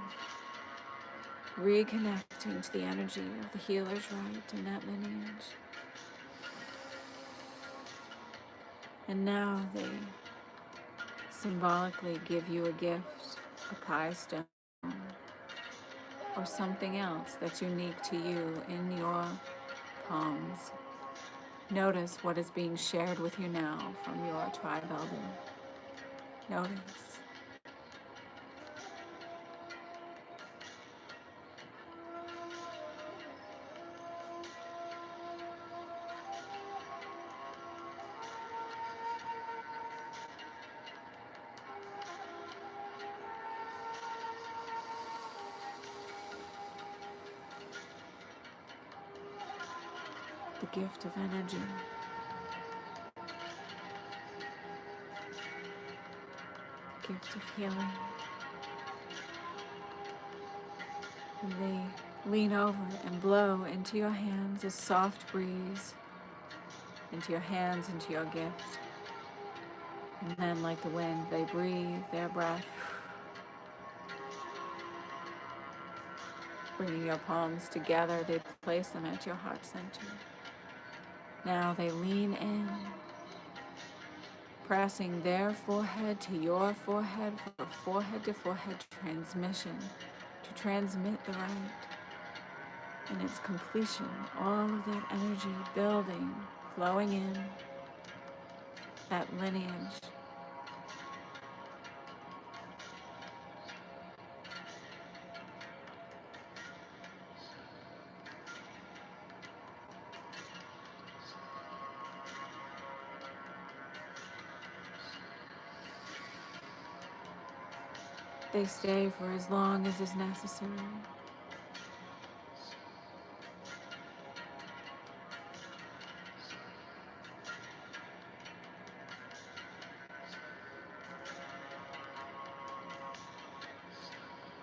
reconnecting to the energy of the healer's right in that lineage. And now they symbolically give you a gift, a pie stone, or something else that's unique to you in your palms. Notice what is being shared with you now from your tribe elder. Notice. The gift of energy. The gift of healing. And they lean over and blow into your hands a soft breeze, into your hands, into your gift. And then, like the wind, they breathe their breath, bringing your palms together. They place them at your heart center. Now they lean in, pressing their forehead to your forehead for forehead to forehead transmission, to transmit the right. In its completion, all of that energy building, flowing in, that lineage, they stay for as long as is necessary.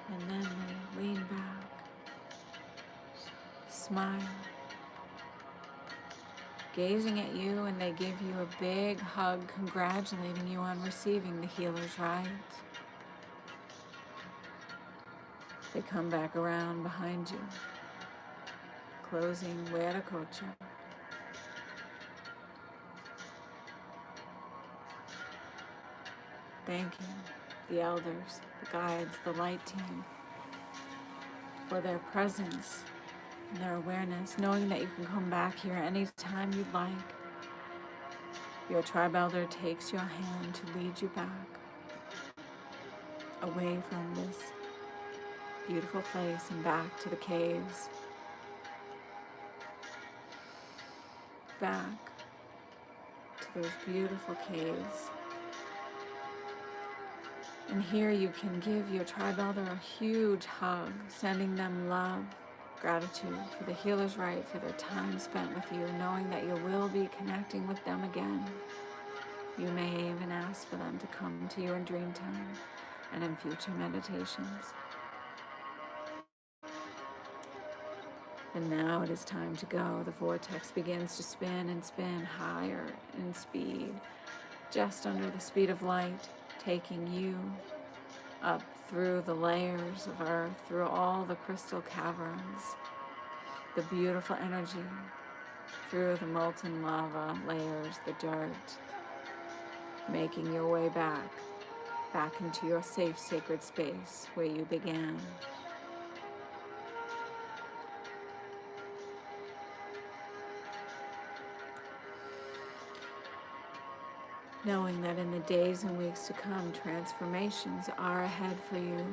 And then they lean back, smile, gazing at you, and they give you a big hug, congratulating you on receiving the healer's rite. They come back around behind you, closing Hueracocha. Thanking the elders, the guides, the light team for their presence and their awareness, knowing that you can come back here anytime you'd like. Your tribe elder takes your hand to lead you back away from this beautiful place and back to the caves, back to those beautiful caves. And here you can give your tribe elder a huge hug, sending them love, gratitude for the healer's rite, for their time spent with you, knowing that you will be connecting with them again. You may even ask for them to come to you in dream time and in future meditations. And now it is time to go. The vortex begins to spin and spin higher in speed, just under the speed of light, taking you up through the layers of earth, through all the crystal caverns, the beautiful energy, through the molten lava layers, the dirt, making your way back into your safe, sacred space where you began. Knowing that in the days and weeks to come, transformations are ahead for you.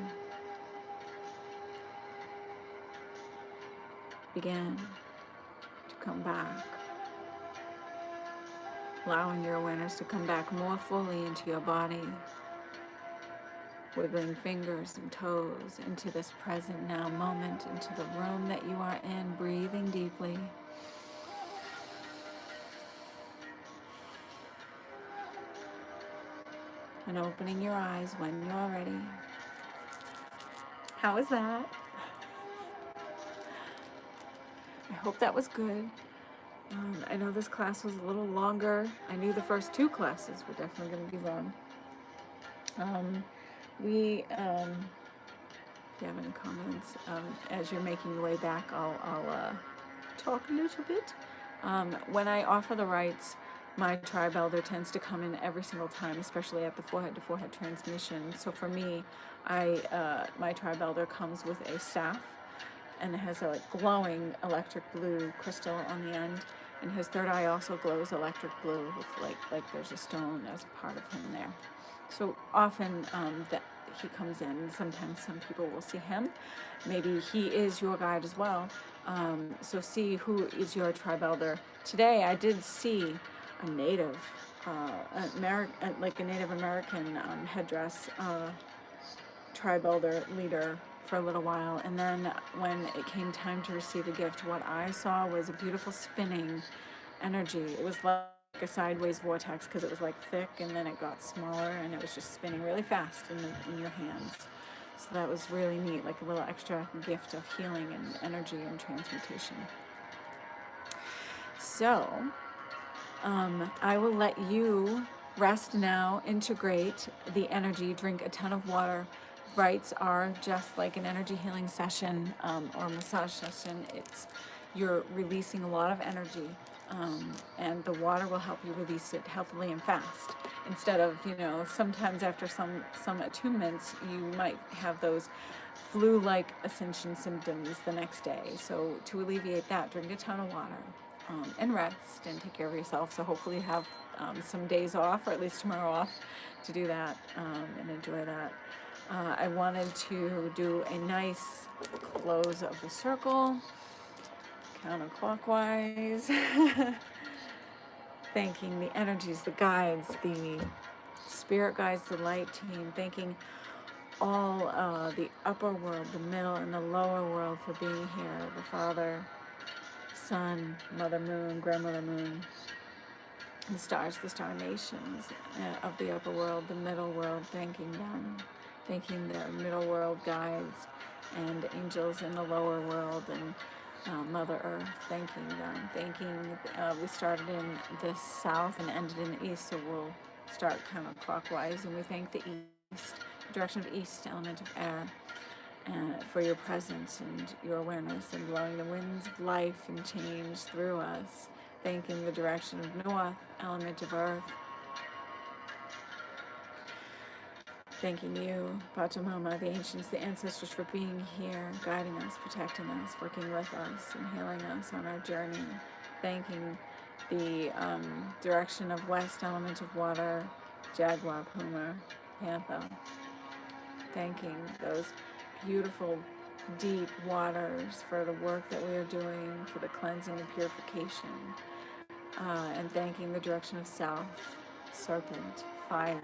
Begin to come back, allowing your awareness to come back more fully into your body, wiggling fingers and toes into this present now moment, into the room that you are in, breathing deeply. And opening your eyes when you're ready. How was that? I hope that was good. I know this class was a little longer. I knew the first two classes were definitely going to be long. If you have any comments, as you're making your way back, I'll talk a little bit. When I offer the rites, my tribe elder tends to come in every single time, especially at the forehead to forehead transmission. So for me, my tribe elder comes with a staff, and it has a glowing electric blue crystal on the end, and his third eye also glows electric blue with like there's a stone as a part of him there. So often that he comes in. Sometimes some people will see him. Maybe he is your guide as well. So see who is your tribe elder. Today I did see a Native American headdress tribe elder leader for a little while, and then when it came time to receive a gift, what I saw was a beautiful spinning energy. It was like a sideways vortex because it was like thick, and then it got smaller, and it was just spinning really fast in your hands. So that was really neat, like a little extra gift of healing and energy and transmutation. So I will let you rest now, integrate the energy, drink a ton of water. Rites are just like an energy healing session or massage session. You're releasing a lot of energy, and the water will help you release it healthily and fast. Instead of, sometimes after some attunements, you might have those flu-like Ascension symptoms the next day. So to alleviate that, drink a ton of water. And rest and take care of yourself. So hopefully you have some days off, or at least tomorrow off, to do that and enjoy that. I wanted to do a nice close of the circle, counterclockwise, thanking the energies, the guides, the spirit guides, the light team, thanking all the upper world, the middle, and the lower world for being here. The Father, Sun, Mother Moon, Grandmother Moon, the stars, the star nations of the upper world, the middle world, thanking them, thanking their middle world guides and angels in the lower world, and Mother Earth, thanking them, we started in the south and ended in the east, so we'll start counterclockwise, and we thank the east, direction of east, element of air, for your presence and your awareness, and blowing the winds of life and change through us, thanking the direction of north, element of earth, thanking you, Pachamama, the ancients, the ancestors, for being here, guiding us, protecting us, working with us, and healing us on our journey. Thanking the direction of west, element of water, Jaguar, Puma, Panther. Thanking those beautiful, deep waters for the work that we are doing, for the cleansing and purification. And thanking the direction of south, serpent, fire.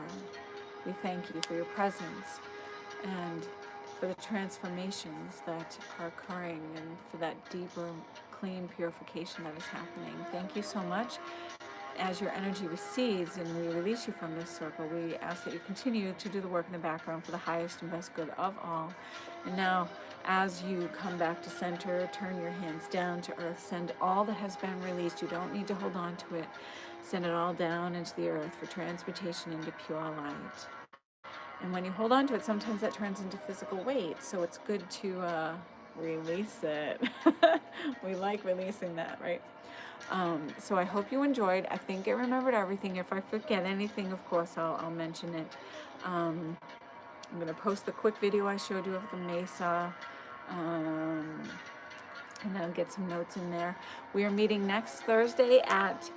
We thank you for your presence and for the transformations that are occurring, and for that deeper, clean purification that is happening. Thank you so much. As your energy recedes and we release you from this circle, we ask that you continue to do the work in the background for the highest and best good of all. And now, as you come back to center, turn your hands down to earth. Send all that has been released. You don't need to hold on to it. Send it all down into the earth for transmutation into pure light. And when you hold on to it, sometimes that turns into physical weight. So it's good to release it. We like releasing that, right? So I hope you enjoyed. I think I remembered everything. If I forget anything, of course, I'll mention it. I'm going to post the quick video I showed you of the mesa. And I'll get some notes in there. We are meeting next Thursday at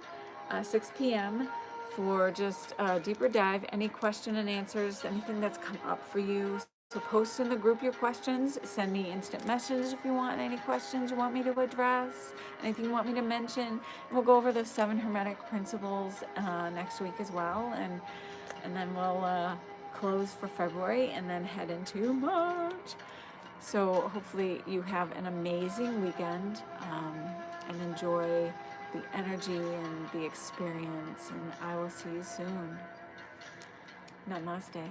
6 p.m. for just a deeper dive. Any question and answers, anything that's come up for you. So post in the group your questions. Send me instant messages if you want any questions you want me to address, anything you want me to mention. And we'll go over the 7 Hermetic principles next week as well. And then we'll close for February and then head into March. So hopefully you have an amazing weekend and enjoy the energy and the experience. And I will see you soon. Namaste.